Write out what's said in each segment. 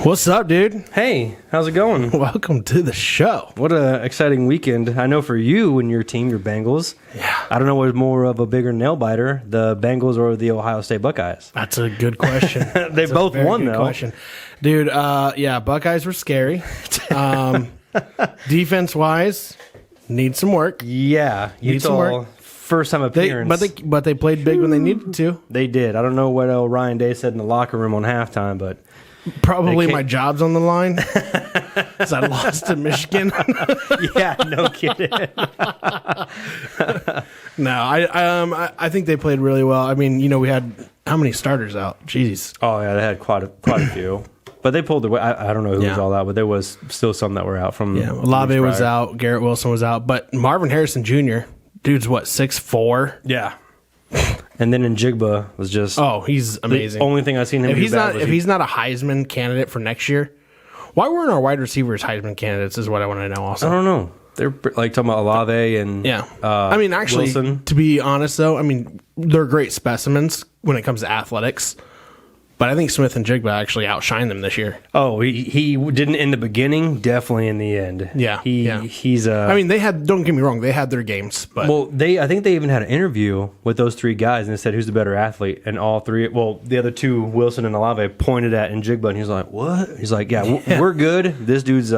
What's up, dude? Hey, how's it going? Welcome to the show. What an exciting weekend. I know for you and your team, your Bengals. Yeah. I don't know what's more of a bigger nail biter, the Bengals or the Ohio State Buckeyes. That's a good question. They both won, though. Question. Dude, yeah, Buckeyes were scary. Defense-wise, need some work. Yeah. Need some work. First time appearance. But they played big when they needed to. They did. I don't know what Ryan Day said in the locker room on halftime, but... Probably my job's on the line because I lost to Michigan. Yeah, no kidding. No, I think they played really well. I mean, we had how many starters out? Jeez. Oh, yeah, they had quite a few. But they pulled the way. I don't know who was all out, but there was still some that were out from. Yeah, Olave was out. Garrett Wilson was out. But Marvin Harrison Jr., dude's what, 6'4"? Yeah. And then Njigba was just... Oh, he's amazing. The only thing I've seen him if he's not a Heisman candidate for next year, why weren't our wide receivers Heisman candidates is what I want to know also. I don't know. They're like talking about Olave and I mean, actually, Wilson. To be honest, though, I mean, they're great specimens when it comes to athletics. But I think Smith and Jigba actually outshined them this year. Oh, he didn't in the beginning, definitely in the end. Yeah, he's I mean, they had. Don't get me wrong, they had their games, but I think they even had an interview with those three guys, and they said who's the better athlete, and all three. Well, the other two, Wilson and Olave, pointed at Njigba, and he's like, "What?" He's like, "Yeah, we're good. This dude's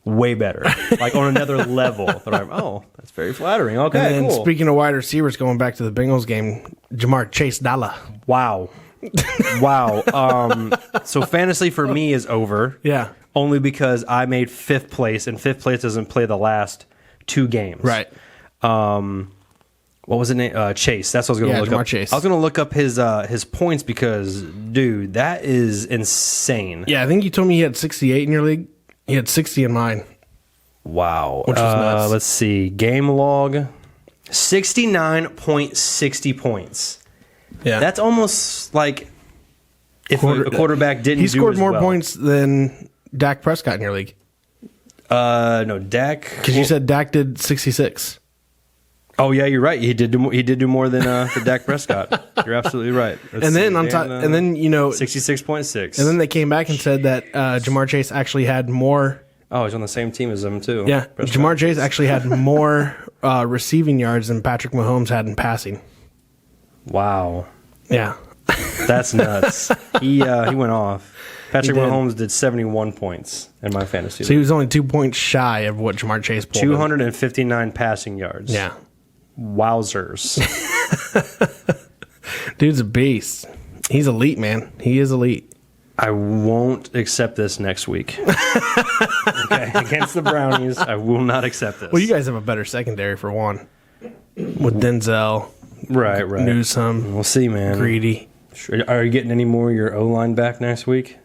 way better, like on another level." But I'm, that's very flattering. Okay, and then cool. Speaking of wide receivers, going back to the Bengals game, Jamar Chase Dalla. Wow. So fantasy for me is over. Yeah. Only because I made fifth place, and fifth place doesn't play the last two games. Right. What was the name? Chase. That's what I was going to look Jamar up. Chase. I was going to look up his points because, dude, that is insane. Yeah, I think you told me he had 68 in your league. He had 60 in mine. Wow. Which was nuts. Let's see. Game log, 69.60 points. Yeah. That's almost like if a quarterback didn't He scored as more well. points than Dak Prescott in your league. No, Dak. Because you said Dak did 66. Oh yeah, you're right. He did do more than Dak Prescott. You're absolutely right. And then on top, 66.6. And then they came back and said that Jamar Chase actually had more. Oh, he's on the same team as them too. Yeah, Prescott. Jamar Chase actually had more receiving yards than Patrick Mahomes had in passing. Wow. Yeah, that's nuts. He went off. Patrick Mahomes did 71 points in my fantasy. So he was only 2 points shy of what Jamar Chase pulled. 259 passing yards. Yeah. Wowzers. Dude's a beast. He's elite, man. He is elite. I won't accept this next week. Okay, against the Brownies, I will not accept this. Well, you guys have a better secondary for one. With Denzel. Right. Newsome. We'll see, man. Greedy. Are you getting any more of your O-line back next week?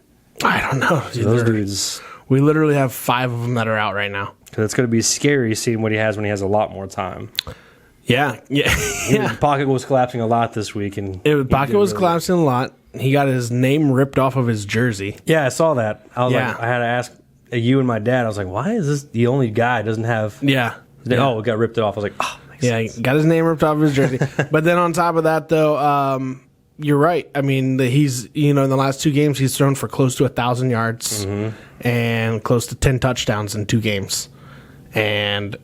I don't know. Those dudes. We literally have 5 of them that are out right now. Because it's going to be scary seeing what he has when he has a lot more time. Yeah. The pocket was collapsing a lot this week. The pocket was collapsing a lot. He got his name ripped off of his jersey. Yeah, I saw that. I was like, I had to ask you and my dad. I was like, why is this the only guy who doesn't have... Yeah. Oh, it got ripped off. I was like, he got his name ripped off of his jersey. But then on top of that, though, you're right. I mean, he's, in the last 2 games, he's thrown for close to 1,000 yards and close to 10 touchdowns in 2 games. And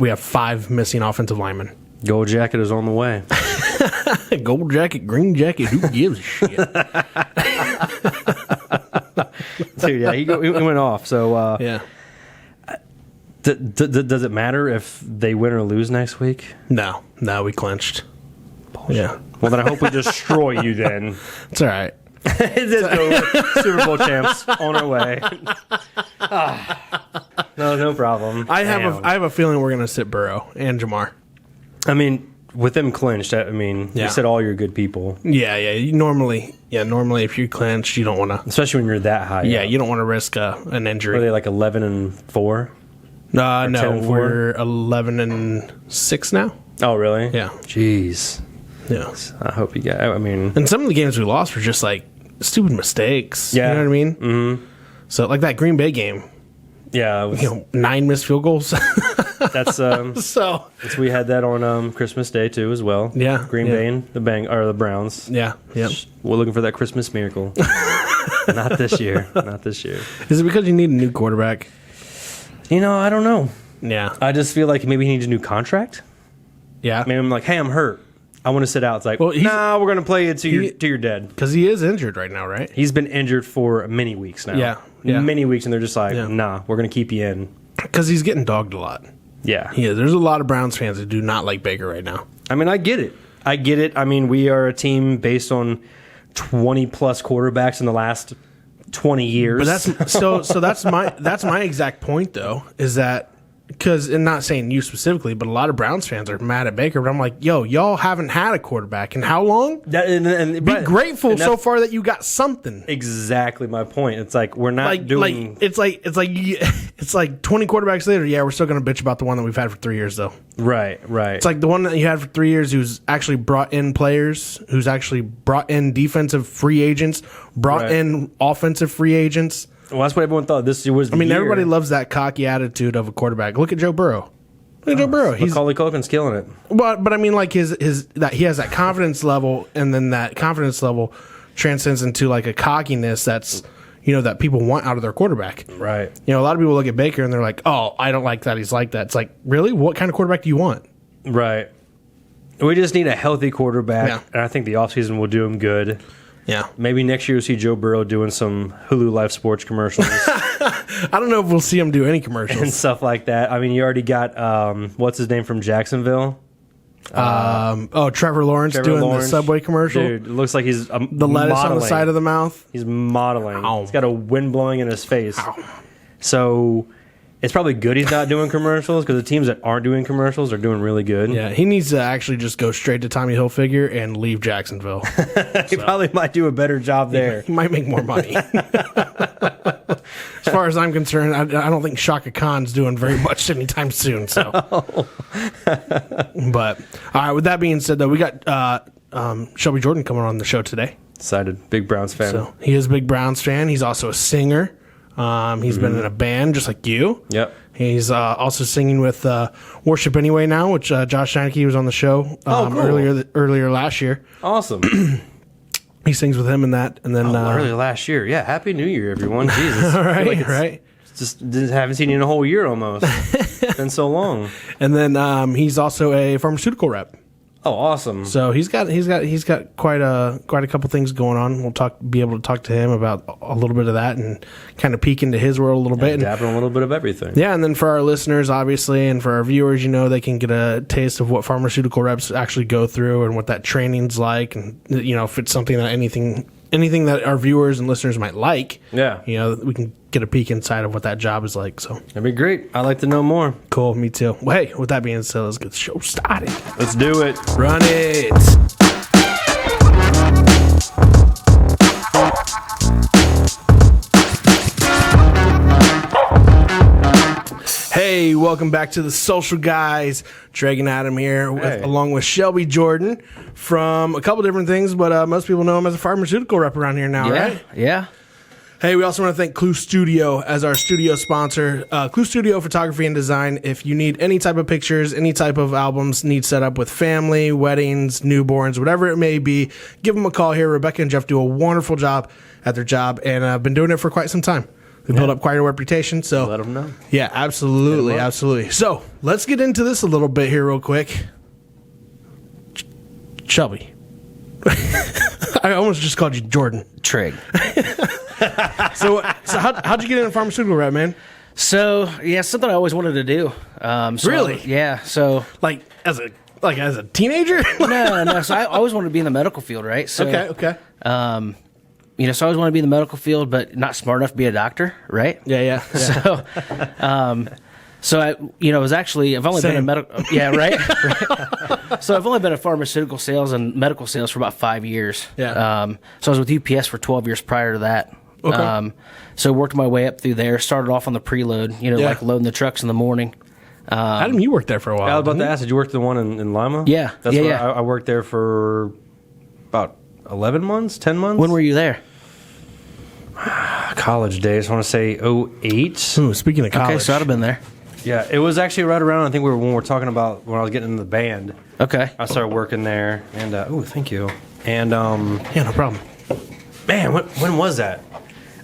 we have 5 missing offensive linemen. Gold jacket is on the way. Gold jacket, green jacket, who gives a shit? Dude, yeah, he went off. So, yeah. Does it matter if they win or lose next week? No, we clinched. Bullshit. Yeah. Well, then I hope we destroy you then. It's all right. It's over. Super Bowl champs on our way. No problem. I have a feeling we're going to sit Burrow and Jamar. I mean, with them clinched, you said all your good people. Yeah. Normally if you clinch, you don't want to. Especially when you're that high. Yeah, you don't want to risk an injury. Are they like 11-4? No, we're 11-6 now. Oh, really? Yeah. Jeez. Yeah. I hope you get. And some of the games we lost were just like stupid mistakes. Yeah. You know what I mean? Mm-hmm. So like that Green Bay game. Yeah. It was, 9 missed field goals. That's we had that on Christmas Day too as well. Yeah. Green Bay and the Browns. Yeah. Yep. We're looking for that Christmas miracle. Not this year. Not this year. Is it because you need a new quarterback? I don't know. Yeah. I just feel like maybe he needs a new contract. Yeah. Maybe I'm like, hey, I'm hurt. I want to sit out. It's like, Well, nah, we're going to play it till you're dead. Because he is injured right now, right? He's been injured for many weeks now. Yeah. Many weeks, and they're just like, Yeah. nah, we're going to keep you in. Because he's getting dogged a lot. Yeah. Yeah, there's a lot of Browns fans that do not like Baker right now. I mean, I get it. I mean, we are a team based on 20-plus quarterbacks in the last 20 years. But that's that's my exact point though, is that because, and not saying you specifically, but a lot of Browns fans are mad at Baker. But I'm like, yo, y'all haven't had a quarterback in how long? Be grateful so far that you got something. Exactly my point. It's like we're not doing. It's like 20 quarterbacks later. Yeah, we're still gonna bitch about the one that we've had for 3 years though. Right. It's like the one that you had for 3 years, who's actually brought in players, who's actually brought in defensive free agents, brought in offensive free agents. Well, that's what everyone thought. This was the year. Everybody loves that cocky attitude of a quarterback. Look at Joe Burrow. Macaulay Culkin's killing it. But I mean, like his that he has that confidence level, and then that confidence level transcends into like a cockiness that's that people want out of their quarterback. Right. A lot of people look at Baker and they're like, oh, I don't like that he's like that. It's like, really? What kind of quarterback do you want? Right. We just need a healthy quarterback, Yeah. and I think the offseason will do him good. Yeah. Maybe next year we'll see Joe Burrow doing some Hulu Live Sports commercials. I don't know if we'll see him do any commercials. And stuff like that. I mean, you already got, what's his name from Jacksonville? Trevor Lawrence doing the Subway commercial. Dude, it looks like he's the lettuce on the side of the mouth. He's modeling. Ow. He's got a wind blowing in his face. Ow. So it's probably good he's not doing commercials, because the teams that aren't doing commercials are doing really good. Yeah, he needs to actually just go straight to Tommy Hilfiger and leave Jacksonville. He probably might do a better job there. He might make more money. As far as I'm concerned, I don't think Shaka Khan's doing very much anytime soon. So, but all right. With that being said, though, we got Shelby Jordan coming on the show today. Excited, big Browns fan. So he is a big Browns fan. He's also a singer. He's been in a band just like you. Yep. He's also singing with Worship Anyway now, which Josh Heineke was on the show cool. earlier last year. Awesome. He sings with him in that, and then earlier last year. Yeah, Happy New Year, everyone. Jesus. all right, right. Just haven't seen you in a whole year almost. It's been so long. And then he's also a pharmaceutical rep. Oh, awesome. So he's got quite a couple things going on. We'll be able to talk to him about a little bit of that and kind of peek into his world a little bit. Dabbing a little bit of everything. Yeah, and then for our listeners, obviously, and for our viewers, they can get a taste of what pharmaceutical reps actually go through and what that training's like, and if it's something that anything that our viewers and listeners might like. Yeah. We can get a peek inside of what that job is like. So That'd be great. I'd like to know more. cool, me too. Well, hey, with that being said, let's get the show started. Let's do it. Run it. Hey, welcome back to the Social Guys. Dragon Adam here, along with Shelby Jordan from a couple different things, but most people know him as a pharmaceutical rep around here now, right? Yeah. Hey, we also want to thank Clue Studio as our studio sponsor. Clue Studio Photography and Design. If you need any type of pictures, any type of albums need set up with family, weddings, newborns, whatever it may be, give them a call here. Rebecca and Jeff do a wonderful job at their job, and I've been doing it for quite some time. They built up quite a reputation, so let them know. Yeah, absolutely. So let's get into this a little bit here, real quick. Shelby, I almost just called you Jordan. Trig. So how'd you get into pharmaceutical rep, man? So yeah, something I always wanted to do. Really? Yeah. So Like as a teenager? no. So I always wanted to be in the medical field, right? So, Okay. So I always wanted to be in the medical field, but not smart enough to be a doctor, right? Yeah. So I was actually I've only been in Same. medical. Yeah, right. So I've only been in pharmaceutical sales and medical sales for about 5 years. Yeah. So I was with UPS for 12 years prior to that. Okay. So worked my way up through there. Started off on the preload, like loading the trucks in the morning. Adam, you worked there for a while. I was about to didn't ask, did you work the one in Lima? Yeah. That's Yeah, where yeah. I worked there for about 11 months, 10 months. When were you there? College days, I want to say 08. you? Ooh, speaking of college. Okay, so I'd have been there. Yeah, it was actually right around, I think when we were talking about when I was getting in the band. Okay. I started working there, and thank you. And Yeah, no problem. man, when was that?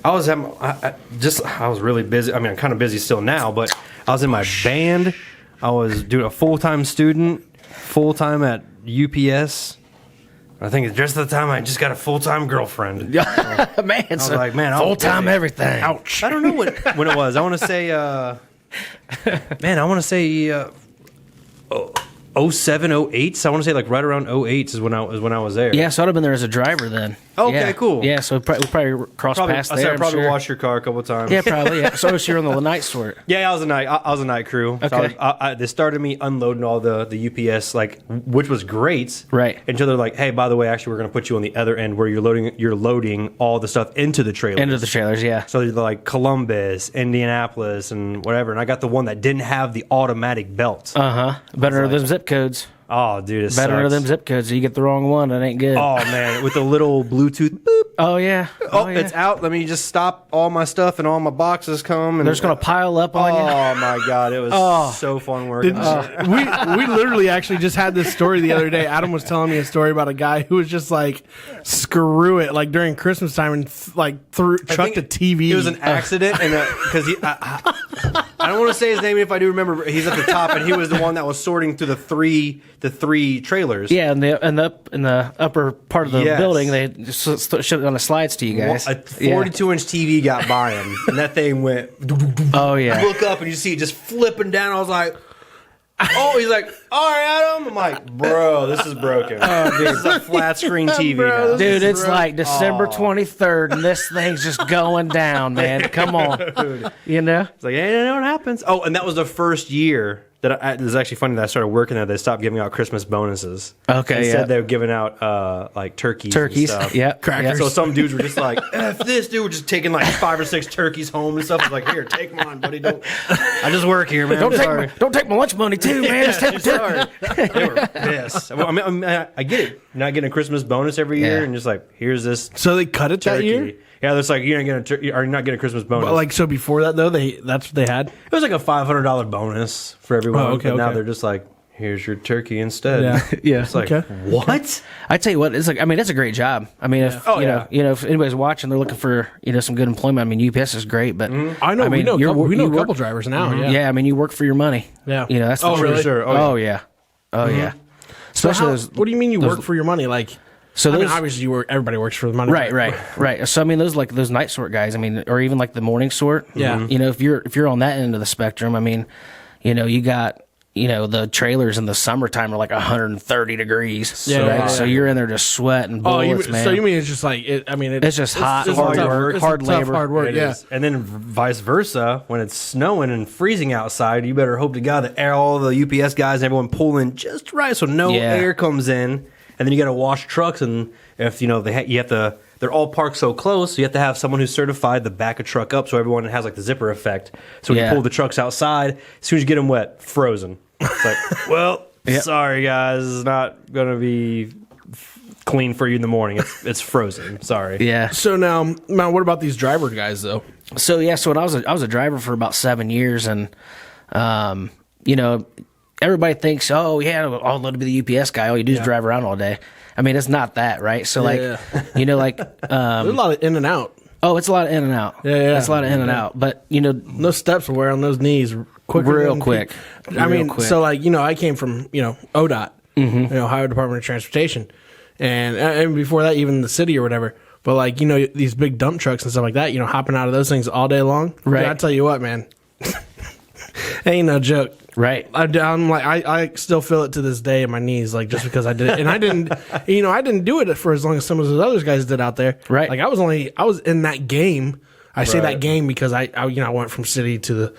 I was really busy. I mean, I'm kind of busy still now, but I was in my band. I was doing a full-time student, full-time at UPS. I think it's just the time I just got a full-time girlfriend. Man, I was like, man, full-time everything. Ouch. I don't know when it was. I want to say, 07, 08. So I want to say like right around 08 is when I was there. Yeah, so I'd have been there as a driver then. Okay, Yeah. cool. Yeah, so we probably crossed paths there. I probably I'm sure. washed your car a couple times. Yeah, probably. Yeah. So you're on the night sort. Yeah, I was a night crew. Okay. So they started me unloading all the UPS, like, which was great. Right. Until they're like, hey, by the way, actually, we're going to put you on the other end where you're loading all the stuff into the trailers. Into the trailers, yeah. So they're like Columbus, Indianapolis, and whatever. And I got the one that didn't have the automatic belt. Better than them zip codes. Oh, dude, it Better sucks. than them zip codes. You get the wrong one, it ain't good. Oh man, with the little Bluetooth. Boop. Oh, yeah. Oh, yeah. it's out. Let me just stop. All my stuff and all my boxes come. And They're just going to pile up on you. Oh my god, it was so fun working. We literally actually just had this story the other day. Adam was telling me a story about a guy who was just like, screw it, like during Christmas time and chucked a TV. It was an accident, and because I don't want to say his name if I do remember. He's at the top, and he was the one that was sorting through the three trailers. Yeah, in the upper part of the Yes. building, they just showed it on the slides to you guys. A 42-inch TV got by him, and that thing went. Oh, yeah. Look up, and you see it just flipping down. I was like, oh, he's like, all right, Adam. I'm like, bro, this is broken. Oh, dude. This is a flat screen TV now. Dude, it's like December 23rd, and this thing's just going down, man. Come on. You know? It's like, hey, you know what happens? Oh, and that was the first year that it was actually funny that I started working there. They stopped giving out Christmas bonuses. Okay, Instead, yeah. they were giving out like turkeys. Turkeys, and stuff. yeah. Crackers. So some dudes were just like, F this dude, was just taking like 5 or 6 turkeys home and stuff. I was like, here, take mine, buddy. Don't. I just work here, man. Don't take my lunch money, too, man. Just take Sorry. They were pissed. Well, I mean, I get it. Not getting a Christmas bonus every year, Yeah. and just like, here's this So they cut it turkey. that year? Yeah, that's like, you're not getting a Christmas bonus. But like, so before that though, that's what they had? It was like a $500 bonus for everyone. Oh, okay, but now okay. they're just like, here's your turkey instead. Yeah. Yeah. It's like, Okay. what? I tell you what, it's like, I mean, it's a great job. I mean, if Oh, you know, if anybody's watching, they're looking for some good employment. I mean, UPS is great, but I know, I mean, we know a work- couple drivers now. Yeah. Yeah, I mean, you work for your money. Yeah. You know, that's Oh, the really? truth. Sure. Oh, yeah. Oh, yeah. So Especially how, those. what do you mean you work for your money? Like, So I mean, those, obviously everybody works for the money. right. So I mean, those night sort guys. I mean, or even like the morning sort. Yeah. You know, if you're on that end of the spectrum, I mean, you know, you got. You know, the trailers in the summertime are like 130 degrees. Yeah, right? yeah, yeah. So you're in there just sweating bullets, man. So you mean it's just like It's just hot, just hard tough work, it's hard tough, labor. hard work. It Yeah. is. And then vice versa, when it's snowing and freezing outside, you better hope to God that all the UPS guys and everyone pull in just right so no Yeah. air comes in. And then you got to wash trucks, and if you know you have to, they're all parked so close, so you have to have someone who's certified the back a truck up, so everyone has like the zipper effect. So when Yeah. you pull the trucks outside, as soon as you get them wet, frozen. It's like, well, Yep. sorry guys, it's not gonna be clean for you in the morning. It's frozen. Sorry. Yeah. So now, what about these driver guys though? So yeah, so when I was a driver for about 7 years, and you know, everybody thinks, oh yeah, I'll love to be the UPS guy. All you do is drive around all day. I mean, it's not that, right? So like, Yeah. you know, like, There's a lot of in and out. oh, it's a lot of in and out. Yeah. It's a lot of in and out. But you know, Those steps will wear on those knees quicker. Real than- quick. I Real mean, quick. so like, you know, I came from, you know, ODOT, Ohio Department of Transportation. And before that, even the city or whatever. But like, you know, these big dump trucks and stuff like that, you know, hopping out of those things all day long. Right. Dude, I tell you what, man, ain't no joke. right? I'm like, I still feel it to this day in my knees, like just because I did it. And I didn't, you know, I didn't do it for as long as some of those other guys did out there. Right. Like I was in that game. I say Right. that game because I you know, I went from city to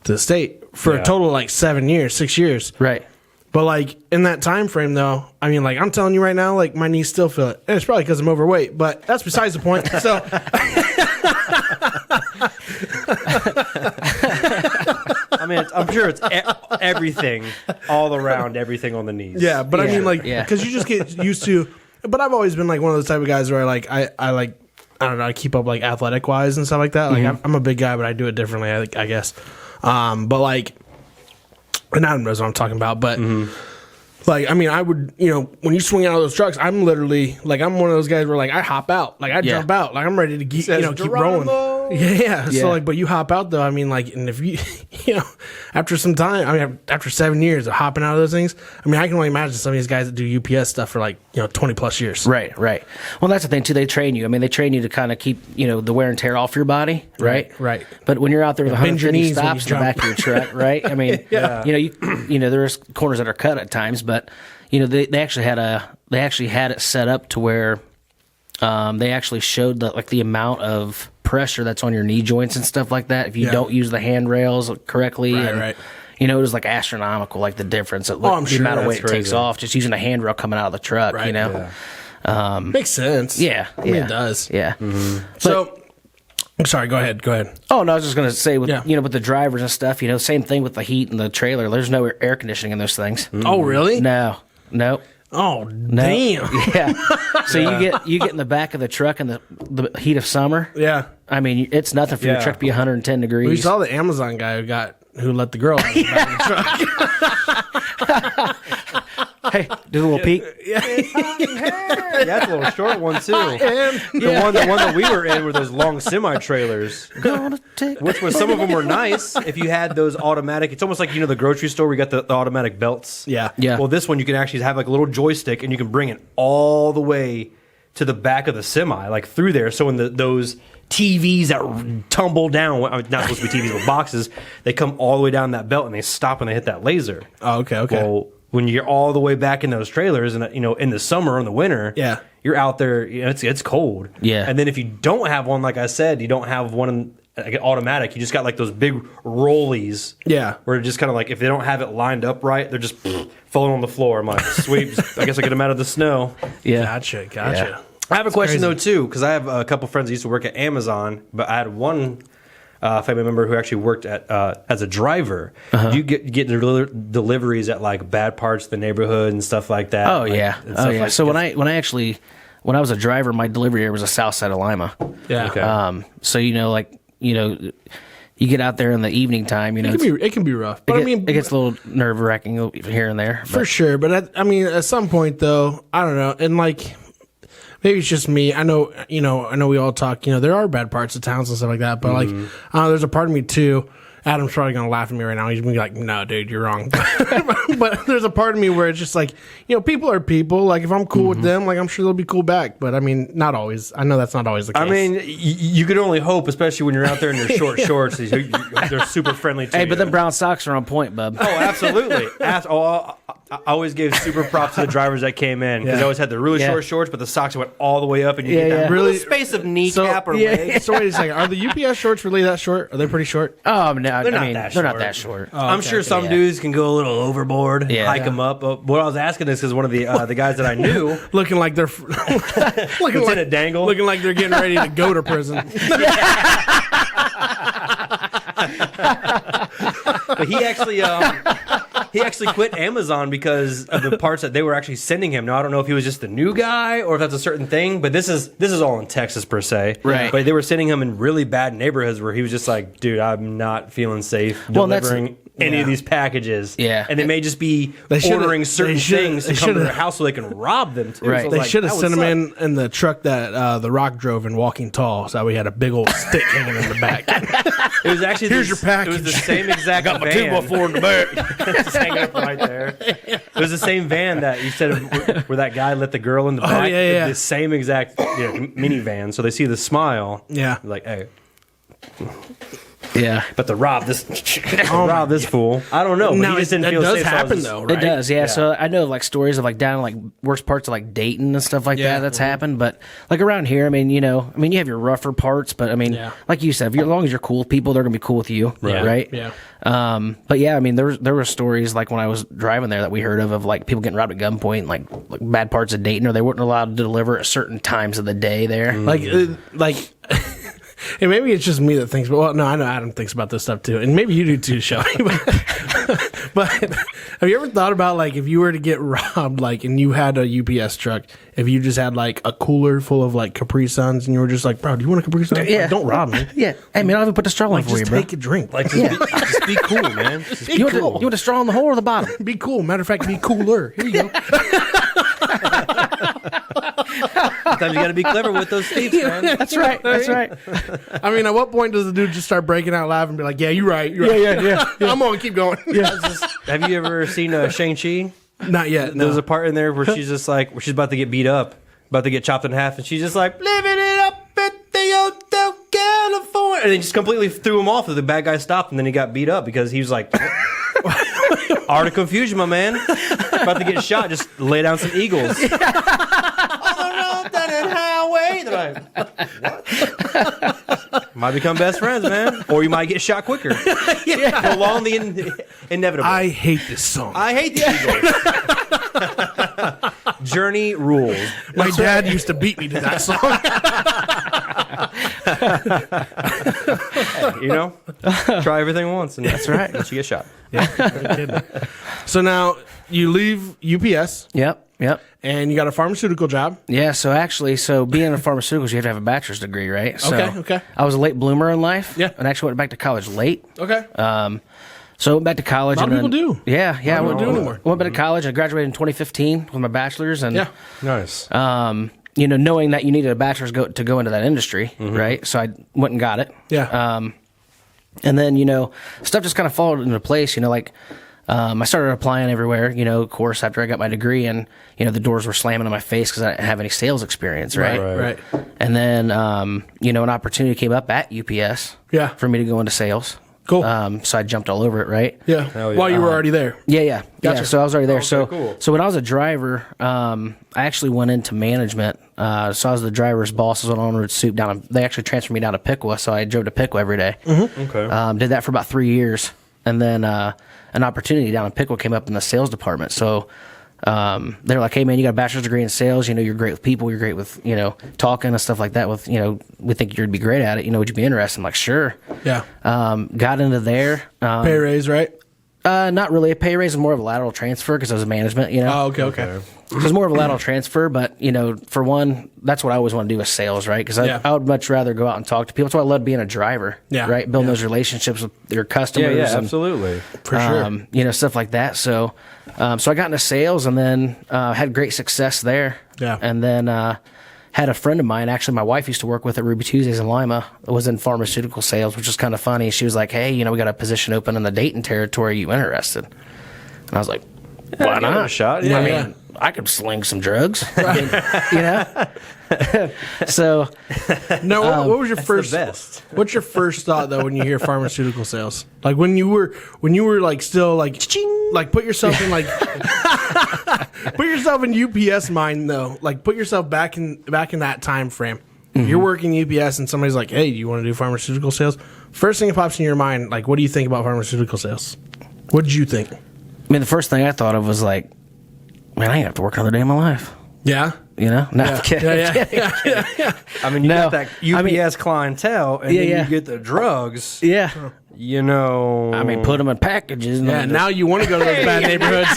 the state for a total of like 6 years. Right. But like in that time frame though, I mean, like I'm telling you right now, like my knees still feel it. And it's probably because I'm overweight, but that's besides the point. So I mean, I'm sure it's everything all around, everything on the knees. yeah, but I Yeah, mean like yeah. because you just get used to. But I've always been like one of those type of guys where I like I don't know, I keep up like athletic wise and stuff like that. Like I'm a big guy, but I do it differently, I guess. But like, and Adam knows what I'm talking about. But Like, I mean, I would, when you swing out of those trucks, I'm literally, like, I'm one of those guys where, like, I hop out. Like, I jump out. Like, I'm ready to keep rolling. Yeah. So, like, but you hop out, though. I mean, like, and if you, after some time, I mean, after 7 years of hopping out of those things, I mean, I can only imagine some of these guys that do UPS stuff for, like, 20 plus years. Right. Well, that's the thing, too. They train you. I mean, they train you to kind of keep, the wear and tear off your body, right? Right. But when you're out there with Bend your 150 knees when stops you in the back of your truck, right? I mean, there's corners that are cut at times, but they actually had it set up to where they actually showed the amount of pressure that's on your knee joints and stuff like that if you don't use the handrails correctly. Right. It was like astronomical, like the difference. I'm the sure amount of weight it crazy. takes off just using a handrail coming out of the truck. Right. Yeah. Makes sense. Yeah. I mean, it does. Yeah. So, I'm sorry, go ahead. Oh, no, I was just going to say, with the drivers and stuff, same thing with the heat and the trailer. There's no air conditioning in those things. Oh, really? No. Oh, No. damn. Yeah. So you get in the back of the truck in the heat of summer. Yeah. I mean, it's nothing for your truck to be 110 degrees. We saw the Amazon guy who let the girl out of the back of the truck. Hey, do a little peek. That's a little short one too. The one that we were in were those long semi trailers, which was some of them were nice. If you had those automatic, it's almost like the grocery store where you got the automatic belts. Yeah. Well, this one you can actually have like a little joystick and you can bring it all the way to the back of the semi, like through there. So when those TVs that tumble down, not supposed to be TVs but boxes, they come all the way down that belt and they stop when they hit that laser. Oh, okay. Well, when you're all the way back in those trailers, and in the summer or in the winter, you're out there. It's cold. Yeah. And then if you don't have one, like I said, you don't have one like an automatic. You just got like those big rollies. Yeah. Where it just kind of like if they don't have it lined up right, they're just falling on the floor. I'm like, sweet. I guess I get them out of the snow. Yeah. Gotcha. Yeah. I have a question though too, because I have a couple friends that used to work at Amazon, but I had one family member who actually worked at as a driver. Do you get deliveries at like bad parts of the neighborhood and stuff like that? Oh like, yeah. Like, so when I was a driver, my delivery area was the south side of Lima. Yeah. Okay. So you get out there in the evening time. It can be rough, but it gets a little nerve wracking here and there. For sure. But at some point though, I don't know, and like. Maybe it's just me. I know we all talk, there are bad parts of towns and stuff like that, but like, there's a part of me too. Adam's probably going to laugh at me right now. He's going to be like, no, dude, you're wrong. But there's a part of me where it's just like, people are people. Like, if I'm cool with them, like, I'm sure they'll be cool back. But I mean, not always. I know that's not always the case. I mean, you could only hope, especially when you're out there in your short shorts. They're super friendly to you. Hey, but them brown socks are on point, bub. Oh, absolutely. I always gave super props to the drivers that came in because I always had the really short shorts, but the socks went all the way up, and you get that really space of kneecap or leg. So wait a second. Are the UPS shorts really that short? Are they pretty short? Oh, no, they're not that short. Oh, I'm sure some dudes can go a little overboard, hike them up. What I was asking is because one of the guys that I knew, looking like they're Lieutenant Dangle, looking like they're getting ready to go to prison. But he actually quit Amazon because of the parts that they were actually sending him. Now I don't know if he was just the new guy or if that's a certain thing, but this is all in Texas per se. Right. But they were sending him in really bad neighborhoods where he was just like, dude, I'm not feeling safe delivering any of these packages. Yeah. And they may just be ordering certain things to come to their house so they can rob them too. Right. So They should have sent him in the truck that The Rock drove in Walking Tall, so we had a big old stick hanging in the back. It was actually Here's your package. It was the same exact Got my van. 2x4 in the back. Just hanging up right there. It was the same van that you said where that guy let the girl in the back. yeah. The same exact minivan. So they see the smile. Yeah. Like, hey. Yeah. But to rob this fool. I don't know. But he just didn't that feel does safe. happen though, right? It does, yeah. So I know like stories of like down in like worst parts of like Dayton and stuff like that. That's happened, but like around here, I mean, you have your rougher parts, but I mean, like you said, as long as you're cool with people, they're gonna be cool with you, right? Yeah. But yeah, I mean, there were stories like when I was driving there that we heard of like people getting robbed at gunpoint, like bad parts of Dayton, or they weren't allowed to deliver at certain times of the day there. Like. And maybe it's just me that thinks, well, no, I know Adam thinks about this stuff too, and maybe you do too, Shelby. But Have you ever thought about like if you were to get robbed, like, and you had a UPS truck, if you just had like a cooler full of like Capri Suns, and you were just like, bro, do you want a Capri Sun? Yeah. Like, don't rob me. Yeah. Hey man, I'll even put the straw in Like, for you, just bro. take a drink. Like, just be cool, man. Just be You want, cool. you want the straw in the hole or the bottom? Be cool. Matter of fact, be cooler. Here you go. Sometimes you got to be clever with those thieves, man. That's right. That's right. I mean, at what point does the dude just start breaking out laughing and be like, yeah, you're right. You're right. Yeah. I'm on. Keep going. Have you ever seen Shang-Chi? Not yet. No. There's a part in there where she's just like, where she's about to get beat up, about to get chopped in half, and she's just like, living it up at the Hotel California. And they just completely threw him off. The bad guy stopped, and then he got beat up because he was like, Art of Confusion, my man. About to get shot, just lay down some eagles. On the road down that highway. They're like, what? Might become best friends, man. Or you might get shot quicker. Prolong the inevitable. I hate this song. I hate the Eagles. Journey rules. My dad used to beat me to that song. You know, try everything once, and that's right. Once you get shot. So now you leave UPS Yep. and you got a pharmaceutical job. Yeah, so being in pharmaceuticals, you have to have a bachelor's degree, right? So Okay. I was a late bloomer in life. Yeah. And actually went back to college late. Okay. So I went back to college. A lot of people do. Yeah. I don't do anymore. went back to college. I graduated in 2015 with my bachelor's. And, Yeah. Nice. knowing that you needed a bachelor's to go into that industry, right? So I went and got it. Yeah. And then, stuff just kind of followed into place, I started applying everywhere, of course, after I got my degree, and, the doors were slamming in my face because I didn't have any sales experience, right? Right. And then, an opportunity came up at UPS Yeah. for me to go into sales. Cool. So I jumped all over it, right? Yeah. Hell yeah. While you were already there. Yeah. Gotcha. So I was already there. So cool. So when I was a driver, I actually went into management. So I was the driver's boss. I was on road soup down. They actually transferred me down to Piqua, so I drove to Piqua every day. Okay. Did that for about 3 years, and then an opportunity down in Piqua came up in the sales department. So they're like, "Hey man, you got a bachelor's degree in sales. You're great with people. You're great with talking and stuff like that. With we think you'd be great at it. Would you be interested?" I'm like, "Sure." Yeah. Got into there. Pay raise, right? Not really a pay raise, more of a lateral transfer because I was a management. Oh, okay. It was more of a lateral transfer, but for one, that's what I always want to do with sales, right? Because I would much rather go out and talk to people. That's why I love being a driver, right? Building those relationships with your customers. Yeah, and, absolutely. For sure. stuff like that. So I got into sales and then had great success there. Yeah. And then had a friend of mine, actually my wife used to work with at Ruby Tuesdays in Lima, was in pharmaceutical sales, which was kind of funny. She was like, "Hey, we got a position open in the Dayton territory. Are you interested?" And I was like, "Why give it not? a shot, I yeah. mean, I could sling some drugs." So No, what was your first? the best. What's your first thought though when you hear pharmaceutical sales? Like when you were like still like ching, like put yourself in like put yourself in UPS mind though. Like put yourself back in that time frame. You're working UPS and somebody's like, "Hey, do you want to do pharmaceutical sales?" First thing that pops in your mind, like, what do you think about pharmaceutical sales? What did you think? I mean, the first thing I thought of was like, man, I ain't have to work another day in my life. Yeah. No, I'm kidding. Yeah. I mean, you No, got that UPS clientele, and then Yeah. you get the drugs. Yeah. I mean, Put them in packages. And Yeah, now you want to go to those bad neighborhoods.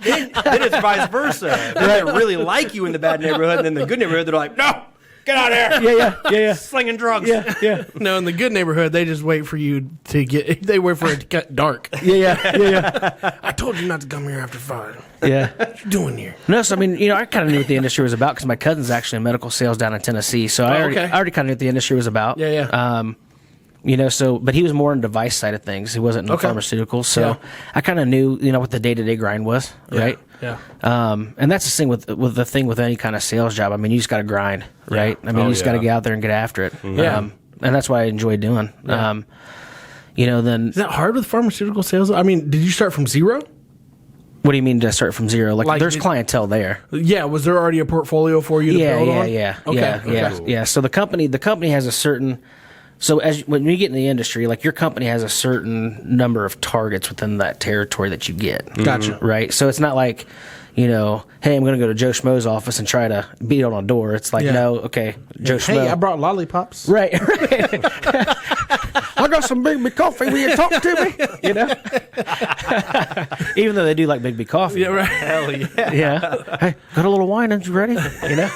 then it's vice versa. They really like you in the bad neighborhood, and then the good neighborhood, they're like, "No, get out of here." Yeah. Slinging drugs. Yeah. No, in the good neighborhood, they just wait for you to get. They wait for it to get dark. Yeah. I told you not to come here after 5. Yeah. What you doing here? No, so I mean, I kind of knew what the industry was about because my cousin's actually in medical sales down in Tennessee. So I already kind of knew what the industry was about. Yeah. But he was more in the device side of things. He wasn't in pharmaceuticals. So I kind of knew, what the day-to-day grind was, right? Yeah. And that's the thing with any kind of sales job. I mean, you just got to grind, right? I mean, you just got to get out there and get after it. Yeah. And that's what I enjoy doing. Yeah. Then Is that hard with pharmaceutical sales? I mean, did you start from zero? what do you mean to start from zero? Like there's clientele there. Yeah. Was there already a portfolio for you to build on? Yeah. Okay. So the company has a certain. So when you get in the industry, like your company has a certain number of targets within that territory that you get. Gotcha. Right. So it's not like, hey, I'm going to go to Joe Schmo's office and try to beat on a door. It's like, no, okay, Joe Schmo. Hey, I brought lollipops. Right. I got some Big B coffee. Will you talk to me? You know, even though they do like Big B coffee. Yeah, right. Hell yeah. Yeah. Hey, got a little wine? Aren't you ready? You know.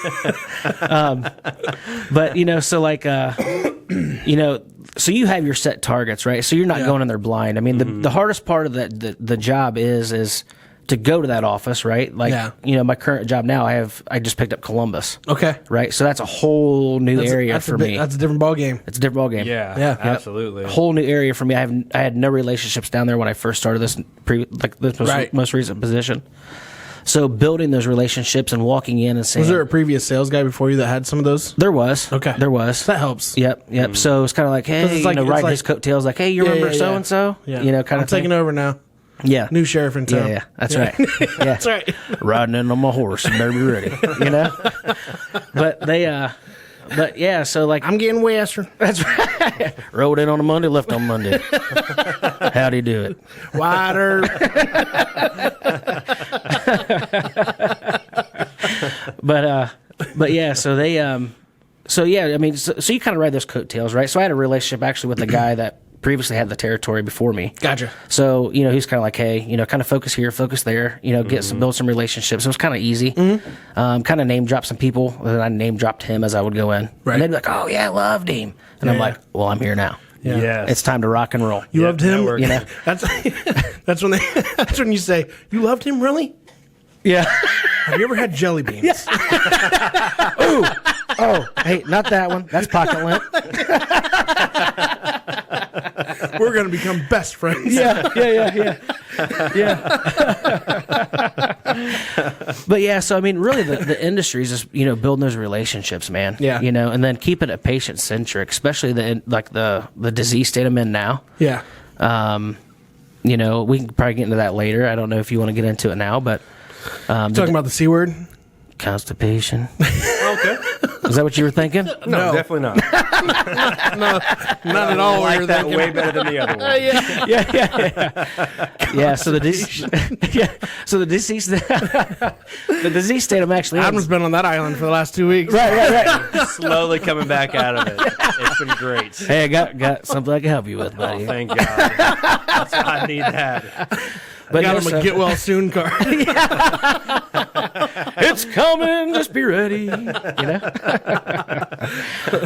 But you know, so like, you know, so you have your set targets, right? So you're not going in there blind. I mean, the hardest part of the job is to go to that office, right? Like, you know, my current job now, I just picked up Columbus. Okay. Right? So that's a whole new area for me. That's a different ball game. It's a different ball game. Yeah, absolutely. A whole new area for me. I had no relationships down there when I first started this most recent position. So building those relationships and walking in and saying, Was there a previous sales guy before you that had some of those? There was. Okay. There was. That helps. Yep. So it's kind of like, hey, it's like- you know, it's riding like- his coattails, like, hey, you remember so and so? Yeah. You know, kind I'm of thing. taking over now. Yeah. New sheriff in town. Yeah, that's right. Yeah. That's right. Riding in on my horse, you better be ready. You know? But yeah, so like, I'm getting Western. that's right. Rode in on a Monday, left on Monday. How'd he do it? Wider. But yeah, so they so yeah, I mean, so you kind of ride those coattails, right? So I had a relationship actually with the guy that previously had the territory before me. Gotcha. So, you know, he's kind of like, hey, you know, kind of focus here, focus there, you know, build some relationships. It was kind of easy. Kind of name drop some people. And then I name dropped him as I would go in. Right. And they'd be like, oh, yeah, I loved him. And I'm like, well, I'm here now. Yeah. Yes. It's time to rock and roll. You loved him? You know? That's when that's when you say, you loved him, really? Yeah. Have you ever had jelly beans? Ooh. Oh, hey, not that one. That's pocket lint. We're going to become best friends. Yeah. But yeah, so I mean, really, the industry is just, you know, building those relationships, man. Yeah. You know, and then keeping it patient centric, especially the disease state I'm in now. Yeah. You know, we can probably get into that later. I don't know if you want to get into it now, but Talking about the C word? constipation. Okay. Is that what you were thinking? No, definitely not. Not at all. I what like you're that thinking. way better than the other one. Yeah. So the disease, the disease state I'm actually in. Adam's been on that island for the last 2 weeks. Right. Slowly coming back out of it. It's been great. Hey, I got something I can help you with, buddy. Oh, thank God. That's why I need that. But Got no, him a so- get well soon card. It's coming, just be ready. You know.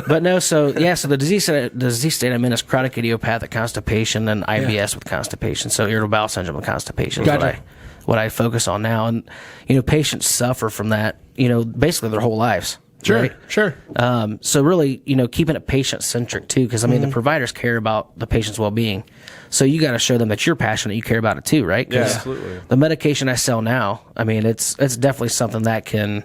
But no, so the disease state I'm in is chronic idiopathic constipation and IBS with constipation. So irritable bowel syndrome with constipation is Gotcha. what I focus on now. And you know, patients suffer from that, you know, basically their whole lives. Right? Sure. So really, you know, keeping it patient centric too, because I mean, the providers care about the patient's well being. So you got to show them that you're passionate, you care about it too, right? 'Cause Yeah, absolutely. the medication I sell now, I mean, it's definitely something that can,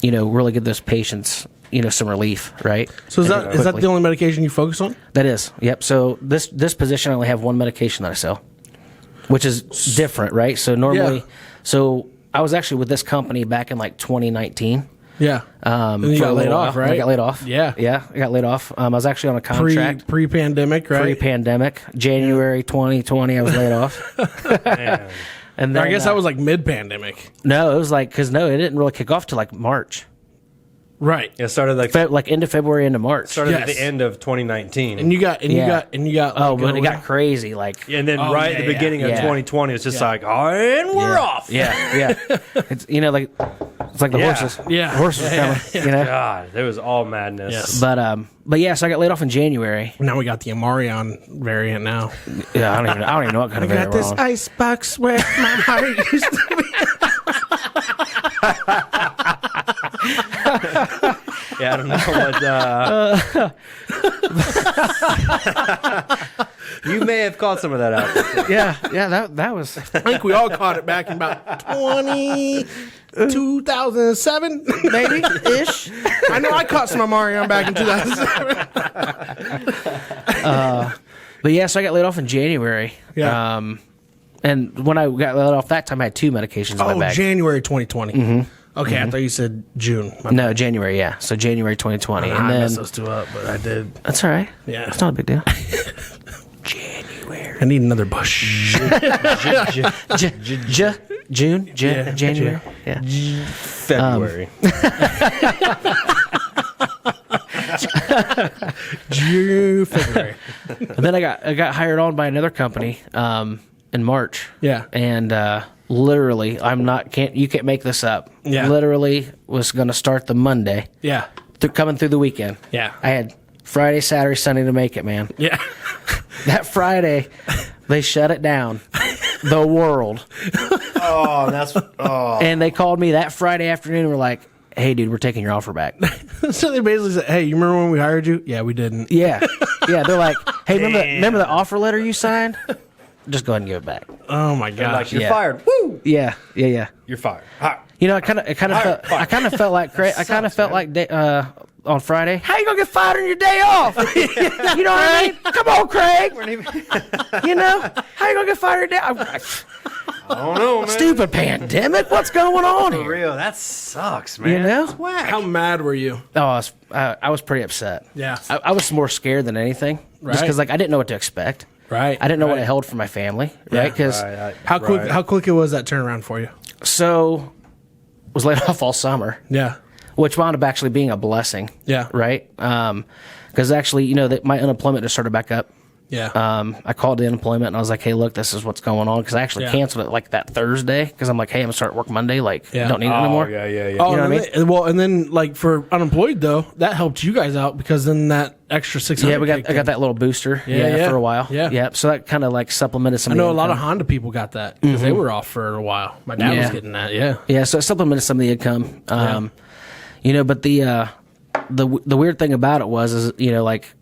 you know, really give those patients, you know, some relief, right? So is that Quickly. the only medication you focus on? That is, yep. So this position, I only have one medication that I sell, which is different, right? So normally, Yeah. so I was actually with this company back in like 2019. Yeah. And you for got a laid little off, while. right? I got laid off. Yeah. I got laid off. I was actually on a contract. Pre-pandemic, right? Pre-pandemic, January 2020, I was laid off. Man. And then I guess that was like mid-pandemic. no, it was like because it didn't really kick off till like March, Right. It started like like end of February into March. at Yes. the end of 2019. And you got Oh, like, but it got crazy. Like and then Oh, right at yeah, the beginning of yeah. 2020, it's just like, oh, and we're off. Yeah. It's you know like it's like the Yeah. horses. Yeah. The horses Yeah, coming. You know. God, it was all madness. Yes. But yeah, so I got laid off in January. Now we got the Amarion variant now. Yeah, I don't even know what kind of variant we're on. ice box where my heart used to be. Yeah, I don't know what. You may have caught some of that out. Yeah, that was. I think we all caught it back in about 2007, maybe ish. I know I caught some Amarion back in 2007. But yeah, so I got laid off in January. Yeah. And when I got laid off that time, I had two medications in my bag. January 2020. Okay, I thought you said June. No, January, yeah. So January 2020. I And then messed those two up, but I did. that's all right. Yeah. It's not a big deal. I need another bush. June, Yeah, January. Yeah. February. June, February. And then I got hired on by another company in March. Yeah. And literally, you can't make this up. Yeah. Literally was going to start the Monday. Yeah. Coming through the weekend. Yeah. I had Friday, Saturday, Sunday to make it, man. Yeah. That Friday, they shut it down. The world. And they called me that Friday afternoon and were like, hey, dude, we're taking your offer back. So they basically said, hey, you remember when we hired you? Yeah, we didn't. Yeah. Yeah. They're like, hey, remember the offer letter you signed? Just go ahead and give it back. Oh my They're like, gosh. you're Yeah. fired. Woo! Yeah. Yeah. Yeah. You're fired. Hi. You know, I kind of felt like on Friday, how you gonna get fired on your day off? You know what I mean? Come on, Craig. You know, how you gonna get fired on your day off? I don't know, man. Stupid pandemic. What's going on For here? real, that sucks, man. You know? That's whack. How mad were you? Oh, I was pretty upset. Yeah. I was more scared than anything, Right. just because like I didn't know what to expect. Right. I didn't know what right. it held for my family. Yeah. Right? Because How quick it was that turnaround for you? so was laid off all summer, Yeah. which wound up actually being a blessing. Yeah. Right. Because actually, you know, that my unemployment just started back up. Yeah. I called the unemployment and I was like, hey, look, this is what's going on. Because I actually Yeah. canceled it like that Thursday because I'm like, hey, I'm going to start work Monday. Like, Yeah. don't need it anymore. Yeah. Oh, You know what I mean? well, and then like for unemployed though, that helped you guys out because then that extra 600. Yeah, kicked I got in. that little booster. Yeah. For a while. Yeah. Yep. So that kind of like supplemented some. I of the know a lot of income. Honda people got that because they were off for a while. My dad was Yeah. getting that. Yeah. Yeah, so it supplemented some of the income. You know, but the weird thing about it is you know, like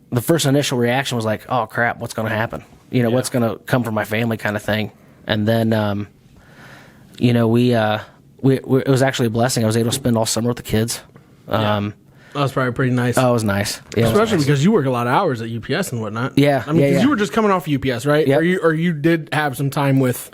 the first initial reaction was like, oh crap, what's going to happen? You know, what's going to come from my family, kind of thing. And then, you know, we it was actually a blessing. I was able to spend all summer with the kids. That was probably pretty nice. Oh, it was nice. Yeah, it was Especially nice. because you work a lot of hours at UPS and whatnot. Yeah, I mean, yeah, 'cause yeah. you were just coming off UPS, right? Yep. Or you did have some time with.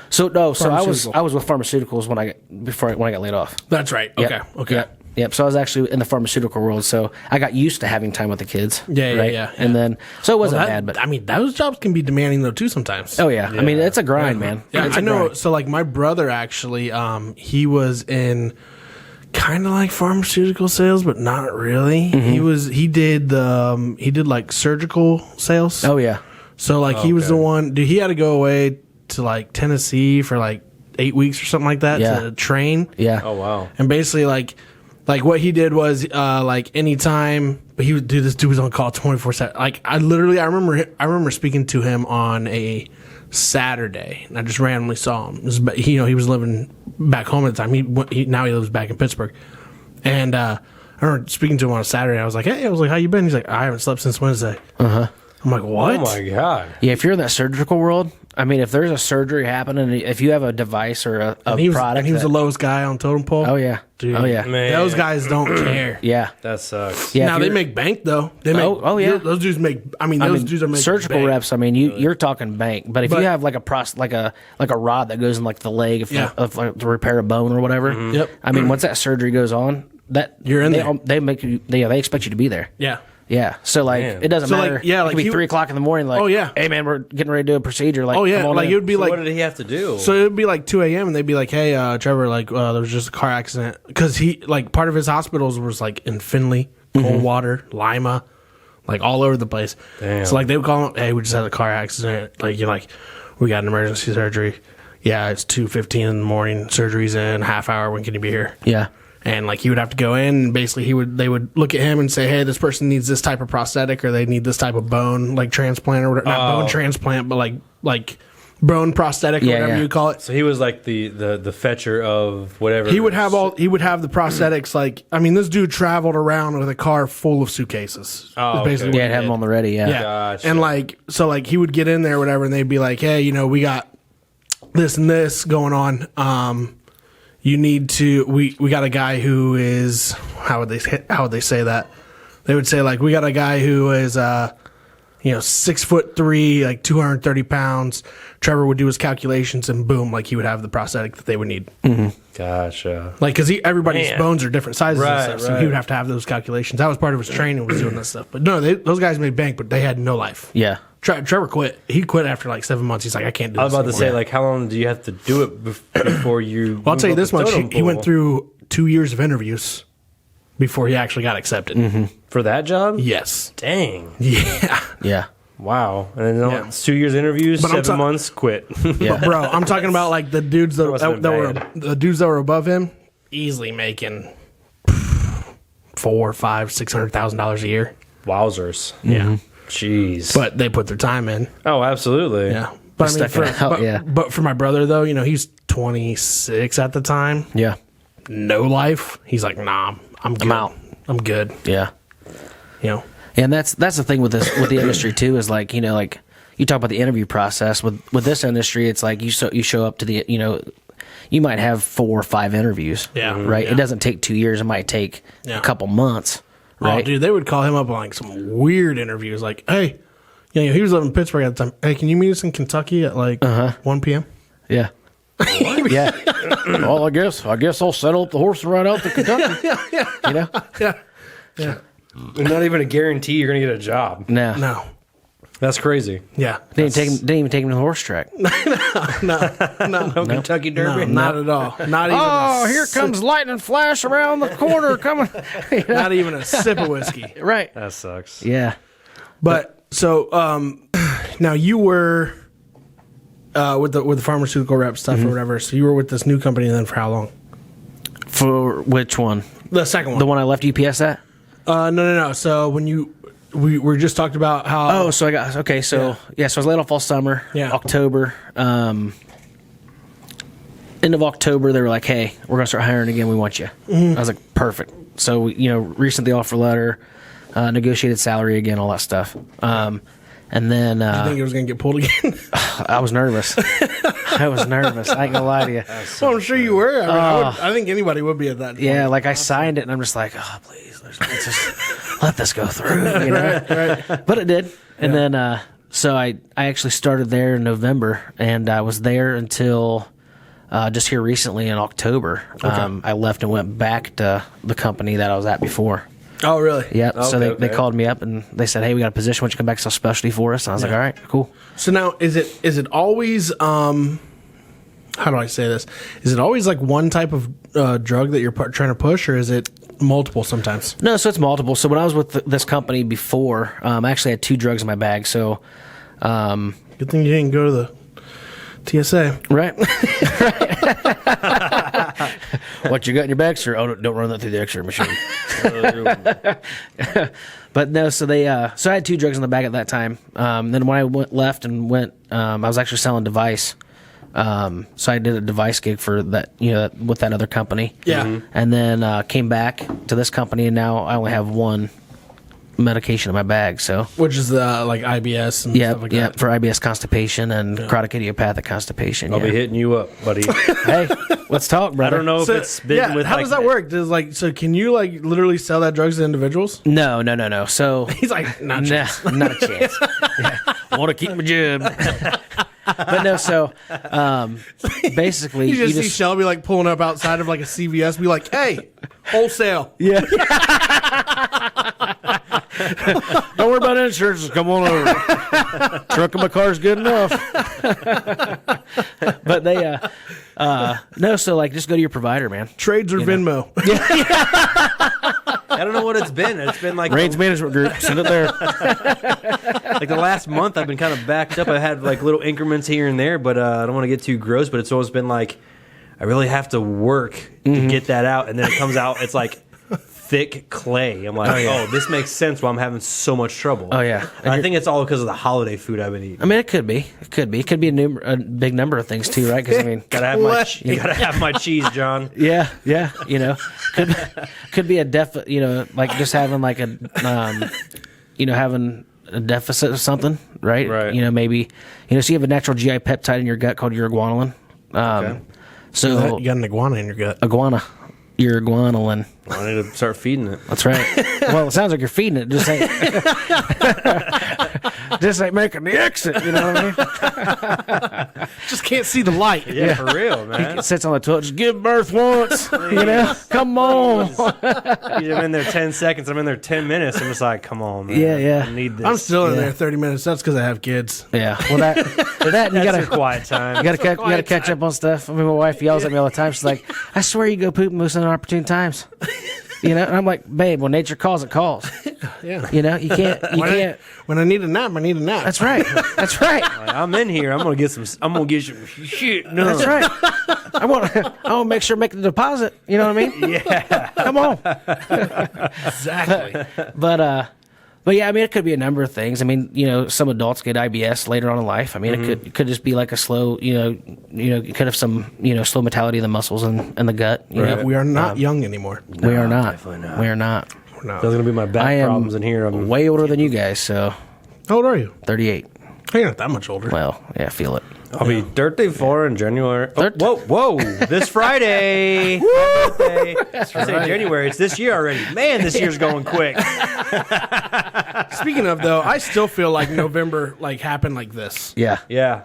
So I was Pharmaceutical. with pharmaceuticals when I got laid off. That's right. Yep. Okay. Yep. So I was actually in the pharmaceutical world, so I got used to having time with the kids. Yeah, right? yeah. And then, so it wasn't Well, bad, but I mean, those jobs can be demanding though too sometimes. oh yeah. I mean, it's a grind, man. Yeah, It's a I know. grind. So like my brother actually, he was in kind of like pharmaceutical sales, but not really. Mm-hmm. He did like surgical sales. Oh yeah. So like he was the one. Dude, he had to go away to like Tennessee for like 8 weeks or something like that Yeah. to train. Yeah. Oh, wow. And basically like what he did was like anytime, but he would do this dude was on call 24/7. Like I remember speaking to him on a Saturday, and I just randomly saw him. He was living back home at the time. Now he lives back in Pittsburgh, and I remember speaking to him on a Saturday. I was like, "Hey," I was like, "How you been?" He's like, "I haven't slept since Wednesday." I'm like, "What?" Oh, my God. Yeah, if you're in that surgical world, I mean, if there's a surgery happening, if you have a device or a And he was, product, and he was that- the lowest guy on totem pole. oh yeah, Dude, oh yeah, Man. those guys don't care. yeah, That sucks. yeah. Now if they you're- make bank though. They make. Oh, yeah. Those dudes make. I mean, those dudes are making surgical bank. reps. I mean, you're talking bank, but if But- you have like a rod that goes in like the leg Yeah. to repair a bone or whatever, Yep. I mean, once that surgery goes on, that You're in there. They make you. They expect you to be there. Yeah. Yeah, so like Man. it doesn't So, like, matter. yeah, it like could be he- 3 o'clock in the morning. Like, Oh, yeah. hey man, we're getting ready to do a procedure. Like, Oh yeah. come on Like in. it would be So like. what did he have to do? So it would be like 2 a.m. and they'd be like, "Hey, Trevor, like there was just a car accident because he like part of his hospitals was like in Findlay, Coldwater, Lima, like all over the place. Damn. So like they would call him, "Hey, we just had a car accident. Like you're like, we got an emergency surgery. Yeah, it's 2:15 in the morning. Surgery's in half hour. When can you be here?" Yeah, And like he would have to go in and basically they would look at him and say, "Hey, this person needs this type of prosthetic or they need this type of bone like transplant or whatever. Not bone transplant, but like bone prosthetic or Yeah, whatever yeah. you call it." So he was like the fetcher of whatever. He would have the prosthetics. Like, I mean, this dude traveled around with a car full of suitcases. Oh, Is basically okay. what yeah, he have did. them on the ready. Yeah, Yeah. Gotcha. And like, so like he would get in there or whatever and they'd be like, "Hey, we got this and this going on. You need to, we got a guy who is, how would they say that? They would say like, we got a guy who is, 6'3", like 230 pounds. Trevor would do his calculations and boom, like he would have the prosthetic that they would need. Gotcha. Like, because everybody's Man. bones are different sizes Right, and stuff, so right. he would have to have those calculations. That was part of his training, was doing that stuff. But no, those guys made bank, but they had no life. yeah. Trevor quit. He quit after like 7 months. He's like, I can't do I this was about to say, anymore. like, how long do you have to do it before you? Well, I'll tell you move this up the much. totem He went pole? through 2 years of interviews before he actually got accepted. For that job? Yes. Dang. Yeah. Yeah. Wow. And then Yeah. it's 2 years interviews, But I'm 7 months, quit. Yeah. Bro, I'm talking about like the dudes that, must've been the dudes that were above him, easily making $400,000-$600,000 a year. Wowzers. Yeah. Jeez. But they put their time in. Oh, absolutely. Yeah. But I mean, Stuck it out, but for my brother though, he's 26 at the time. Yeah. No life. He's like, nah, I'm good. I'm out. I'm good. Yeah. And that's the thing with the industry too, is like, like you talk about the interview process with this industry. It's like you show up to the, you might have 4 or 5 interviews. Yeah. Right. Yeah. It doesn't take 2 years. It might take a couple months. Right. Oh, dude, they would call him up on like some weird interviews. Like, hey, he was living in Pittsburgh at the time. Hey, can you meet us in Kentucky at like 1 p.m.? Yeah. Yeah. Well, I guess I'll settle up the horse and ride out to Kentucky. Yeah. And not even a guarantee you're going to get a job. No. That's crazy. Yeah. Didn't even take him to the horse track. No Kentucky Derby? No, not at all. Not even. Oh, here comes lightning flash around the corner coming. Not even a sip of whiskey. Right. That sucks. Yeah. But so now you were with the pharmaceutical rep stuff or whatever. So you were with this new company then for how long? For which one? The second one. The one I left UPS at? No. So when we were just talked about how. Oh, so I got okay. So so I was laid off all summer. Yeah. October. End of October, they were like, "Hey, we're gonna start hiring again. We want you." I was like, "Perfect." So we, resent the offer letter, negotiated salary again, all that stuff. And then I think it was going to get pulled again. I was nervous. I ain't gonna lie to you. Well, I'm sure you were. I think anybody would be at that point. Yeah, like I signed it, and I'm just like, "Oh, please, let's just let this go through." Right. But it did, and then so I actually started there in November, and I was there until just here recently in October. I left and went back to the company that I was at before. Oh, really? Yep. So Okay, they called me up and they said, "Hey, we got a position. Why don't you come back to sell specialty for us?" And I was like, "All right, cool." So now, is it always how do I say this? Is it always like one type of drug that you're trying to push, or is it multiple sometimes? No, so it's multiple. So when I was with this company before, I actually had 2 drugs in my bag. So, Good thing you didn't go to the TSA. right. What you got in your bag, sir? Oh, don't run that through the X-ray machine. But no, so so I had 2 drugs in the bag at that time. Then when I left and went, I was actually selling device. So I did a device gig for that, with that other company. Yeah. And then came back to this company, and now I only have 1 medication in my bag. So Which is like IBS and stuff like that. for IBS constipation and chronic idiopathic constipation. I'll be hitting you up, buddy. Hey, let's talk, brother. I don't know if it's been with how does that work? So can you like literally sell that drugs to individuals? No. So He's like, not a chance. not a chance. I want to keep my job. But no, so basically, You just see Shelby like pulling up outside of like a CVS, be like, "Hey, wholesale." yeah. Don't worry about insurance. Just come on over. Truck of my car's good enough. But they, no, so like just go to your provider, man. Trades or Venmo. I don't know what it's been. It's been like Rains Management Group. Send it there. like the last month I've been kind of backed up. I had like little increments here and there, but I don't want to get too gross, but it's always been like I really have to work to get that out, and then it comes out, it's like thick clay. I'm like, oh, this makes sense why I'm having so much trouble. Oh, yeah. And I think it's all because of the holiday food I've been eating. I mean, it could be. It could be a big number of things too, right? Because I mean, Gotta have my cheese, John. yeah, could be a like just having like a having a deficit of something, right? Right. Maybe so you have a natural GI peptide in your gut called uroguanolin. So You got an iguana in your gut. uroguanolin. I need to start feeding it. That's right. Well, it sounds like you're feeding it. Just ain't making the exit. You know what I mean? Just can't see the light. Yeah, for real, man. It sits on the toilet. Just give birth once. Come on. I'm in there 10 seconds. I'm in there 10 minutes. I'm just like, come on, man. Yeah. I need this. I'm still in there 30 minutes. That's because I have kids. Yeah. Well, that you That's gotta your quiet time. You gotta catch up on stuff. I mean, my wife yells at me all the time. She's like, "I swear you go poop most inopportune times." And I'm like, babe, when nature calls, it calls. Yeah. You can't. When I need a nap, I need a nap. That's right. That's right. Like, I'm in here. I'm gonna get some shit. No. That's right. I want to make sure I make the deposit. You know what I mean? Yeah. Come on. Exactly. But yeah, I mean, it could be a number of things. I mean, some adults get IBS later on in life. I mean, it could just be like a slow, you could have some, slow mortality of the muscles and the gut. You know? We are not young anymore. We are not. Definitely not. We are not. We're not. There's gonna be my back I am problems in here. I'm way older than you guys, so How old are you? 38. You're not that much older. Well, yeah, feel it. I'll be 34 in January. Oh, whoa! This Friday. Birthday. I say January. It's this year already. Man, this year's going quick. Speaking of though, I still feel like November happened like this. Yeah. Yeah.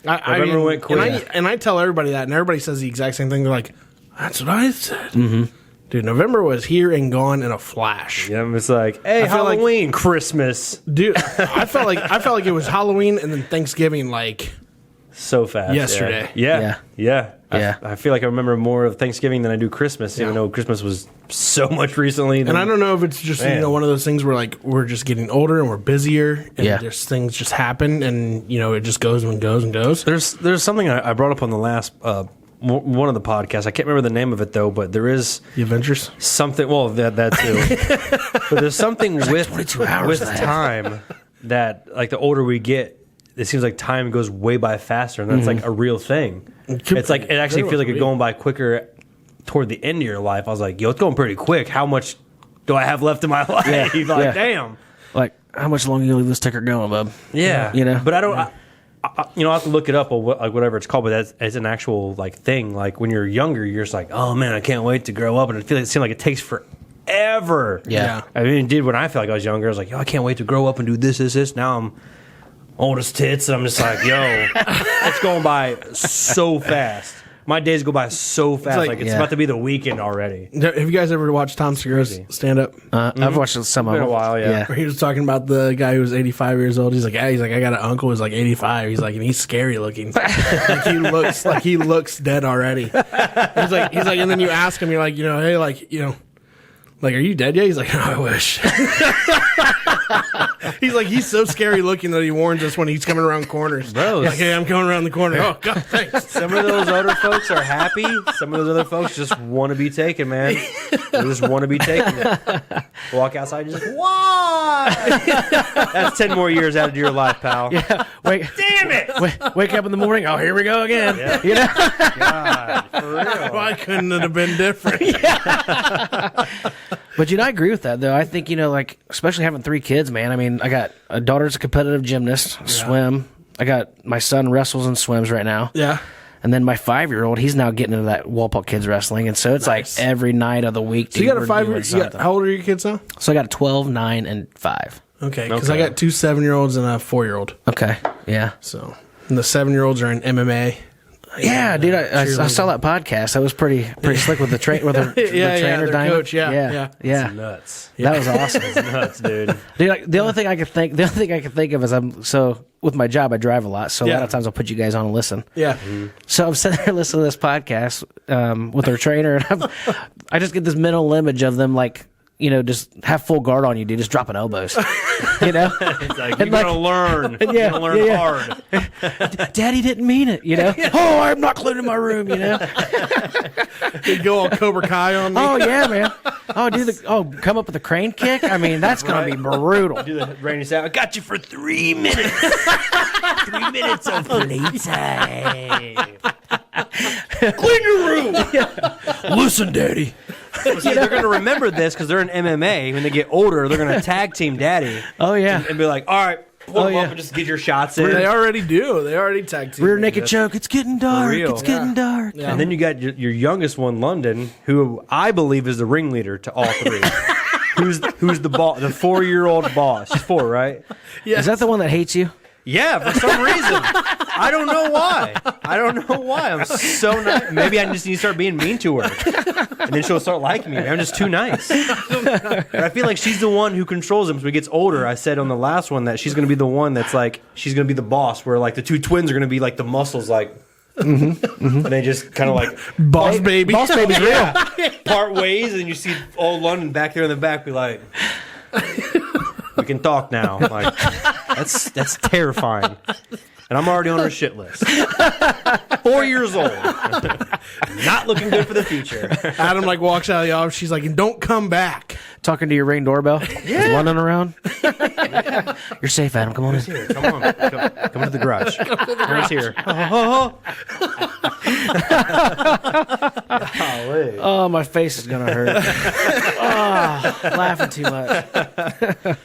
November went quick. And I tell everybody that, and everybody says the exact same thing. They're like, "That's what I said." Mm-hmm. Dude, November was here and gone in a flash. Yeah, it's like, hey, I feel like- Halloween, Christmas, Dude, I felt like it was Halloween and then Thanksgiving. so fast. Yesterday. Yeah. Yeah. I feel like I remember more of Thanksgiving than I do Christmas, even though Christmas was so much recently. And I don't know if it's just one of those things where we're just getting older and we're busier, and there's things just happen, and it just goes and goes and goes. There's something I brought up on the last one of the podcasts. I can't remember the name of it though, but there is The Avengers. something. Well, that too. But there's something with 22 hours with left. time that the older we get, it seems like time goes way by faster, and that's a real thing. It's like it actually feels like it's going by quicker toward the end of your life. I was like, yo, it's going pretty quick. How much do I have left in my life? Yeah. Damn. Like, how much longer you leave this ticker going, bub? Yeah. But I don't. I have to look it up or whatever it's called, but that's an actual thing. Like when you're younger, you're just like, oh man, I can't wait to grow up, and it seems like it takes forever. Yeah. I mean, it did when I felt like I was younger. I was like, yo, I can't wait to grow up and do this. Now I'm old as tits, and I'm just like, yo, it's going by so fast. My days go by so fast. It's about to be the weekend already. Have you guys ever watched Tom Segura's stand-up? I've watched some of Been them. a while, yeah. Where he was talking about the guy who was 85 years old. He's like, I got an uncle who's 85. He's like, and he's scary looking. he looks dead already. He's like, and then you ask him, you're like, hey, are you dead yet? He's like, no, I wish. He's like, he's so scary looking that he warns us when he's coming around corners. Bro, He's like, hey, I'm coming around the corner. Oh, God, thanks. Some of those older folks are happy. Some of those other folks just want to be taken, man. They just want to be taken. Walk outside, just why? That's 10 more years added to your life, pal. Yeah. Damn it! Wake up in the morning. Oh, here we go again. Yeah. God, for real. Why couldn't it have been different? But I agree with that though. I think especially having 3 kids, man. I mean, I got a daughter's a competitive gymnast, swim. I got my son wrestles and swims right now. Yeah. And then my 5-year-old, he's now getting into that Walpole kids wrestling, and so it's Nice. like every night of the week. So you got a 5-year-old. How old are your kids now? So I got a 12, 9, and 5. Okay, because I got 2 7-year-olds and a 4-year-old. Okay, yeah. So and the 7-year-olds are in MMA. Yeah, dude, I saw that podcast. That was pretty slick with the trainer, the trainer their Diamond. coach, yeah. yeah. Nuts. That was awesome. That's nuts, dude. Dude, the only thing I could think of is with my job I drive a lot, so a lot of times I'll put you guys on and listen. Yeah. Mm-hmm. So I'm sitting there listening to this podcast with our trainer, and I just get this mental image of them just have full guard on you, dude. Just dropping elbows, It's like, you're going to learn. You're going to learn hard. Daddy didn't mean it, Oh, I'm not cleaning my room, They go all Cobra Kai on me. Oh, yeah, man. Oh, come up with a crane kick? I mean, that's going to be brutal. Do the rainy sound. I got you for 3 minutes. 3 minutes of playtime. Clean your room. Listen, Daddy. See, they're going to remember this because they're in MMA. When they get older, they're going to tag team Daddy. Oh, yeah. And be like, all right, pull him up and just get your shots in. They already do. They already tag team. Rear naked choke. It's getting dark. real. It's getting dark. Yeah. And then you got your youngest one, London, who I believe is the ringleader to all 3. who's the boss, the 4-year-old boss? She's 4, right? Yes. Is that the one that hates you? Yeah, for some reason. I don't know why. I'm so nice. Maybe I just need to start being mean to her. And then she'll start liking me. I'm just too nice. And I feel like she's the one who controls him. So when he gets older, I said on the last one that she's going to be the one that's she's going to be the boss, where the 2 twins are going to be the muscles, And they just kind of like Boss baby. Boss baby's real. part ways, and you see old London back there in the back be like, we can talk now. Like, that's terrifying. And I'm already on her shit list. 4 years old. Not looking good for the future. Adam like walks out of the office. She's like, and don't come back. Talking to your Ring doorbell. Yeah. Running around. You're safe, Adam. Come on in. Here, come on. Come to the garage. Right here. Oh, my face is going to hurt. Laughing too much.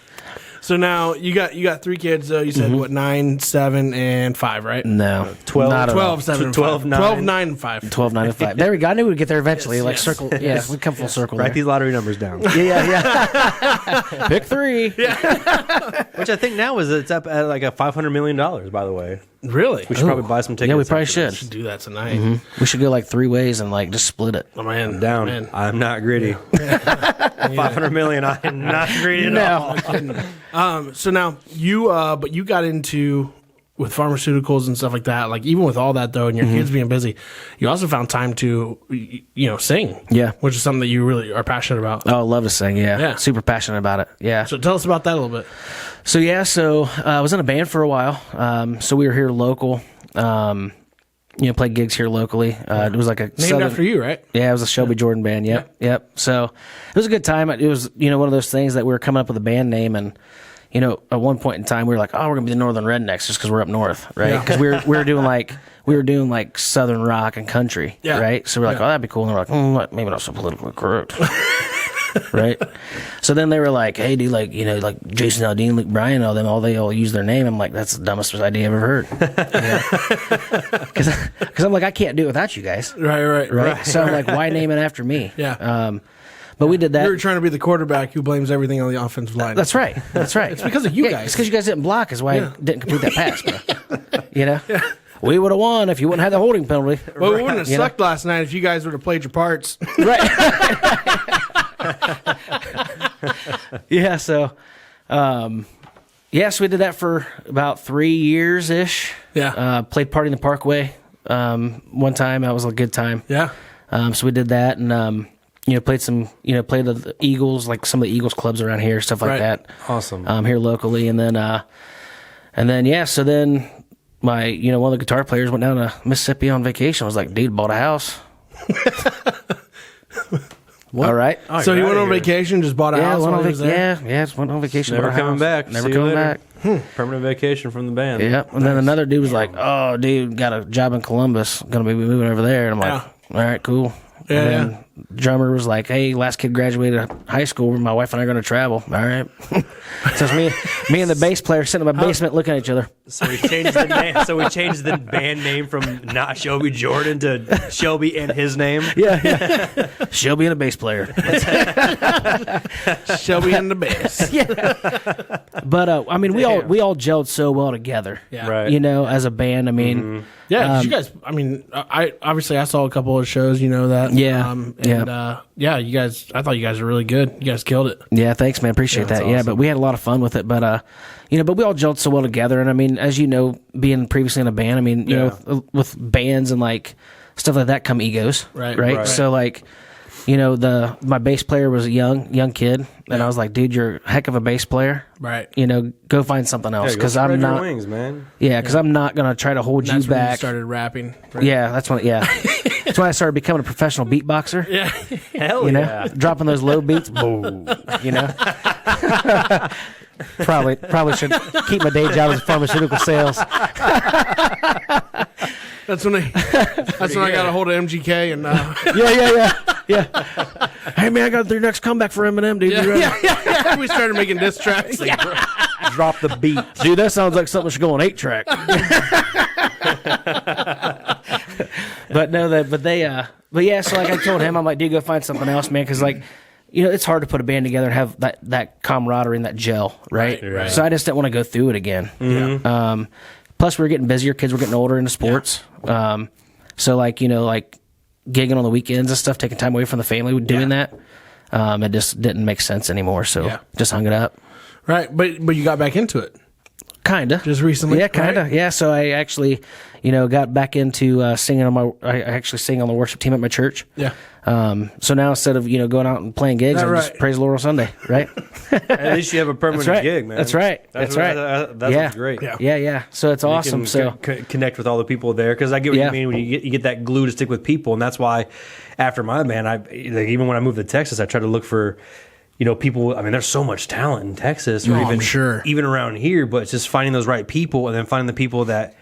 So now you got 3 kids though. You said what, 9, 7, and 5, right? No. 12, Not at all. 12, 7, and 12, 5. 9. 12, 9, and 5. 12, 9, and 5. There we go. I knew we'd get there eventually. Yes, like yes. circle. Yeah, we'd come full circle. Write There. these lottery numbers down. Yeah. Pick 3. Which I think now it's up at like a $500 million, by the way. Really? We should probably buy some tickets. Yeah, we probably after should. this. do that tonight. We should go like 3 ways and like just split it. Oh man, I'm down. Man. I'm not greedy. 500 million. I am not greedy at all. So now but you got into with pharmaceuticals and stuff like that. Like even with all that though, and your kids being busy, you also found time to sing. Yeah. which is something that you really are passionate about. Oh, I love to sing. Yeah. Yeah. Super passionate about it. Yeah. So tell us about that a little bit. So I was in a band for a while. So we were here local. Played gigs here locally. It was like a Named after you, right? Yeah, it was a Shelby Jordan band. Yep. So it was a good time. It was one of those things that we were coming up with a band name, and at one point in time we were like, oh, we're gonna be the Northern Rednecks just because we're up north, right? Because we were doing like Southern rock and country, right? So we're like, oh, that'd be cool. And we're like, maybe not so politically correct. Right. So then they were like, hey, dude, like Jason Aldean, Luke Bryan, they all use their name. I'm like, that's the dumbest idea I've ever heard. Because I'm like, I can't do it without you guys. Right. So I'm like, why name it after me? Yeah. But we did that. You were trying to be the quarterback who blames everything on the offensive line. That's right. It's because of you guys. It's because you guys didn't block is why I didn't complete that pass, bro. We would have won if you wouldn't have the holding penalty. Well, we wouldn't have sucked last night if you guys would have played your parts. Right. Yeah, so so we did that for about 3 years ish. Yeah. Played Party in the Parkway one time. That was a good time. Yeah. So we did that and played the Eagles, like some of the Eagles clubs around here, stuff like that. Awesome. Here locally, and then so then my one of the guitar players went down to Mississippi on vacation. I was like, dude, bought a house. All right. So he went on vacation, just bought a house while he was there? Just went on vacation. Never bought a coming house. back. Never See you coming later. back. Permanent vacation from the band. Yeah. And then another dude was like, oh, dude, got a job in Columbus. Going to be moving over there. And I'm like, all right, cool. Yeah, and then drummer was like, hey, last kid graduated high school. My wife and I are going to travel. All right. So it's me and the bass player sitting in my basement looking at each other. So we changed the name. So we changed the band name from not Shelby Jordan to Shelby and his name. Yeah. Shelby and a bass player. Shelby and the bass. Yeah. But I mean, we all gelled so well together. Yeah. Right. As a band. I mean, Yeah, 'cause you guys. I mean, I saw a couple of shows. You know that. Yeah. You guys. I thought you guys were really good. You guys killed it. Yeah, thanks, man. Appreciate that. Yeah, but we had a lot of fun with it. But but we all gelled so well together. And I mean, as you know, being previously in a band, I mean, you know, with bands and like stuff like that come egos, right? So like, my bass player was a young kid, and I was like, dude, you're a heck of a bass player, Right. Go find something else because Go I'm spread your not. wings, man. Yeah, because I'm not gonna try to hold That's you when back. you started rapping. Right? Yeah, that's when. Yeah, that's when I started becoming a professional beatboxer. Yeah. Hell yeah. Dropping those low beats. Boom. Probably should keep my day job as pharmaceutical sales. That's when I got a hold of MGK and. Yeah. Hey man, I got their next comeback for Eminem, dude. Yeah. We started making diss tracks. Drop the beat. Dude, that sounds like something that should go on 8-track. But yeah, so like I told him, I'm like, dude, go find something else, man, because like, it's hard to put a band together and have that camaraderie and that gel, right? Right. So I just didn't want to go through it again. Yeah. Plus, we were getting busier. Kids were getting older into sports. Yeah. So like gigging on the weekends and stuff, taking time away from the family, doing that, it just didn't make sense anymore. So just hung it up. Right, but you got back into it. Kind of. Just recently? Yeah, kind of. Right? Yeah, so I actually, got back into singing I actually sing on the worship team at my church. Yeah. So now instead of, going out and playing gigs, I just praise the Lord on Sunday, right? At least you have a permanent gig, man. That's right. That's right. That's great. Yeah. So it's awesome. You can connect with all the people there, because I get what you mean when you get that glue to stick with people, and that's why after my band, even when I moved to Texas, I tried to look for people. I mean, there's so much talent in Texas, or even around here, but it's just finding those right people, and then finding the people that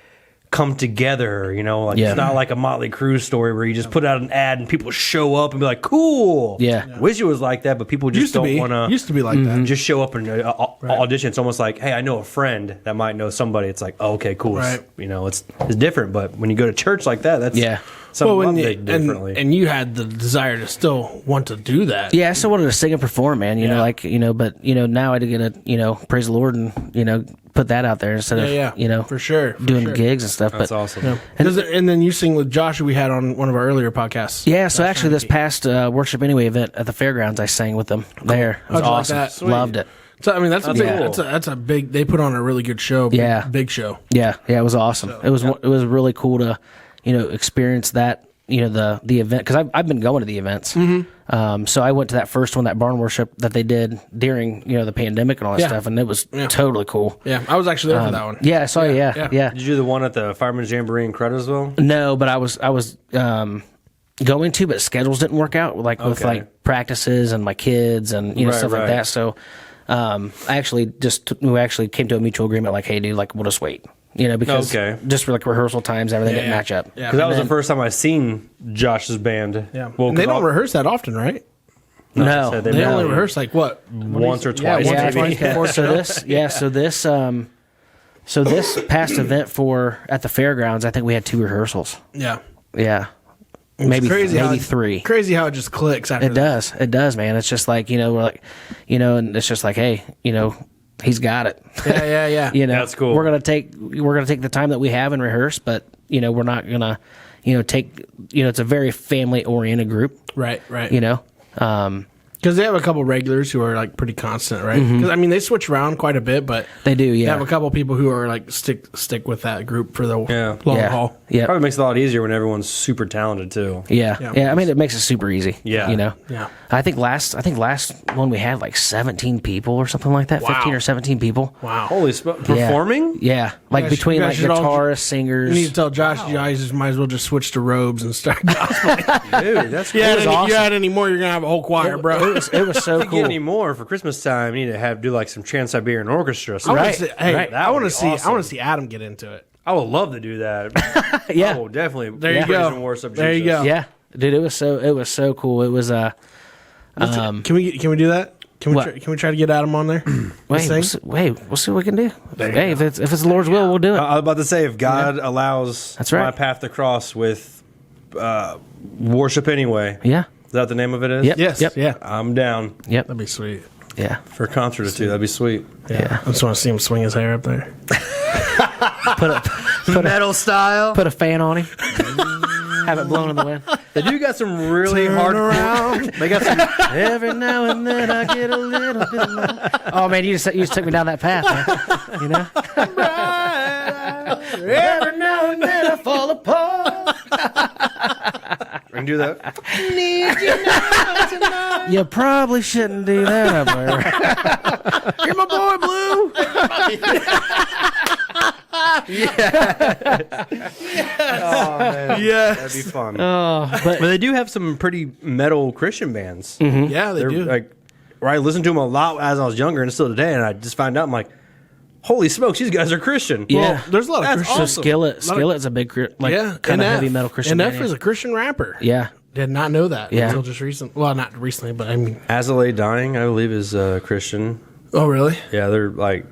come together. It's not like a Motley Crue story where you just put out an ad and people show up and be like, "Cool." Yeah. Wish it was like that, but people just don't want to. Used to be like that. Just show up and audition. It's almost like, hey, I know a friend that might know somebody. It's like, oh, okay, cool. Right. It's different. But when you go to church like that, that's something differently. And you had the desire to still want to do that. Yeah, I still wanted to sing and perform, man. But now I get to praise the Lord and put that out there instead of for sure doing gigs and stuff. That's but, awesome. Yeah. And then you sing with Josh, who we had on one of our earlier podcasts. Yeah, so actually this past Worship Anyway event at the fairgrounds, I sang with them there. It was awesome. Like that? Loved it. So I mean, that's a big. They put on a really good show. Big show. Yeah, it was awesome. So, it was really cool to experience that. The event, because I've been going to the events. Mm-hmm. So I went to that first one, that barn worship that they did during the pandemic and all that stuff, and it was totally cool. Yeah, I was actually there for that one. Yeah, I saw you. Yeah. Did you do the one at the Fireman's Jamboree in Creditville? No, but I was going to, but schedules didn't work out with like practices and my kids and stuff like that. So I actually we actually came to a mutual agreement, like, hey, dude, like, we'll just wait. Because just for like rehearsal times, everything didn't match up. Yeah, because that was the first time I seen Josh's band. Yeah, well, they don't rehearse that often, right? No, they only rehearse like what, once or twice. So this past event at the fairgrounds, I think we had 2 rehearsals. Yeah. Maybe 3. Crazy how it just clicks after that. It does, man. It's just like, we're like, and it's just like, hey, he's got it. Yeah. That's cool. We're gonna take the time that we have and rehearse, but we're not gonna take it's a very family oriented group. Right. Because they have a couple regulars who are like pretty constant, right? Because I mean, they switch around quite a bit, but they do. Yeah, they have a couple people who are like stick with that group for the long haul. Yeah, probably makes it a lot easier when everyone's super talented too. Yeah. I mean, it makes it super easy. Yeah, Yeah. I think last one we had like 17 people or something like that. 15 or 17 people. Wow. Holy performing? Yeah, like between like guitarists, singers. You need to tell Josh, you guys might as well just switch to robes and start gospel. Dude, that's cool. You add any more, you're gonna have a whole choir, bro. It was so cool. Get any more for Christmas time? You need to do like some Trans-Siberian Orchestra. I want to see Adam get into it. I would love to do that. Yeah, I will definitely. There you go. There you go. Yeah, dude, it was so cool. It was can we do that? Can we try to get Adam on there? We'll see what we can do. Hey, if it's the Lord's will, we'll do it. I was about to say, if God allows my path to cross with worship anyway. Yeah. Is that the name of it is? Yep. Yes. Yep. Yeah. I'm down. Yep. That'd be sweet. Yeah. For a concert or two, that'd be sweet. Yeah. I just want to see him swing his hair up there. Put metal style. Put a fan on him. Have it blowing in the wind. They do got some really hard around. They got some. Every now and then I get a little bit of love. Oh man, you just took me down that path, man. Every now and then I fall apart. We can do that. Need you now tonight. You probably shouldn't do that up there. You're my boy, Blue. Oh man, that'd be fun. But they do have some pretty metal Christian bands. Mm-hmm. Yeah, they do. Like, I listened to them a lot as I was younger, and still today. And I just found out, I'm like, holy smokes, these guys are Christian. Yeah, well, there's a lot of Christian. Awesome. Skillet's a big kind of heavy metal Christian. NF is a Christian rapper. Yeah. Did not know that until just recently. Well, not recently, but I mean, Azalea Dying, I believe, is Christian. Oh, really? Yeah, they're like,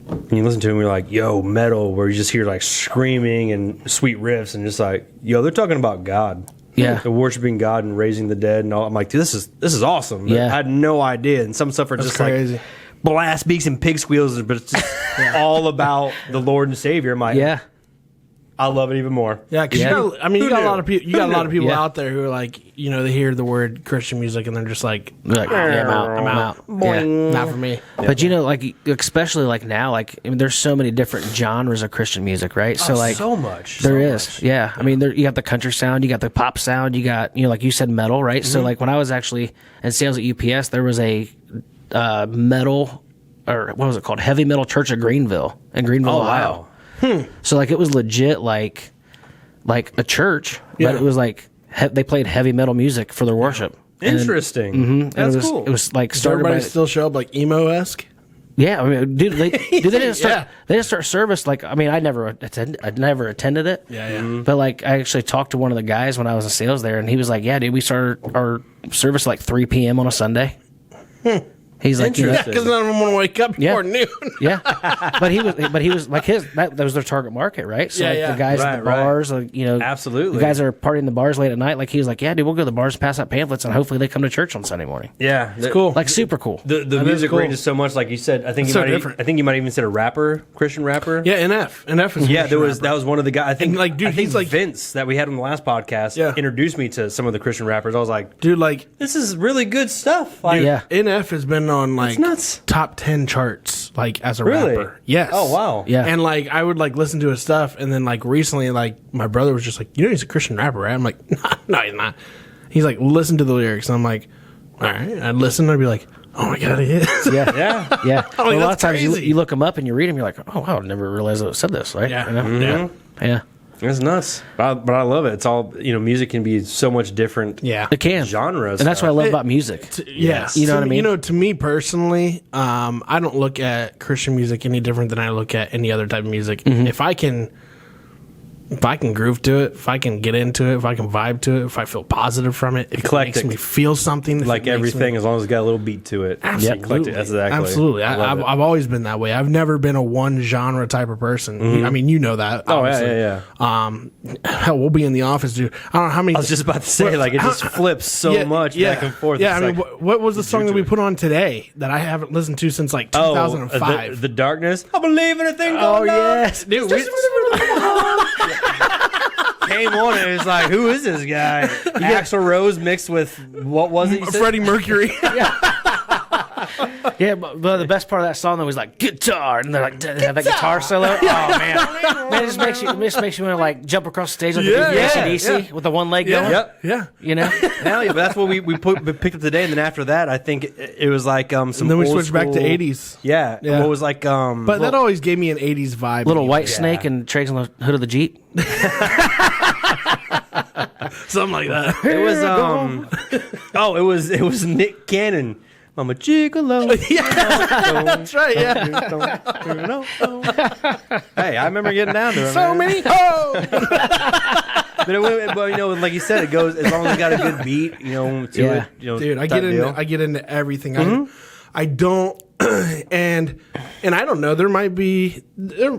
when you listen to them, you're like, yo, metal, where you just hear like screaming and sweet riffs, and just like, yo, they're talking about God. Yeah, they're worshiping God and raising the dead, and all. I'm like, dude, this is awesome. Yeah, I had no idea, and some stuff are just crazy. Like blast beaks and pig squeals, but it's just all about the Lord and Savior. I'm like, yeah. I love it even more. Yeah, because Yeah. you got a lot of people. You got a lot of people Yeah. out there who are like, they hear the word Christian music and they're just like, Like, yeah, I'm out. Yeah. not for me. But like especially like now, like I mean, there's so many different genres of Christian music, right? So like so much. there is, yeah. I mean, you got the country sound, you got the pop sound, you got like you said, metal, right? So like when I was actually in sales at UPS, there was a metal, or what was it called, Heavy Metal Church of Greenville in Greenville, Ohio. So like it was legit like a church, but it was like they played heavy metal music for their worship. Interesting. That's Cool. It was like Does started everybody by still show up like emo-esque? yeah. I mean, dude, they didn't start. They didn't start service like. I mean, I never attended it. Yeah. But like, I actually talked to one of the guys when I was in sales there, and he was like, "Yeah, dude, we started our service like 3 p.m. on a Sunday." He's like, Interesting. Because none of them want to wake up before noon. yeah, but he was like that was their target market, right? So Yeah, like yeah. the guys at the Right. bars, like, Absolutely. the guys that are partying in the bars late at night. Like he was like, yeah, dude, we'll go to the bars, pass out pamphlets, and hopefully they come to church on Sunday morning. Yeah, It's cool. Like super cool. The is music cool. ranges so much, like you said. I think It's you so might. different. I think you might even said a rapper, Christian rapper. Yeah, NF is Yeah, Christian that was one of the guys. I think And, like, dude, I think he's like- Vince that we had on the last podcast. Yeah. Introduced me to some of the Christian rappers. I was like, dude. Like this is really good stuff. Like, Yeah. NF has been on like nuts. top 10 charts like as a Really? rapper. Yes. Oh wow. Yeah. And like I would like listen to his stuff, and then like recently, like my brother was just like, he's a Christian rapper, right? I'm like, no, he's not. He's like, listen to the lyrics, and I'm like, all right. I'd listen, and I'd be like, oh my god, he is. Yeah, Yeah. yeah. I'm like, a lot of that's times crazy. you look them up and you read them, you're like, oh, wow, I never realized it said this, right? Yeah. You know? Yeah. Yeah. It's nuts. But I love it. It's all music can be so much different. Yeah. It can. Genres. And that's what I love about music. Yes. You know what I mean? To me personally, I don't look at Christian music any different than I look at any other type of music. Mm-hmm. If I can groove to it, if I can get into it, if I can vibe to it, if I feel positive from it, if Eclectic. it makes me feel something, if like it makes everything, me, as long as it's got a little beat to it. absolutely, Eclectic. That's exactly. absolutely. I love it. I've always been that way. I've never been a one genre type of person. I mean, you know that. Oh Obviously. yeah. Hell, we'll be in the office, dude. I don't know how many. I was just about to say, like, it just flips so much back and forth. Yeah, It's I mean, like, what was the song that we put on today that I haven't listened to since like 2005? the darkness. I believe in a thing. Oh, called love. yes. Dude, Came on and it's like, who is this guy? Axl Rose mixed with what was it? You said? Freddie Mercury. Yeah, but the best part of that song though was like guitar, and they're like they have that guitar solo. Oh man, man, it just makes you want to like jump across the stage like Yeah, the yeah, AC/DC with the one leg going. Yep. Yeah. You know, Hell yeah, but that's what we picked up today, and then after that, I think it was like some. And then we old switched back to school- 80s. Yeah, Yeah. What was like But that always gave me an 80s vibe. little white Yeah. snake and Trey's on the hood of the Jeep. Something like that. It was it was Nick Cannon. I'm a gigolo. That's right, yeah. Hey, I remember getting down to it. So man. many hoes. But like you said, it goes as long as it's got a good beat, to Yeah. it. Dude, I type deal. get into everything. I don't and I don't know,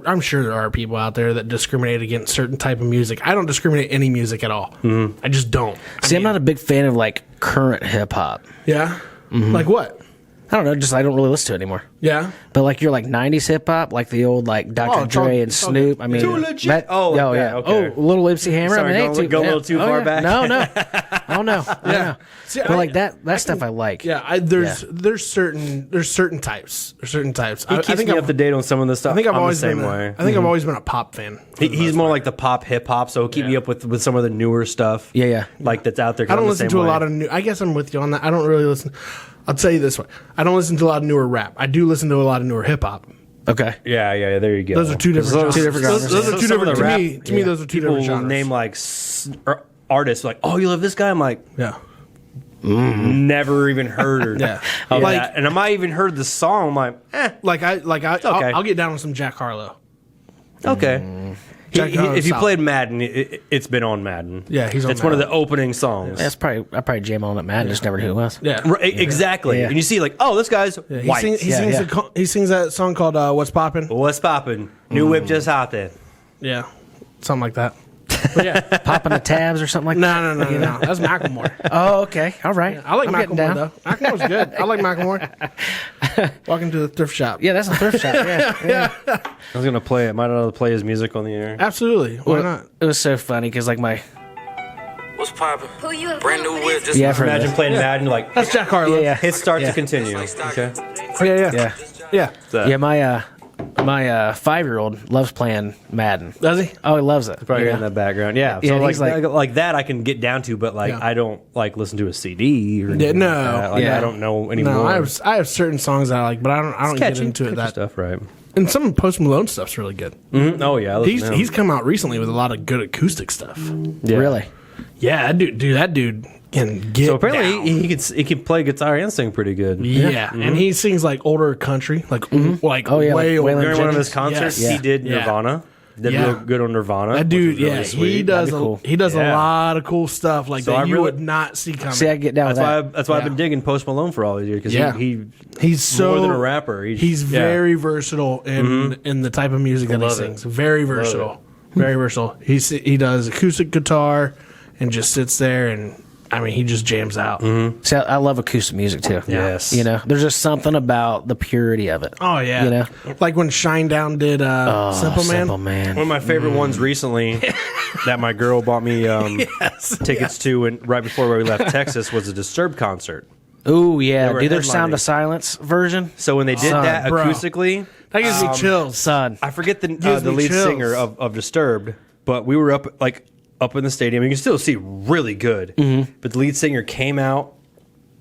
I'm sure there are people out there that discriminate against certain type of music. I don't discriminate any music at all. I just don't. See, I'm not a big fan of like current hip hop. Yeah? Like what? I don't know, just I don't really listen to it anymore. Yeah. But like you're like '90s hip hop, like the old like Dr. Oh, it's all- Dre and it's all Snoop. good. I mean, Too legit. that- Oh, yeah, yeah, okay. Oh, little MC Hammer. Sorry, I mean, going a little too far yeah. back. No, oh no. Yeah. See, But like that stuff I like. Yeah, there's certain types. There's certain types. He keeps me up to date on some of the stuff. I think I've I'm always the same been way. I think I've always been a pop fan. He's more like the pop hip hop, so he'll keep me up with some of the newer stuff. Yeah. Like that's out there. I don't listen to a lot of new. I guess I'm with you on that. I don't really listen. I'll tell you this way. I don't listen to a lot of newer rap. I do listen to a lot of newer hip hop. Okay. Yeah. There you go. Those are two different genres. Two different genres. Those are two Some of different. the To rap- me, to me, those are two people different will genres. name like artists like, oh, you love this guy? I'm like, Yeah. never even heard. Yeah. of Like- that. And I might even heard the song. I'm like, okay. I'll get down with some Jack Harlow. okay. Jack Harlow's If you solid. played Madden, it's been on Madden. Yeah, he's on It's one of the Madden. opening songs. I probably jam on it, man. I just never knew who it was. Yeah. Right, exactly. Yeah. And you see, like, oh, this guy's He, white. he sings that song called "What's Poppin'." What's poppin'? New whip just out there. Yeah, something like that. But yeah. Popping the tabs or something like that. No. That's Macklemore. Oh, okay. All right. I like I'm getting Macklemore down. though. Macklemore's good. I like Macklemore. Walking to the thrift shop. Yeah, that's a thrift shop. Yeah. I was gonna play it. Might not play his music on the air. Absolutely. Why not? It was so funny because like my What's poppin'? Brand new whip. Just Yeah, I've heard Imagine that. playing Madden like That's Jack Harlow. yeah. hit start Yeah. to continue. Okay. Yeah. Yeah, my 5-year-old loves playing Madden. Does he? Oh, he loves it. Probably Yeah. in the background. Yeah. Yeah, So he's like that I can get down to, but like Yeah. I don't like listen to a CD or anything no. like that. Like, Yeah. I don't know anymore. No, I have certain songs I like, but I don't get Catchy. into it Catchy that. stuff, right? And some Post Malone stuff's really good. Oh yeah, I listen to him. He's come out recently with a lot of good acoustic stuff. Yeah. Really? Yeah, that dude can get So apparently down. he can play guitar and sing pretty good. Yeah, and he sings like older country, like Oh, yeah, way like older. Waylon During one of his Jennings. concerts, Yes. he did Yeah. Nirvana. Did Yeah. real good on Nirvana. That dude, which was really yeah, sweet. he does. That'd be cool. He does a Yeah. lot of cool stuff like So that I you really- would not see coming. See, I get down with that. That's why I've Yeah. been digging Post Malone for all these years because Yeah. he's so more than a rapper. He's very versatile in the type of music that he Love it. sings. Very versatile. Very versatile. He does acoustic guitar and just sits there and I mean he just jams out. See, I love acoustic music too. Yes. You know, there's just something about the purity of it. Oh yeah, You know? like when Shinedown did Simple Man. Simple Man. One of my favorite ones recently that my girl bought me tickets to and right before we left Texas was a Disturbed concert. Ooh, yeah. They were Do their Sound headlining. of Silence version? So when they did Son, that bro. acoustically, That gives me chills. Son. I forget the Gives me lead chills. singer of Disturbed, but we were up in the stadium. You can still see really good, but the lead singer came out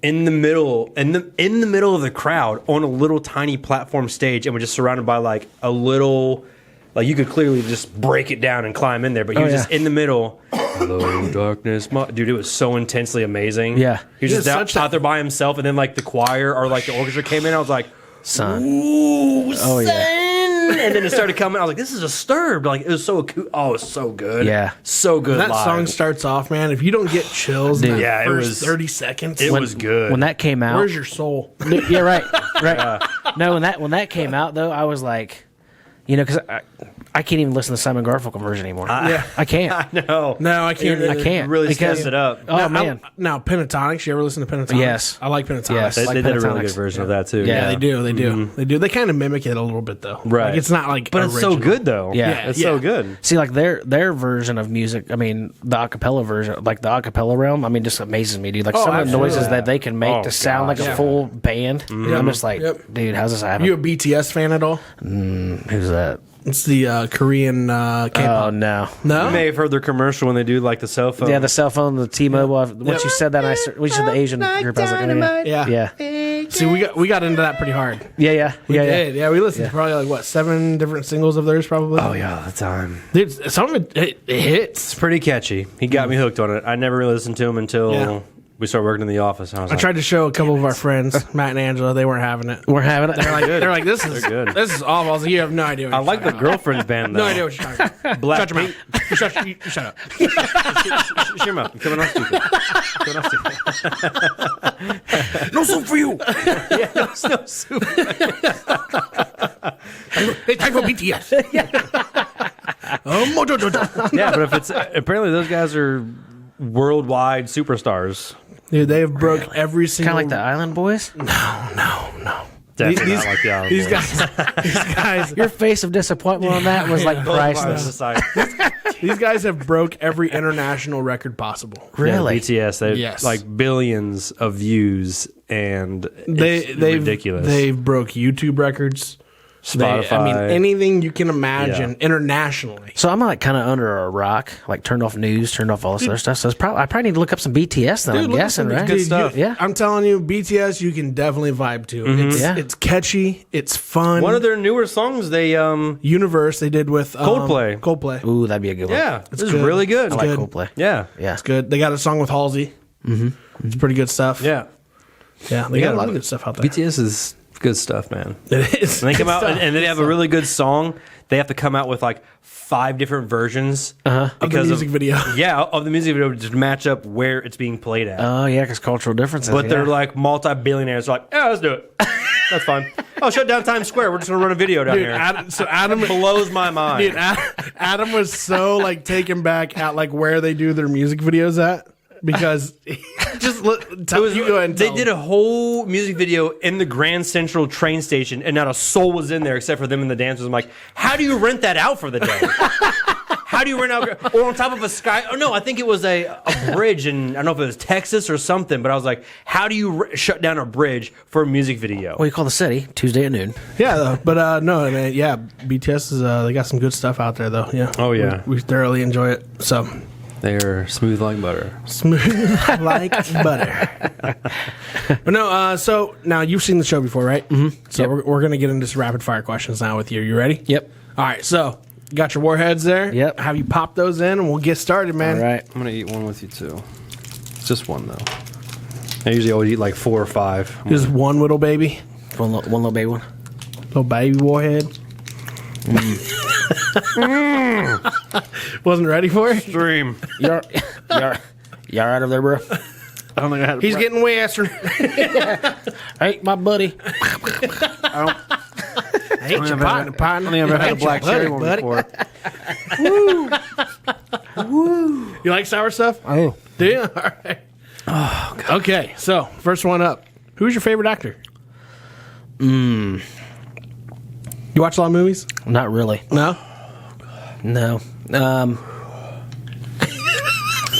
in the middle in the middle of the crowd on a little tiny platform stage, and was just surrounded by like a little. Like you could clearly just break it down and climb in there, but he was just in the middle. Hello, darkness, dude. It was so intensely amazing. Yeah. he was He just has out, such a- out there by himself, and then like the choir or like the orchestra came in. I was like, Son. "Ooh, Oh, yeah. son." And then it started coming. I was like, "This is Disturbed." Like it was so it was so good. Yeah. so good. That live. song starts off, man. If you don't get chills in Dude. that Yeah, it first was- 30 seconds, It was good. When that came out. where's your soul? Yeah, right. No, when that came out though, I was like, you know, because I can't even listen to Simon Garfunkel version anymore. Yeah. I can't. no, No, I can't. I either. can't. really because- steps it up. Oh man. Now, Pentatonics. You ever listen to Pentatonics? Yes. I like Pentatonics. Yes. They, like they did a really Pentatonics. good version of that too. Yeah. Yeah, they do. They do. They do. They kind of mimic it a little bit, though. Right. Like, it's not like, but it's so original. good though. Yeah. it's Yeah. so good. See, like their version of music. I mean, the acapella version, like the acapella realm. I mean, just amazes me, dude. Like some of the absolutely. noises that they can make Oh, to sound like gosh. a full band. I'm just like, Yep. dude, how's this happen? You a BTS fan at all? Who's that? It's the Korean K-pop. Oh no. No? You may have heard their commercial when they do like the cell phone. Yeah, the cell phone, the T-Mobile. Once you said that, we said the Asian group. I was like, oh, yeah. Yeah. Yeah. See, we got into that pretty hard. Yeah. We did. Yeah, we listened to probably like, what, 7 different singles of theirs probably? Oh yeah, all the time. Dude, some of it hits. It's pretty catchy. He got me hooked on it. I never really listened to him until Yeah. we started working in the office. I was I like, tried to show a couple of our friends, Matt and Angela. They weren't having it. We're having it. They're like, this is They're good. This is awful. I was like, you have no idea. What I you're like the talking about. girlfriend's band though. No idea what you're talking about. Black Shut your mouth. You shut up. Shut your mouth. You're coming off stupid. Coming off stupid. No soup for you. Yeah, no soup. Hey, time for BTS. Yeah, but if it's apparently those guys are worldwide superstars. Dude, they have broke every single. Kind of like the Island Boys. Definitely These- not like the Island These Boys. guys, Your face of disappointment on that was like Worldwide priceless. society. these guys have broke every international record possible. Really? Yeah, BTS, they Yes. like billions of views, and it's They've ridiculous. They've broke YouTube records. Spotify. I mean, anything you can imagine internationally. So I'm like kind of under a rock, like turned off news, turned off all this other stuff. So it's I probably need to look up some BTS then. I'm look at guessing, some right? good stuff. Yeah. I'm telling you, BTS, you can definitely vibe to. Yeah. It's catchy. It's fun. One of their newer songs, they Universe they did with Coldplay. Coldplay. Ooh, that'd be a good one. yeah, this is good. really good. I like good. Coldplay. Yeah, Yeah. It's good. They got a song with Halsey. Mm-hmm. It's pretty good stuff. yeah. Yeah, they got a lot of good stuff out there. BTS is Good stuff, man. It is. And they come out and they have a really good song. They have to come out with like 5 different versions of the music video. Yeah, of the music video to match up where it's being played at. Oh, yeah, because cultural differences. But they're like multi-billionaires. They're like, yeah, let's do it. That's fine. Oh, shut down Times Square. We're just gonna run a video down here. Adam blows my mind. Dude, Adam was so like taken back at like where they do their music videos at because just you go ahead and they did a whole music video in the Grand Central train station, and not a soul was in there except for them and the dancers. I'm like, how do you rent that out for the day? How do you rent out? Or on top of a sky? Oh no, I think it was a bridge, and I don't know if it was Texas or something. But I was like, how do you shut down a bridge for a music video? What do you call the city? Tuesday at noon. Yeah, though. But no, man. Yeah, BTS is they got some good stuff out there, though. Yeah. Oh yeah, we thoroughly enjoy it. So they're smooth like butter. Smooth like butter. But no, so now you've seen the show before, right? Mm-hmm. So we're gonna get into some rapid fire questions now with you. You ready? Yep. All right. So. You got your warheads there? Yep. Have you popped those in, and we'll get started, man. All right. I'm going to eat one with you, too. Just one, though. I usually always eat like 4 or 5. Just one little baby? One little baby one? Little baby warhead? Wasn't ready for it? Stream. You all right over there, bro? I don't think I had He's getting western. Hey, my buddy. I hate your partner. I don't think I've ever had a black cherry one before. Woo. You like sour stuff? Oh. Do you? All right. Oh, God. Okay, so first one up. Who's your favorite actor? You watch a lot of movies? Not really. No? No.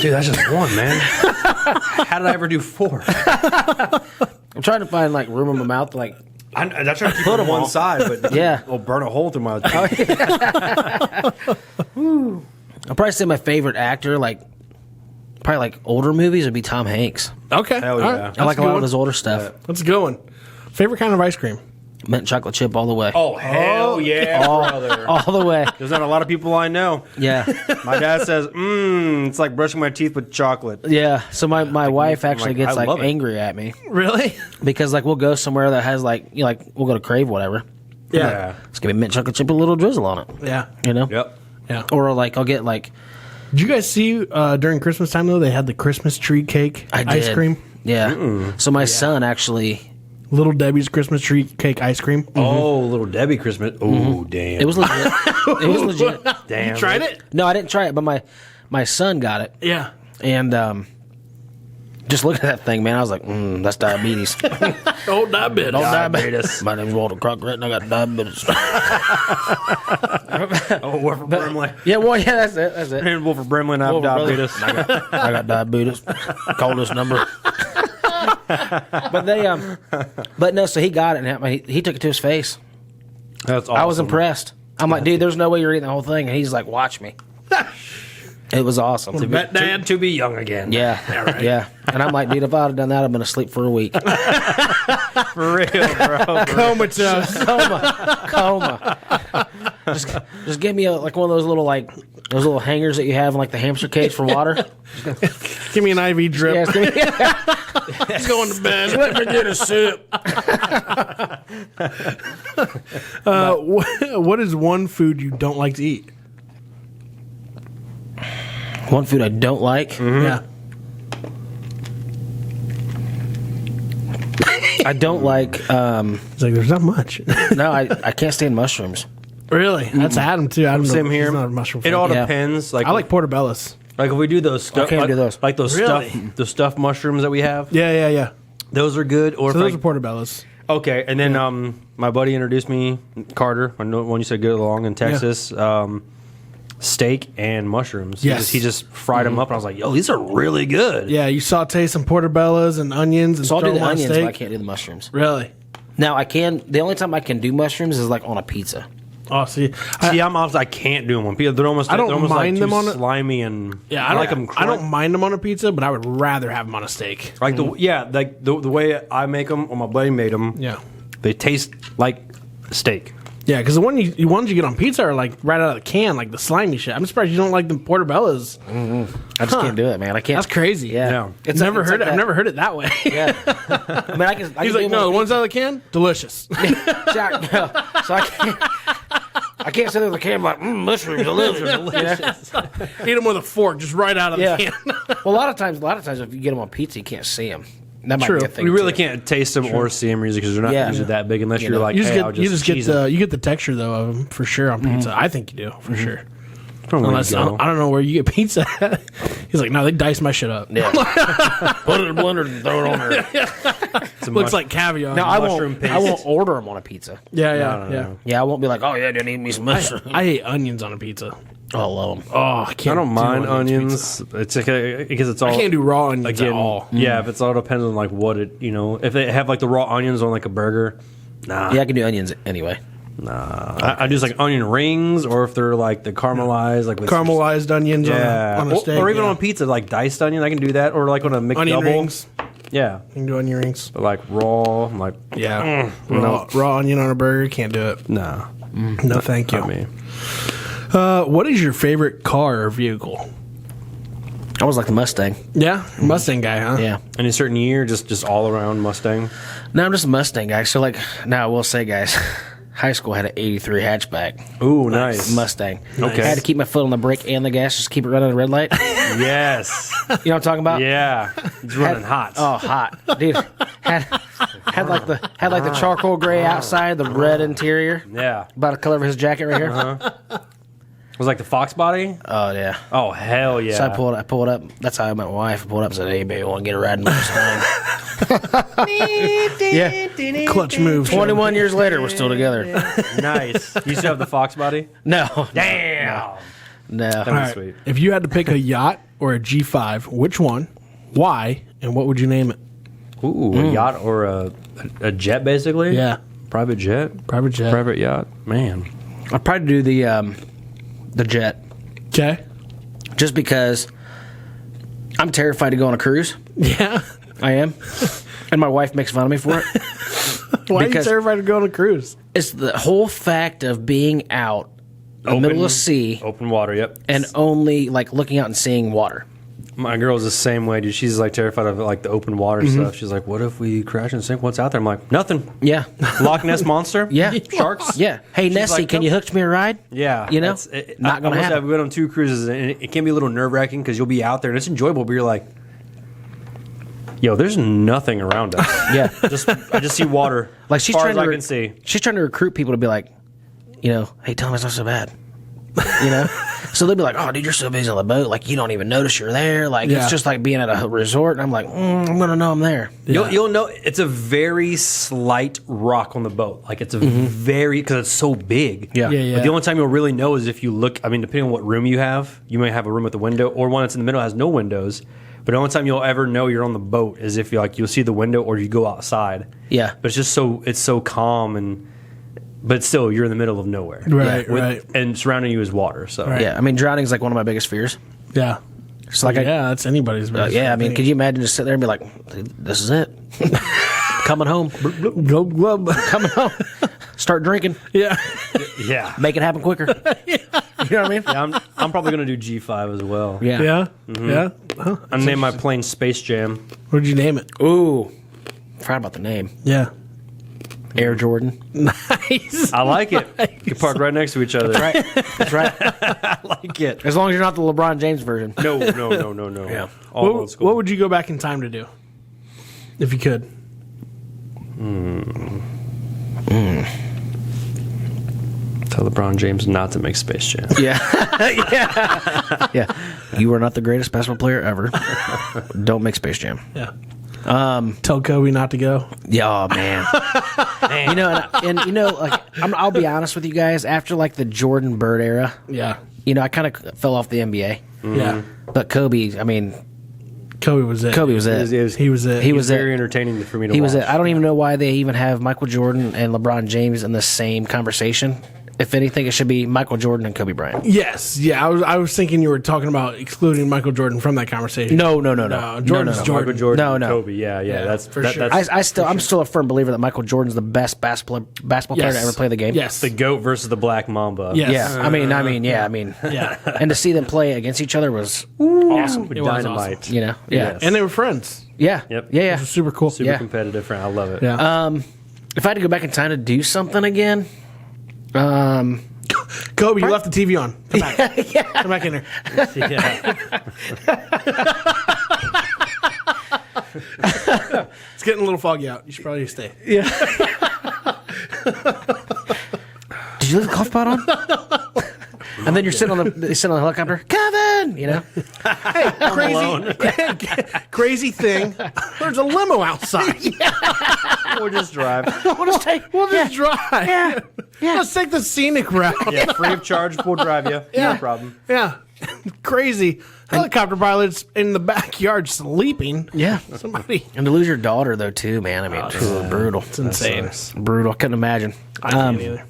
Dude, that's just one, man. How did I ever do 4? I'm trying to find like room in my mouth to like. I try to keep it on one side, but yeah, it'll burn a hole through my. I'll probably say my favorite actor, like probably like older movies, would be Tom Hanks. Okay. Hell yeah. All right. I like a lot of his older stuff. That's a good one. Favorite kind of ice cream? Mint chocolate chip all the way. Oh hell yeah, brother! All the way. There's not a lot of people I know. Yeah. My dad says, it's like brushing my teeth with chocolate. Yeah. So my wife actually gets I love it. angry at me Really? because like we'll go somewhere that has like we'll go to Crave whatever. Yeah. It's gonna be mint chocolate chip with a little drizzle on it. Yeah. You know. Yep. Yeah. Or like I'll get like. Did you guys see during Christmas time though? They had the Christmas tree cake ice cream. Yeah. So my son actually. Little Debbie's Christmas tree cake ice cream. Oh, Little Debbie Christmas. Oh, damn. It was legit. It was legit. Damn. You tried it? No, I didn't try it, but my son got it. Yeah. And just look at that thing, man. I was like, that's diabetes. Oh, diabetes. Oh, diabetes. My name's Walter Crockett, and I got diabetes. Wolford Brimley. Yeah, well, yeah, that's it. That's it. And Wolford Brimley, I have diabetes. I got diabetes. Call this number. But they but no, so he got it, and he took it to his face. That's awesome. I was impressed. I'm like, dude, there's no way you're eating the whole thing, and he's like, watch me. It was awesome. To be young again. Yeah, yeah. And I'm like, dude, if I'd have done that, I'd been asleep for a week. For real, bro. Comatose. Coma. Just give me like one of those little hangers that you have in like the hamster cage for water. Give me an IV drip. Yeah, He's going to bed. let me get a sip. What is one food you don't like to eat? One food I don't like. Mm-hmm. Yeah. I don't like. It's like there's not much. No, I can't stand mushrooms. Really? That's Adam too. Adam Same here. He's not a mushroom It fan. all Yeah. depends. Like I like portobellos. if we do those stuff. I can't do those. Like those Really? the stuffed mushrooms that we have. Yeah. Those are good. Or So if those I- are portobellos. Okay, and then my buddy introduced me, Carter, when you said go along in Texas, steak and mushrooms. Yes. He just fried them up, and I was like, yo, these are really good. Yeah, you saute some portobellos and onions and So I'll throw do the them on onions, steak. but I can't do the mushrooms. Really? Now I can. The only time I can do mushrooms is like on a pizza. Oh, see, See, I can't do them on pizza. They're almost I don't they're almost mind like them too on it. slimy and yeah, I like them. I don't mind them on a pizza, but I would rather have them on a steak. like the way I make them or my buddy made them. Yeah. They taste like steak. Yeah, because the ones you get on pizza are like right out of the can, like the slimy shit. I'm surprised you don't like the portobellas. I just can't do it, man. I can't. That's crazy. Yeah. I've never heard it that way. Yeah. I mean, I can He's like, no, the ones out of the can, delicious. So I can't sit there with the can like, mushrooms, delicious. Eat them with a fork, just right out of the can. Well, a lot of times, if you get them on pizza, you can't see them. That might True. be a thing. We really too. can't taste them or see them usually because they're not usually that big unless you're like, You hey, just get the texture though of them for sure on pizza. I think you do for sure. Unless I don't know where you get pizza. He's like, no, they dice my shit up. Yeah. Put it in a blender and throw it on there. Looks like caviar. No, I won't order them on a pizza. Yeah. Yeah, I won't be like, oh yeah, didn't eat me some mushrooms. I hate onions on a pizza. Oh, I love them. Oh, I can't. I don't mind do onions. It's okay because it's all. I can't do raw onions again, at all. Yeah, if it's all depends on like what it, if they have like the raw onions on like a burger, nah. Yeah, I can do onions anyway. Nah, I do like onion rings, or if they're like the caramelized, like with Caramelized onions on a steak. or even on pizza, like diced onion. I can do that, or like on a McDouble. onion rings. Yeah, You can do onion rings. but like raw, I'm like Raw onion on a burger, can't do it. nah. No, thank you. Not me. What is your favorite car or vehicle? I was like the Mustang. Yeah, Mustang guy, huh? Yeah. Any certain year, just all around Mustang. No, I'm just a Mustang guy. So now I will say, guys, high school had an '83 hatchback. Ooh, nice Mustang. Okay. I had to keep my foot on the brake and the gas, just keep it running at the red light. Yes. You know what I'm talking about? Yeah. It's running hot. Oh, hot, dude. Had like the charcoal gray outside, the red interior. Yeah. About the color of his jacket right here. Was it like the Fox body? Oh yeah. Oh hell yeah! So I pulled up. That's how I met my wife. I pulled up and said, "Hey, babe, I want to get a ride in my Mustang." Yeah. Clutch move. 21 years later, we're still together. Nice. You still have the Fox body? No. Damn. No. That All was right. sweet. If you had to pick a yacht or a G5, which one, why, and what would you name it? Ooh, a yacht or a jet, basically. Yeah. Private jet. Private jet. Private yacht. Man. I'd probably do the jet, Okay. just because I'm terrified to go on a cruise. Yeah. I am, and my wife makes fun of me for it. Why are you Because- terrified to go on a cruise? It's the whole fact of being out in the middle of the sea Open water. Yep. and only like looking out and seeing water. My girl's the same way, dude. She's like terrified of like the open water stuff. She's like, "What if we crash and sink? What's out there?" I'm like, "Nothing." Yeah. Loch Ness monster. Yeah. Sharks. Yeah. Hey, Nessie, like, can you hook me a ride? Yeah, You know? Not gonna happen. I've been on 2 cruises, and it can be a little nerve wracking because you'll be out there and it's enjoyable, but you're like, "Yo, there's nothing around us." Yeah. I just see water. Like she's far trying as to I can see. She's trying to recruit people to be like, hey, tell me it's not so bad. So they'll be like, oh, dude, you're so busy on the boat, like you don't even notice you're there. Like Yeah. it's just like being at a resort, and I'm like, I'm gonna know I'm there. You'll know it's a very slight rock on the boat. Like it's a very because it's so big. Yeah. Yeah. But the only time you'll really know is if you look. I mean, depending on what room you have, you may have a room with a window or one that's in the middle has no windows. But the only time you'll ever know you're on the boat is if you'll see the window or you go outside. Yeah. But it's so calm but still you're in the middle of nowhere. Right, right. And surrounding you is water. So Right. Yeah, I mean, drowning is like one of my biggest fears. Yeah. It's like That's anybody's best. I mean, could you imagine just sitting there and be like, this is it, coming home, Glub, glub. coming home, start drinking, Yeah. yeah. make it happen quicker. You know what I mean? Yeah, I'm probably gonna do G5 as well. Yeah. Yeah. Yeah. Huh. I'm name my plane Space Jam. What'd you name it? Ooh, forgot about the name. Yeah. Air Jordan. Nice. I like it. You park right next to each other. That's right. I like it. As long as you're not the LeBron James version. No. Yeah. All old school. What would you go back in time to do? If you could. Tell LeBron James not to make Space Jam. Yeah. Yeah. You are not the greatest basketball player ever. Don't make Space Jam. Yeah. Tell Kobe not to go. Yeah, oh, man. I'll be honest with you guys. After like the Jordan Bird era, Yeah. I kind of fell off the NBA. Yeah. But Kobe, I mean, Kobe was it. Kobe was it. He was it. He It was was very it. entertaining for me to He watch. was it. I don't even know why they even have Michael Jordan and LeBron James in the same conversation. if anything, it should be Michael Jordan and Kobe Bryant. Yes, yeah. I was thinking you were talking about excluding Michael Jordan from that conversation. No. Jordan's Jordan. Michael Jordan, No. and Kobe. Yeah. That's for sure. I'm still a firm believer that Michael Jordan's the best basketball player to ever play the game. Yes. the GOAT versus the Black Mamba. Yes. Yeah, I mean, Yeah. and to see them play against each other was awesome. It was Dynamite. awesome. You know, Yes. And they were friends. yeah, Yep. yeah. It was super cool. Super Yeah. competitive friend. I love it. Yeah. If I had to go back in time to do something again, Kobe, you left the TV on. Come back. Come back in here. It's getting a little foggy out. You should probably stay. did you leave the coffee pot on? And then you're sitting on the helicopter, Kevin. You know, Crazy thing. There's a limo outside. We'll just drive. we'll just take. We'll just drive. Yeah. Let's take the scenic route. Yeah, free of charge. We'll drive you. Yeah. No problem. Yeah. Crazy. Helicopter pilots in the backyard sleeping. Yeah. Somebody. And to lose your daughter though too, man. I mean, brutal. It's insane. Brutal. I couldn't imagine. I can't either.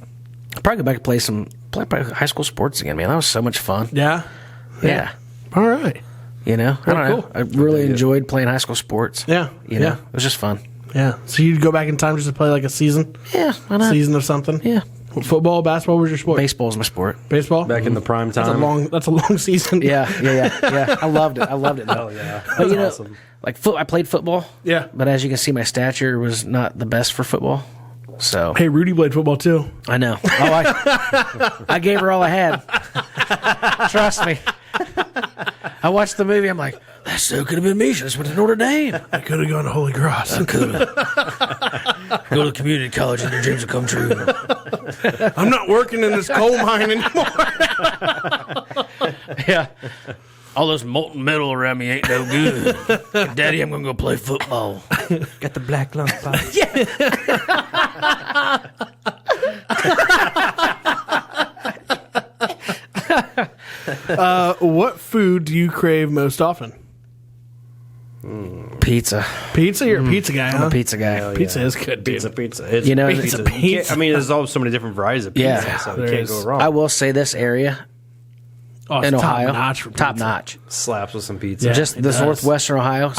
I'd probably go back and play high school sports again, man. That was so much fun. Yeah. Yeah. All right. You know, I don't know. cool. I really enjoyed playing high school sports. Yeah. You know, it was just fun. Yeah. So you'd go back in time just to play like a season? Yeah. Why not? Season of something? Yeah. Football, basketball was your sport? Baseball's my sport. Baseball? Back in the prime time. That's a long season. Yeah. I loved it. Though. yeah. But you know, awesome. like I played football. Yeah. But as you can see, my stature was not the best for football. So Hey, Rudy played football too. I know. I gave her all I had. Trust me. I watched the movie. I'm like, that so could have been me. Should have went to Notre Dame. I could have gone to Holy Cross. I could have. Go to community college and your dreams will come true. I'm not working in this coal mine anymore. Yeah. All this molten metal around me ain't no good. Daddy, I'm going to go play football. Got the black lung pie. What food do you crave most often? Pizza. Pizza? You're a pizza guy, I'm huh? a pizza guy. Pizza is good, dude. Pizza. It's You know, pizza. pizza. You can't- I mean, there's all so many different varieties of pizza, Yeah, so there you can't is. go wrong. I will say this area Oh, it's in Ohio, top notch for top pizza. notch. Slaps with some pizza. Yeah. Just it this does. northwestern Ohio.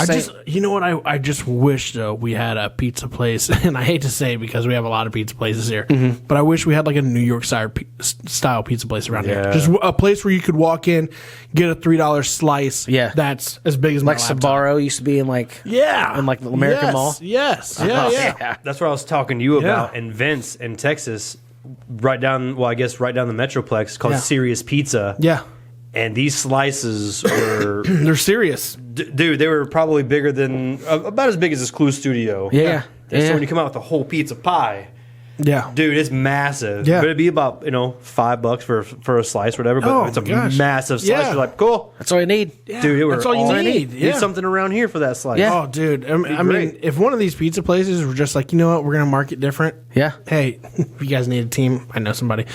You know what? I just wish though we had a pizza place, and I hate to say it because we have a lot of pizza places here, but I wish we had like a New York style pizza place around here. Yeah. Just a place where you could walk in, get a $3 slice. Yeah. that's as big as my like laptop. Sbarro used to be in like Yeah, like the American Yes, Mall? Yes, yeah. That's what I was talking to you about. Yeah. And Vince in Texas, right down the Metroplex, called Yeah. Serious Pizza. Yeah. And these slices were, They're serious. dude, they were probably bigger than, about as big as this Clue studio. Yeah. And Yeah. so when you come out with the whole pizza pie, Yeah. dude, it's massive. Yeah. But it'd be about, $5 for a slice or whatever. But Oh, it's a gosh. massive slice. Yeah. You're like, cool. that's all you need. Dude, it That's all you need. Need Yeah. something around here for that slice. Yeah. Oh, dude. I mean, great. if one of these pizza places were just like, you know what, we're going to market different. Yeah. Hey, if you guys need a team, I know somebody.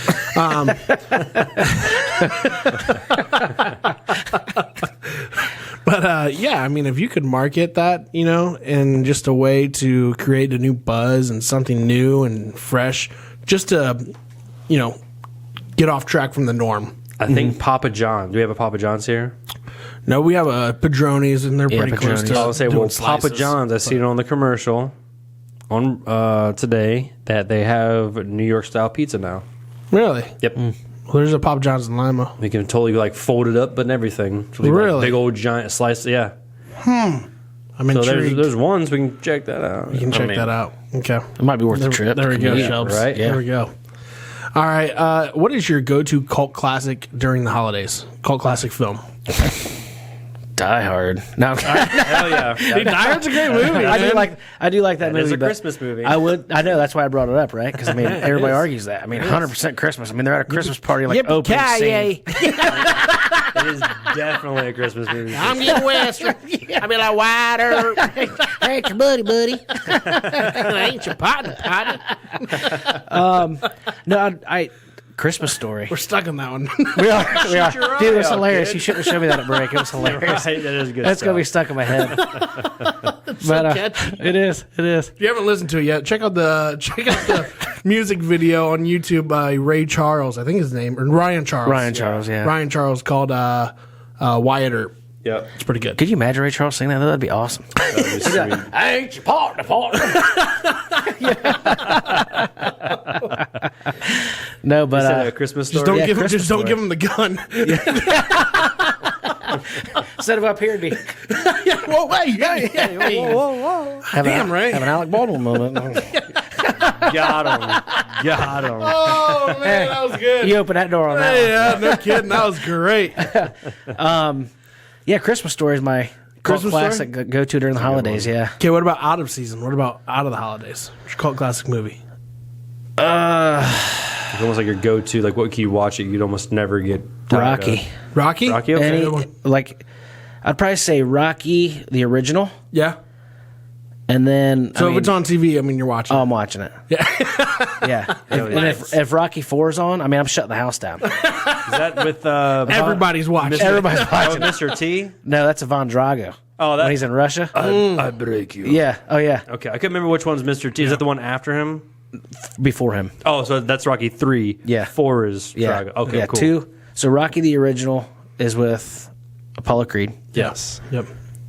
But yeah, I mean, if you could market that, in just a way to create a new buzz and something new and fresh, just to, get off track from the norm. I think Papa John. Do we have a Papa John's here? No, we have a Padronis, and they're pretty close Padronis. to. I would say, doing well, Papa slices. John's. I see it on the commercial on today that they have New York style pizza now. Really? Yep, Well, there's a Papa John's in Lima. we can totally fold it up and everything. So Really? big old giant slice. Yeah. I'm So intrigued. there's ones we can check that out. You can check that out. Okay. It might be worth the trip. There we go, Yeah. Shelbs. right? There Yeah. we go. All right. What is your go-to cult classic during the holidays? Cult classic film. Die Hard. No, Hell yeah. Die Hard's a great movie. I do like that That movie. is a but Christmas movie. I know that's why I brought it up, right? Because everybody argues that. 100% Christmas. They're at a Christmas party like opening scene. It is definitely a Christmas movie. I'm getting Western. I mean, like wider. Ain't your buddy. Ain't your partner. No, I Christmas Story. We're stuck on that one. We are. Dude, it was hilarious. You shouldn't have showed me that at break. It was hilarious. Right, that is good. That's going to be stuck in my head. But catchy. it is. If you haven't listened to it yet, check out the music video on YouTube by Ray Charles, I think his name, or Ryan Charles. Ryan Charles, yeah. Ryan Charles called Wyatt Earp. Yep. It's pretty good. Could you imagine Ray Charles singing that? That'd be awesome. That'd be sweet. I ain't your partner. No, but Is that a Christmas Story? Just don't give him the gun. Set him up here, D. Whoa, hey. Whoa. Damn, right. Have an Alec Baldwin moment. Got him. Oh, man, that was good. You opened that door on that one. Yeah, no kidding. That was great. Yeah, Christmas Story is my cult Christmas classic go-to during the holidays, yeah. Okay, what about out of season? What about out of the holidays? What's your cult classic movie? It's almost like your go-to. Like, what can you watch it? You'd almost never get tired Rocky. of. Rocky? Rocky, okay. Good one. Like, I'd probably say Rocky, the original, Yeah. and then... So if it's on TV, I mean, you're watching. Oh, I'm watching it. Yeah. And if Rocky 4 is on, I mean, I'm shutting the house down. Is that with... Everybody's watching. Everybody's Oh, watching it. Mr. T? No, that's Ivan Drago. Oh, When he's in Russia. I break you. Yeah. Oh, yeah. Okay, I couldn't remember which one's Mr. T. Is that the one after him? Before him. Oh, so that's Rocky 3. Yeah. 4 is Yeah. Drago. Okay, yeah, cool. 2. So Rocky, the original, is with Apollo Creed. Yes. Yep.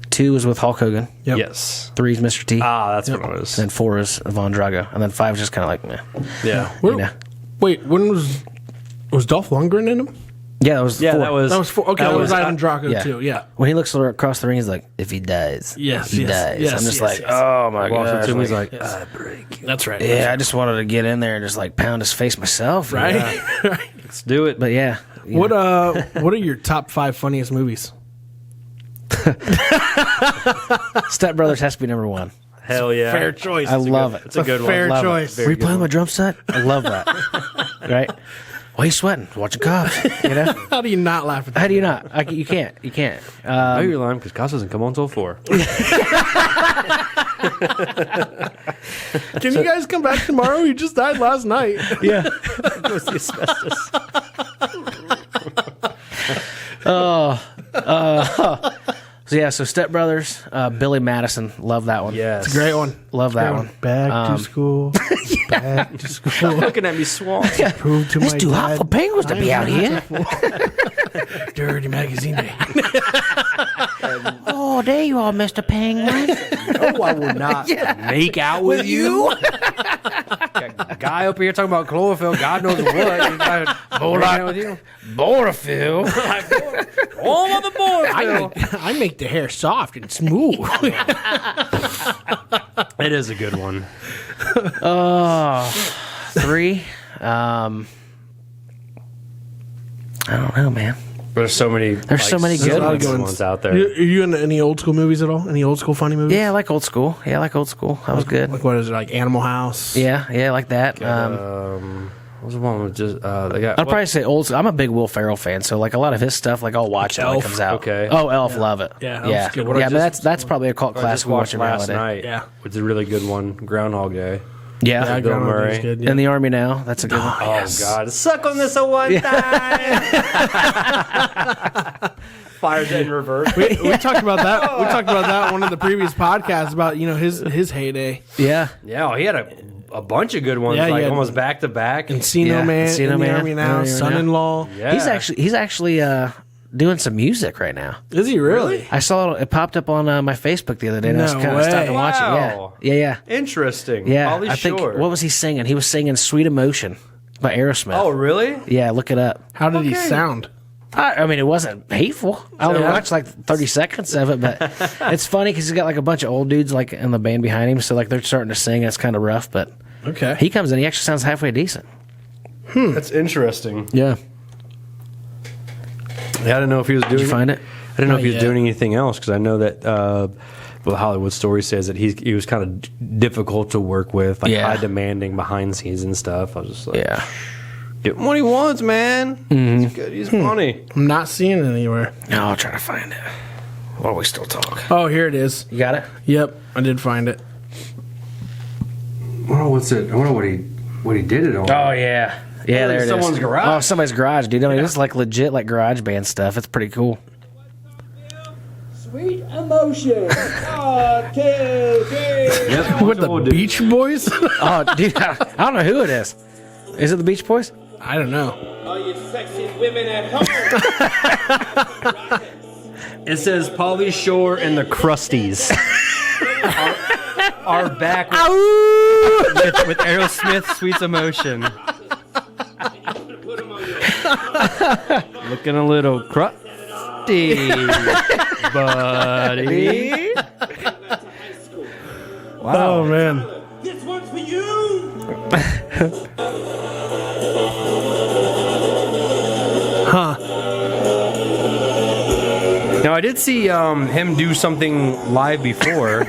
2 is with Hulk Hogan. Yep. Yes. 3 is Mr. T. Ah, that's what it was. And 4 is Ivan Drago. And then 5 is just kind of like, meh. Yeah. Where- Wait, when was Dolph Lundgren in him? Yeah, that was 4. That was... That was 4. Okay, that was Ivan Drago yeah. too. Yeah. When he looks across the ring, he's like, if he dies, Yes, he yes, dies. yes, I'm just yes, like, yes. oh my Walks up god. to him, he's like, Yes. I break you. That's right. Yeah, I just wanted to get in there and just like pound his face myself. Right. Yeah. Right. Let's do it. But yeah. What are your top 5 funniest movies? Step Brothers has to be number 1. Hell yeah. Fair choice. I love it. It's a good one. Fair Love it. choice. Were you playing my drum set? I love that. Right? Why are you sweating? Watching cops. You know? How do you not laugh at that? How do you not? You can't. You can't. I know you're lying because Cost doesn't come on until 4. Can you guys come back tomorrow? He just died last night. Yeah. Goes the asbestos. So yeah, so Step Brothers, Billy Madison, love that one. Yes. It's a great one. Love that one. Back to school. Back to school. Looking at me swamp. Prove to It's my too hot dad for penguins to be out here. Dirty magazine day. Oh, there you are, Mr. Penguin. No, I will not make out with you. Guy up here talking about chlorophyll. God knows what. More like with you. Borophyll. All of the boys. I make the hair soft and smooth. It is a good one. 3. I don't know, man. There's so many. There's so many good lot of good ones out there. Are you into any old school movies at all? Any old school funny movies? Yeah, I like old school. That was good. Like what is it? Like Animal House? Yeah, I like that. What was the one with just they got? I'd probably say old school. I'm a big Will Ferrell fan, so like a lot of his stuff, like I'll watch it when it Elf. comes out. Okay. Oh, Elf, love it. Yeah, Elf's yeah, good. What yeah. I But that's probably a cult I just classic watched watching last holiday. night. Yeah. Which is a really good one. Groundhog Day. Yeah, Yeah, Bill Groundhog Murray. Day's good. Yeah. in the Army now. That's a good one. Oh God! Suck on this a one time. Fires it in reverse. We talked about that. We talked about that on one of the previous podcasts about his heyday. Yeah, Yeah, he had a bunch of good ones, Yeah, like yeah. almost back to back. Encino Yeah, Man, Encino in the Man, Army now, Army now. son-in-law. Yeah. he's actually doing some music right now. Is he really? I saw it popped up on my Facebook the other day, and I was No kind of way. starting to watch Wow. it. Yeah. Interesting. Yeah. Pauly I think Shore. what was he singing? He was singing "Sweet Emotion" by Aerosmith. Oh, really? Yeah, look it up. How did he Okay. sound? I mean, it wasn't hateful. I only Yeah. watched like 30 seconds of it, but it's funny because he's got like a bunch of old dudes like in the band behind him, so like they're starting to sing. It's kind of rough, but Okay. he comes in. He actually sounds halfway decent. That's interesting. Yeah. Yeah, I didn't know if he was doing. Did you find it? I didn't know if he was yet. doing anything else because I know that. Well, Hollywood Story says that he was kind of difficult to work with, like Yeah. high demanding behind scenes and stuff. I was just like, Yeah. get him what he wants, man. He's good. He's funny. I'm not seeing it anywhere. No, I'll try to find it while we still talk. Oh, here it is. You got it? Yep, I did find it. I wonder what's it. I wonder what he did it on. Oh yeah, Yeah, there it is. Someone's garage. Oh, somebody's garage, dude. I mean, this is like legit, like garage band stuff. It's pretty cool. Sweet emotion. 1, 2, 3. With the Beach Boys? Oh, dude, I don't know who it is. Is it the Beach Boys? I don't know. All you sexy women at home. It says Pauly Shore and the Crusties are back with Aerosmith Sweet Emotion. Looking a little crusty, buddy. Wow. Oh, man. This one's for you. Huh. Now, I did see him do something live before.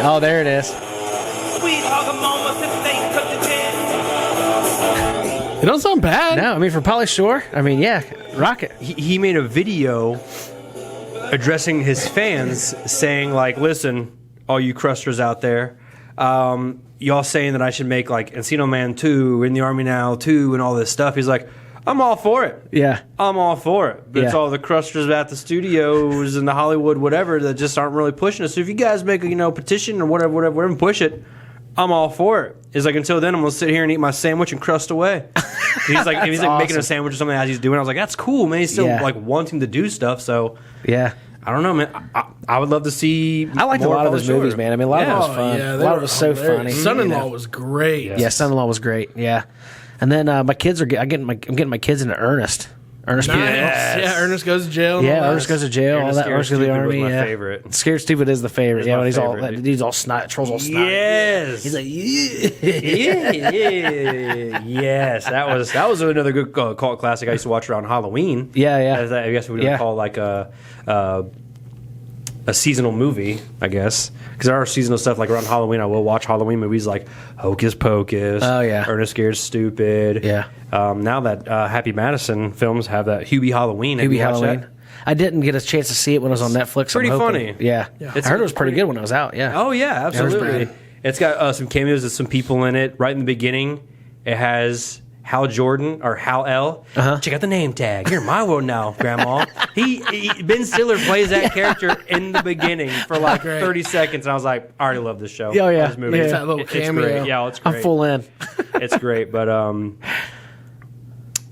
Oh, there it is. Sweet hug moments if they cut the chance. It don't sound bad. No, I mean, for Pauly Shore, I mean, yeah, rock it. He made a video addressing his fans saying, like, listen, all you crusters out there, y'all saying that I should make, like, Encino Man 2, In the Army Now 2, and all this stuff. He's like, I'm all for it. Yeah. I'm all for it. But it's Yeah. all the crusters at the studios and the Hollywood whatever that just aren't really pushing us. So if you guys make a petition or whatever, and push it, I'm all for it. It's like, until then, I'm going to sit here and eat my sandwich and crust away. He's like awesome. making a sandwich or something as he's doing. I was like, that's cool, man. He's still like wanting to do stuff. So Yeah. I don't know, man. I would love to see. I liked a more lot of Pauly those Shore. movies, man. I mean, a lot of it was Oh, fun. yeah, A they lot were of it was so hilarious. funny. Son-in-law was great. Yeah, Son-in-Law was great. Yeah. And then my kids are I'm getting my kids into Ernest. Ernest. Nice. Yes. Yeah, Ernest Goes to Jail. and all Yeah, that. Ernest Goes to Jail. All Ernest that. Scared Ernest Goes to the Stupid was Army. my Yeah. favorite. Scared Stupid is the favorite. It's Yeah, my when favorite. he's all snot. Trolls all snot. Yes. He's like, Yes. That was another good cult classic I used to watch around Halloween. Yeah, yeah. As I guess we would Yeah. call like a seasonal movie, I guess, because there are seasonal stuff like around Halloween. I will watch Halloween movies like Hocus Pocus. Oh, yeah. Ernest Scared Stupid. Yeah. Now that Happy Madison films have that Hubie Halloween. Have Maybe you watched Halloween. that? I didn't get a chance to see it when it was on Netflix. Pretty I'm hoping. funny. Yeah. I heard it was pretty pretty- good when it was out. Yeah. Oh yeah, absolutely. pretty- It's got some cameos of some people in it. Right in the beginning, it has Hal Jordan or Hal L. Check out the name tag. You're in my world now, Grandma. Ben Stiller plays that character in the beginning for like 30 seconds, and I was like, I already love this show. Oh, yeah. This movie. Yeah. It's, That little it's cameo. great. Yeah, it's great. I'm full in. It's great, but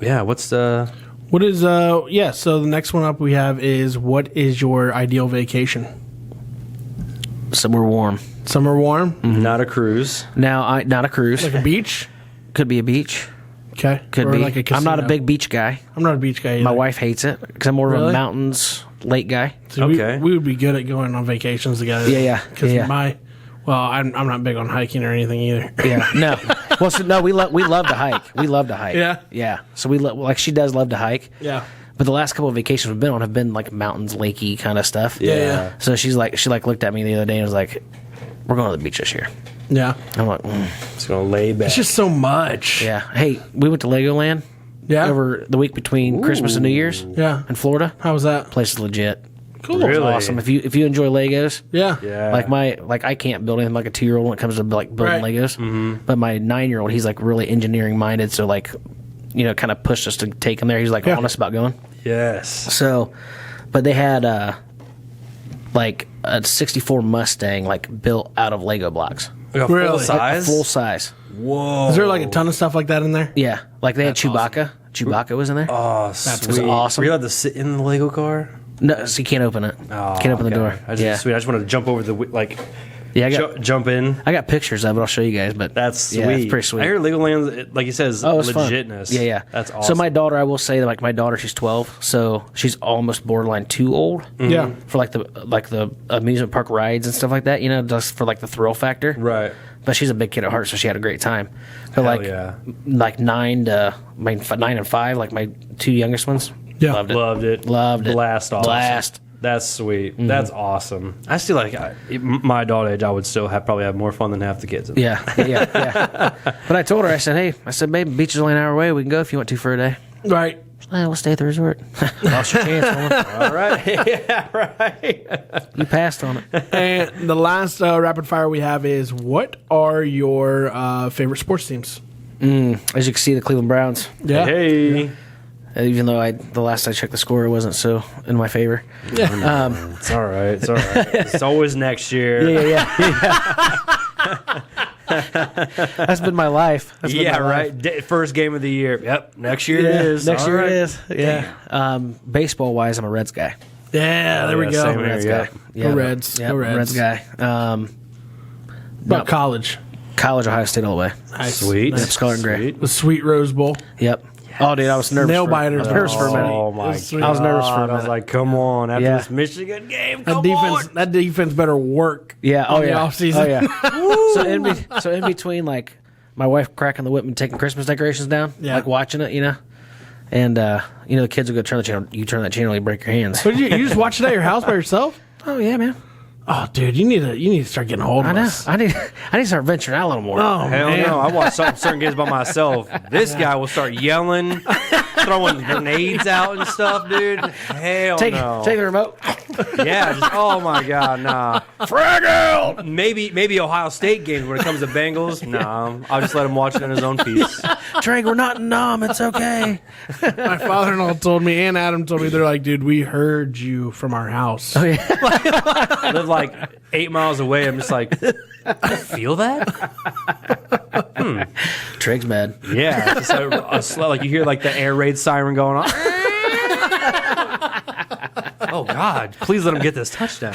yeah. What's the? What is so the next one up we have is, what is your ideal vacation? Somewhere warm. Somewhere warm? Not a cruise. Now, not a cruise. Like a beach? Could be a beach. Okay. Could Or be. like a casino. I'm not a big beach guy. I'm not a beach guy either. My wife hates it because I'm more of Really? a mountains, lake guy. So Okay. we would be good at going on vacations together. Yeah. Because Yeah. I'm not big on hiking or anything either. Yeah. No. Well, so, no, we love to hike. We love to hike. Yeah? Yeah. So like she does love to hike. Yeah. But the last couple of vacations we've been on have been like mountains, lakey kind of stuff. Yeah. So she looked at me the other day and was like, "We're going to the beach this year." Yeah. I'm like, It's gonna lay back. It's just so much. "Yeah." Hey, we went to Legoland Yeah. over the week between Christmas and New Year's Yeah. in Florida. How was that? Place is legit. Cool. It's Really? awesome. If you enjoy Legos, Yeah. Yeah. like I can't build anything like a 2-year-old when it comes to like building Right. Legos. But my 9-year-old, he's like really engineering minded, so like kind of pushed us to take him there. He's like Yeah. honest about going. Yes. So, but they had like a '64 Mustang like built out of Lego blocks, Like a Really? full Like size. full size. Whoa. Is there like a ton of stuff like that in there? Yeah, like they had That's Chewbacca. Chewbacca was in there. Oh, was sweet. awesome. Were you allowed to sit in the Lego car? No, so you can't open it. Oh, Can't open the okay. door. Yeah, Sweet. I just want to jump over the yeah. I jump in. got pictures of it. I'll show you guys. But That's sweet. Yeah, it's pretty sweet. I heard Legoland, like you said, is Oh, it's legitness. fun. Yeah. That's awesome. So my daughter, I will say that like my daughter, she's 12, so she's almost borderline too old. Yeah. For like the amusement park rides and stuff like that, just for like the thrill factor. right. But she's a big kid at heart, so she had a great time. But Hell like, yeah. like 9 and 5, like my 2 youngest ones, Yeah. loved it. Loved it. Loved it. Blast off. Blast. That's sweet. That's awesome. I still my adult age. I would still probably have more fun than half the kids. Yeah. But I told her, I said, babe, beach is only an hour away. We can go if you want to for a day. Right. We'll stay at the resort. Lost your chance, woman. All right. Yeah. Right. You passed on it. And the last rapid fire we have is, what are your favorite sports teams? As you can see, the Cleveland Browns. Yeah. Hey. Even though the last I checked the score, it wasn't so in my favor. It's all right. It's all right. It's always next year. Yeah. That's been my life. That's been Yeah, my life. right. First game of the year. Yep. Next year it is. Next All year right. it is. Yeah. Baseball wise, I'm a Reds guy. Yeah, there we go. same here, Reds yeah. guy. Yeah, Go Reds. Yeah, Go Reds. Reds guy. About college. College, Ohio State all the way. Nice. Sweet. Yep, Scarlet and Gray. Sweet. The Sweet Rose Bowl. Yep. Oh, dude, I was nervous. Nail biter. I was nervous for a minute. Oh my Sweet. god! I was nervous for a I was minute. like, "Come on!" After Yeah. this Michigan game, That come defense. on! That defense better work. Yeah. Oh on the yeah. offseason. Oh yeah. so in between, like my wife cracking the whip and taking Christmas decorations down, Yeah. like watching it, and the kids will go turn the channel. You turn that channel, you break your hands. But you just watch it at your house by yourself? Oh yeah, man. Oh, dude, you need to start getting a hold of I know. us. I need to start venturing out a little more. Oh, Hell man. no! I watch certain games by myself. This guy will start yelling, throwing grenades out and stuff, dude. Hell take no! the remote. Yeah, just, oh my god, nah. Frag out. Maybe Ohio State games when it comes to Bengals. Nah, I'll just let him watch it in his own peace. Drake, we're not numb. It's okay. My father-in-law told me, and Adam told me, they're like, dude, we heard you from our house. Oh yeah. I live like 8 miles away. I'm just like, I feel that. Trig's mad. Yeah, it's just a slow, like you hear like the air raid siren going on. Oh God! Please let him get this touchdown.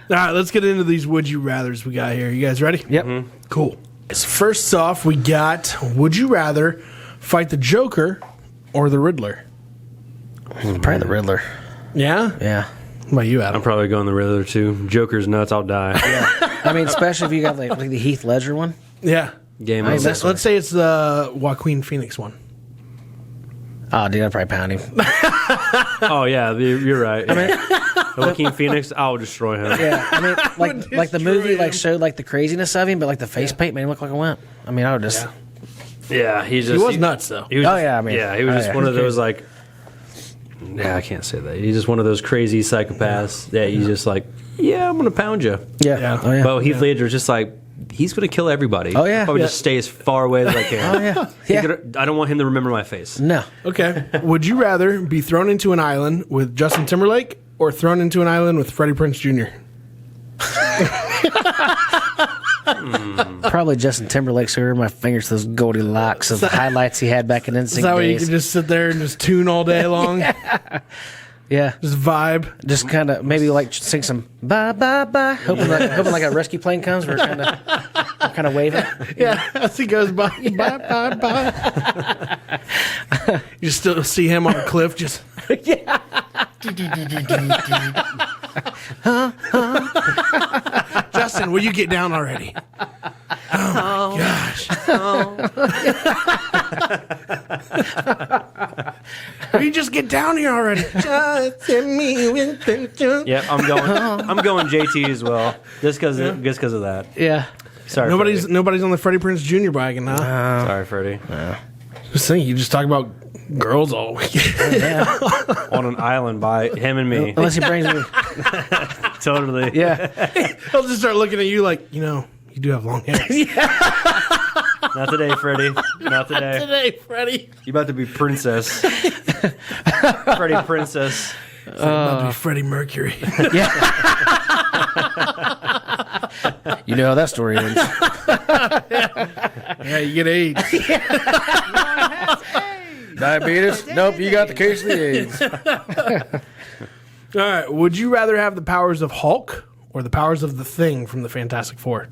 All right, let's get into these would you rathers we got here. You guys ready? Yep. Cool. First off, we got would you rather fight the Joker or the Riddler? Probably the Riddler. Yeah? Yeah. What about you, Adam? I'm probably going the Riddler too. Joker's nuts. I'll die. I mean, especially if you got like the Heath Ledger one. Yeah. Game I over. mess- Let's say it's the Joaquin Phoenix one. Oh, dude, I'd probably pound him. Oh yeah, you're right. Joaquin Phoenix, I'll destroy him. Yeah, I mean, like the movie him. like showed like the craziness of him, but like the face paint made him look like a wimp. I mean, I would just. Yeah, he He was nuts, though. He was Oh, just- yeah, I mean, he was oh, just yeah. one of those like. Yeah, I can't say that. He's just one of those crazy psychopaths that he's just like, yeah, I'm gonna pound you. Yeah. Yeah. Oh yeah. But Heath Ledger's just like, he's gonna kill everybody. Oh, yeah. I'll probably Yeah. just stay as far away as I can. Oh yeah. He's Yeah. gonna- I don't want him to remember my face. No. Okay. Would you rather be thrown into an island with Justin Timberlake or thrown into an island with Freddie Prinze Jr.? Probably Justin Timberlake. So my fingers to those Goldilocks of highlights he had back in Is NSYNC that way you days. can just sit there and just tune all day long? Yeah. Just vibe? Just kind of maybe like sing some bye bye bye, hoping like a rescue plane comes. We're kind of waving. Yeah, as he goes by. Bye, bye, bye. You still see him on a cliff just... Justin, will you get down already? Oh, my gosh. Will you just get down here already? Justin, me with the Yeah, I'm going JT as well. Just because of that. Yeah. Sorry, Nobody's on the Freddie Prinze Jr. wagon, huh? Freddie. Sorry, Freddie. Just think, you just talk about girls all weekend. On an island by him and me. Unless he brings me. Totally. Yeah. He'll just start looking at you like, you do have long hair. Not today, Freddie. Not today. Today, Freddie. You about to be princess. Freddie Princess. It's about to be Freddie Mercury. You know how that story ends. Yeah, you get AIDS. Diabetes? Nope, you got the case of the AIDS. All right. Would you rather have the powers of Hulk or the powers of the Thing from the Fantastic Four?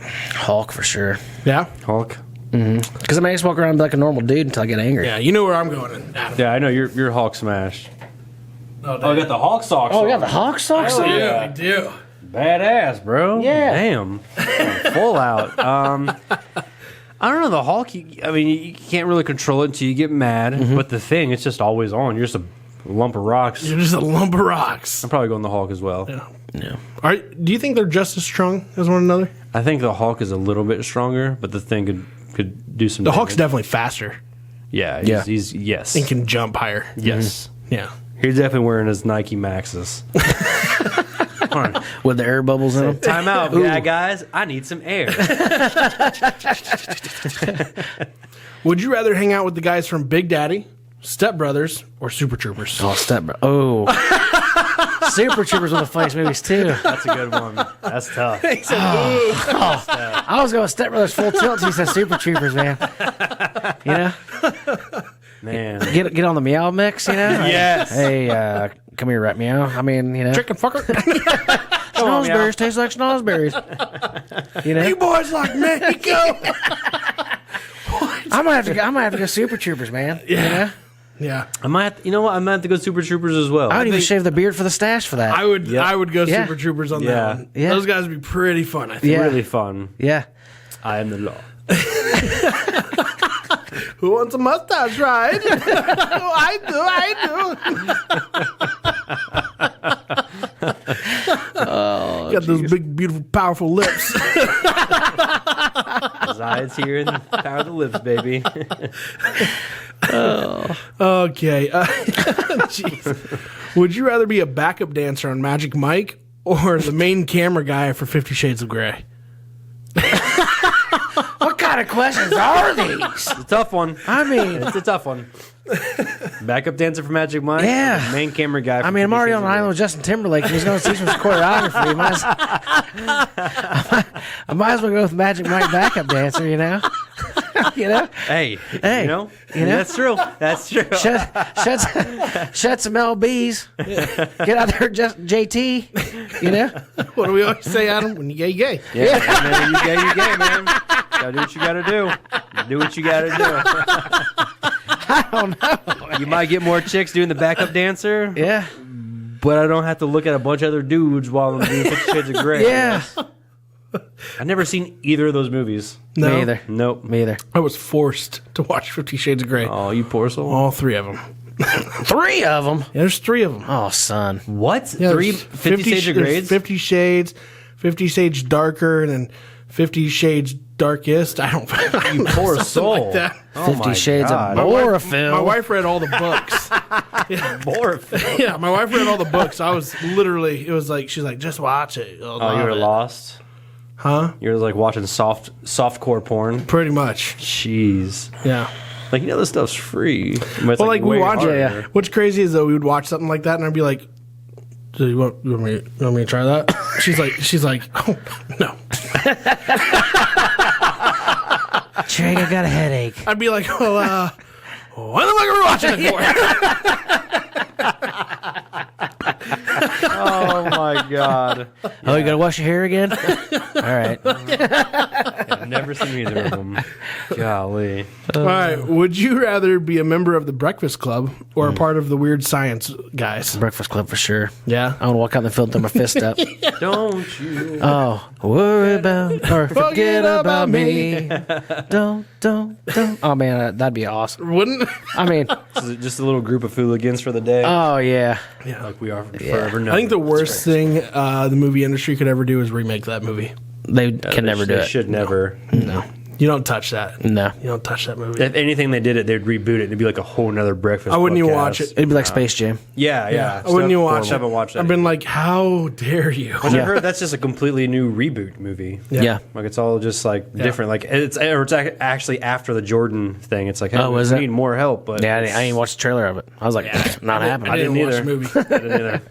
Hulk for sure. Yeah? Hulk. Because I may just walk around and be like a normal dude until I get angry. Yeah, you know where I'm going. Adam. Yeah, I know you're Hulk smash. Oh, I got the Hulk socks. Oh, yeah, the Hulk socks on? yeah, I do. Badass, bro. Yeah. Damn. Full out. I don't know, the Hulk, you can't really control it until you get mad. But the Thing, it's just always on. You're just a lump of rocks. You're just a lump of rocks. I'm probably going the Hulk as well. Yeah. Yeah. Do you think they're just as strong as one another? I think the Hulk is a little bit stronger, but the Thing could do some The damage. Hulk's definitely faster Yeah, Yeah. he's yes. and can jump higher. Yes. Yeah. He's definitely wearing his Nike Maxes. with the air bubbles in them. Time out. Yeah, guys, I need some air. Would you rather hang out with the guys from Big Daddy, Step Brothers, or Super Troopers? Oh, Oh. Super Troopers one of the funniest movies, too. That's a good one. That's tough. I was going Step Brothers full tilt until you said Super Troopers, man. You know? Man. Get on the meow mix, you know? Yes. Hey, come here, rat meow. I mean, you know. Chicken fucker. Schnozberries taste like schnozberries. You know? You boys like Mexico. I might have to go Super Troopers, man. Yeah. You know? Yeah. I might have to go Super Troopers as well. I would even shave the beard for the stash for that. I would go Yeah. Super Troopers on that one. Yeah. Those guys would be pretty fun, I think. Yeah. Really fun. Yeah. I am the law. Who wants a mustache ride? I do. Oh, got those big, beautiful, powerful lips. Resides here in the power of the lips, baby. Okay. Jeez. Would you rather be a backup dancer on Magic Mike or the main camera guy for 50 Shades of Grey? What kind of questions are these? It's a tough one. I mean, It's a tough one. Backup dancer for Magic Mike. Yeah. Main camera guy. For I'm already on an island with Justin Timberlake. He's going to teach me some choreography. I might as well go with Magic Mike backup dancer, you know? You know? Hey, Hey, you know? you know? That's true. That's true. Shut some LBs. Get out there, just JT. You know? What do we always say, Adam? When you gay, you gay. Yeah, man, you gay, man. Gotta do what you gotta do. Do what you gotta do. I don't know. You might get more chicks doing the backup dancer, Yeah. but I don't have to look at a bunch of other dudes while I'm doing 50 Shades of Grey. Yeah. I've never seen either of those movies. No. Me either. Nope. Me either. I was forced to watch 50 Shades of Grey. Oh, you poor soul. All three of them. 3 of them. Yeah, there's 3 of them. Oh, son. What? Yeah, Three there's 50 Shades of there's Greys? 50 Shades, 50 Shades Darker, and then 50 Shades Darkest. I don't You poor something soul. like that. Oh 50 my Shades God. of Borophyll. My wife read all the books. Borophyll. Yeah, my wife read all the books. I was literally, it was like, she's like, just watch it. You'll Oh, you love were it. lost? Huh? You were like watching softcore porn? Pretty much. Jeez. Yeah. Like, you know, this stuff's free. But it's Well, like we way watch it. harder. What's crazy is though, we would watch something like that, and I'd be like, "Do you want me to try that?" She's like, "Oh no." Jake, I got a headache. I'd be like, "Well, what am I going to watch it Oh, my God. Oh, you got to wash your hair again? All right. I've never seen either of them. Golly. for?" All right. Would you rather be a member of the Breakfast Club or a part of the Weird Science guys? Breakfast Club for sure. Yeah. I want to walk out in the field and throw my fist up. Don't you? Oh, worry about or forget about me. Don't. Oh, man, that'd be awesome. Wouldn't? I mean, This is just a little group of hooligans for the day. oh, yeah. Like we are forever known. I think the worst thing the movie industry could ever do is remake that movie. They can never do They it. should never. No. You don't touch that. No. You don't touch that movie. If anything they did it, they'd reboot it. It'd be like a whole nother breakfast. I wouldn't even podcast. watch it. It'd be like Space Jam. Yeah. I wouldn't even watch it. Haven't watched that. I've been like, how dare you? But I heard that's just a completely new reboot movie. Yeah. Like it's all just like different. Like it's actually after the Jordan thing. It's like, hey, Oh, is we it? need more help. But Yeah, I didn't watch the trailer of it. I was like, not happening. I didn't watch the movie. I didn't either.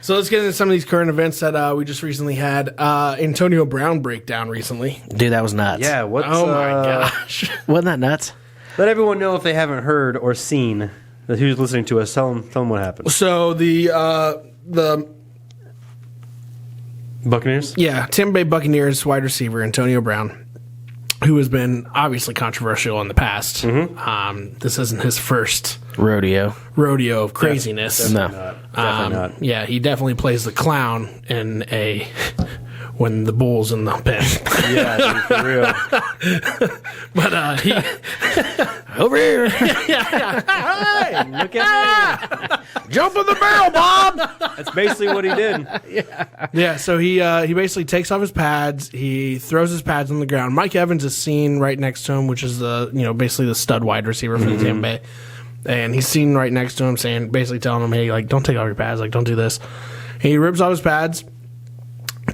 So let's get into some of these current events that we just recently had. Antonio Brown breakdown recently. Dude, that was nuts. Yeah. What's, Oh my gosh. Wasn't that nuts? Let everyone know if they haven't heard or seen that who's listening to us. Tell them what happened. So the Buccaneers. Tampa Bay Buccaneers wide receiver Antonio Brown, who has been obviously controversial in the past. This isn't his first Rodeo. rodeo of craziness. No. Definitely not. Yeah, he definitely plays the clown in a when the bull's in the pen. Yeah, dude, for real. But he Over here. hey, Look at me. jump in the barrel, Bob. That's basically what he did. Yeah, so he basically takes off his pads. He throws his pads on the ground. Mike Evans is seen right next to him, which is basically the stud wide receiver for the Tampa Bay. And he's seen right next to him, basically telling him, "Hey, like, don't take off your pads. Like, don't do this." And he rips off his pads,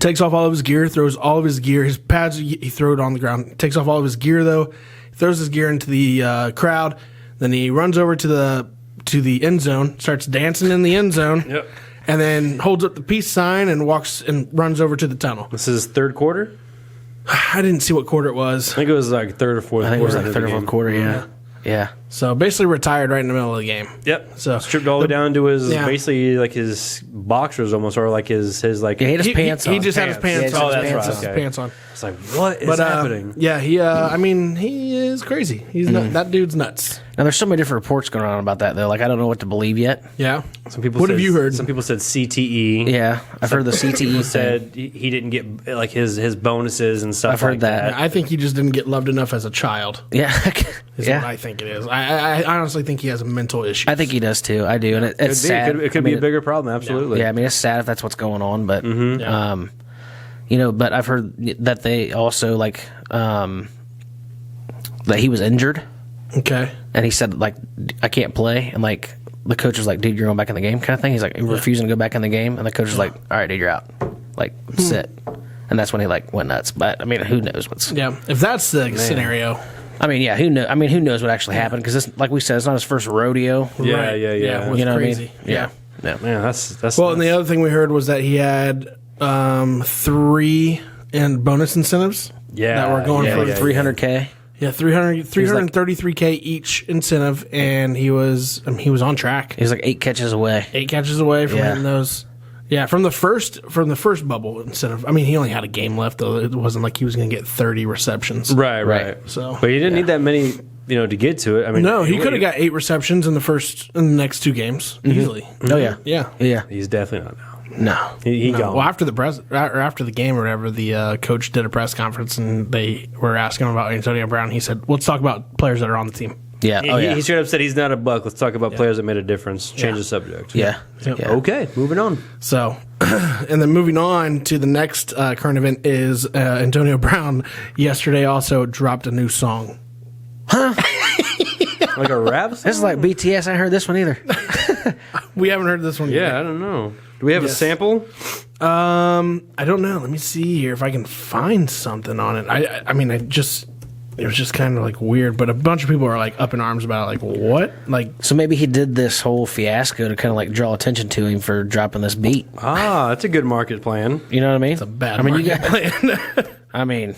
Takes off all of his gear, throws all of his gear. His pads, he threw it on the ground. Takes off all of his gear, though. Throws his gear into the crowd. Then he runs over to the end zone, starts dancing in the end zone. Yep. And then holds up the peace sign and walks and runs over to the tunnel. This is third quarter? I didn't see what quarter it was. I think it was like third or fourth I think it quarter. was like third or fourth quarter. Yeah. Yeah. So basically retired right in the middle of the game. Yep. So stripped all the way down to his Yeah. basically like his boxers almost, or like his like. Yeah, he had his pants on. He just had his pants Yeah, on. oh, that's His right. pants, Okay. pants on. It's like, what is But happening? yeah, he is crazy. He's that dude's nuts. Now, there's so many different reports going on about that, though. Like, I don't know what to believe yet. Yeah. Some people. What said, have you heard? Some people said CTE. Yeah. I've heard the CTE People thing. said he didn't get like his bonuses and stuff. I've heard like that. I think he just didn't get loved enough as a child. Yeah. Is Yeah. what I think it is. I honestly think he has a mental issue. I think he does, too. I do. And it's Could be. sad. It could be a bigger problem. Absolutely. Yeah, I mean, it's sad if that's what's going on, but, Yeah. but I've heard that they also, like, that he was injured, Okay. and he said, like, I can't play, and, like, the coach was like, dude, you're going back in the game kind of thing. He's like, refusing to go back in the game, and the coach was like, all right, dude, you're out. Like, sit. And that's when he, like, went nuts. But, I mean, who knows what's... Yeah. If that's the scenario. I mean, yeah, who knows? I mean, who knows what actually happened? Because, like we said, it's not his first rodeo. Yeah, Right. yeah. Yeah, You know crazy. what I mean? Yeah. Man, that's Well, and nuts. the other thing we heard was that he had 3 in bonus incentives. Yeah, That were going yeah, for yeah, 300K. Yeah, 333K each incentive, and he was on track. He was like 8 catches away. 8 catches away from Yeah. hitting those. Yeah, from the first bubble incentive. I mean, he only had a game left though. It wasn't like he was going to get 30 receptions. right. So, But he didn't need that many, to get to it. I mean, no, he could have got 8 receptions in the next 2 games easily. Oh, yeah. Yeah. Yeah. He's definitely not now. No. He No. gone. Well, after the game or whatever, the coach did a press conference and they were asking him about Antonio Brown. He said, "Let's talk about players that are on the team." Yeah. Oh, yeah. He straight up said he's not a buck. Let's talk about players that made a difference. Change the subject. Yeah. Yep. Yeah. Okay, moving on. So, and then moving on to the next current event is Antonio Brown yesterday also dropped a new song. Like a rap song? This is like BTS. I ain't heard this one either. We haven't heard this one yet. Yeah, I don't know. Do we have a sample? I don't know. Let me see here if I can find something on it. I mean, it was just kind of like weird, but a bunch of people are like up in arms about it. Like, what? Like, So maybe he did this whole fiasco to kind of like draw attention to him for dropping this beat. Ah, that's a good market plan. You know what I mean? it's a bad I mean, market plan. I mean,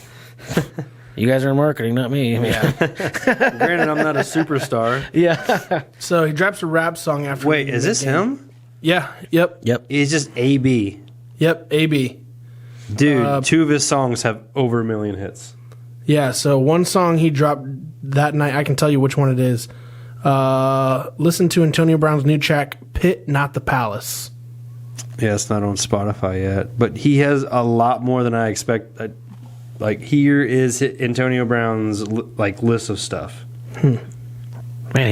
you guys are in marketing, not me. I mean, Granted, I'm not a superstar. yeah. So he drops a rap song after. Wait, the is this game. him? Yeah. Yep. Yep. He's just AB. Yep. AB. Dude, 2 of his songs have over 1 million hits. Yeah. So one song he dropped that night. I can tell you which one it is. Listen to Antonio Brown's new track, "Pit Not the Palace." Yeah, it's not on Spotify yet, but he has a lot more than I expect. Like, here is Antonio Brown's list of stuff. Man,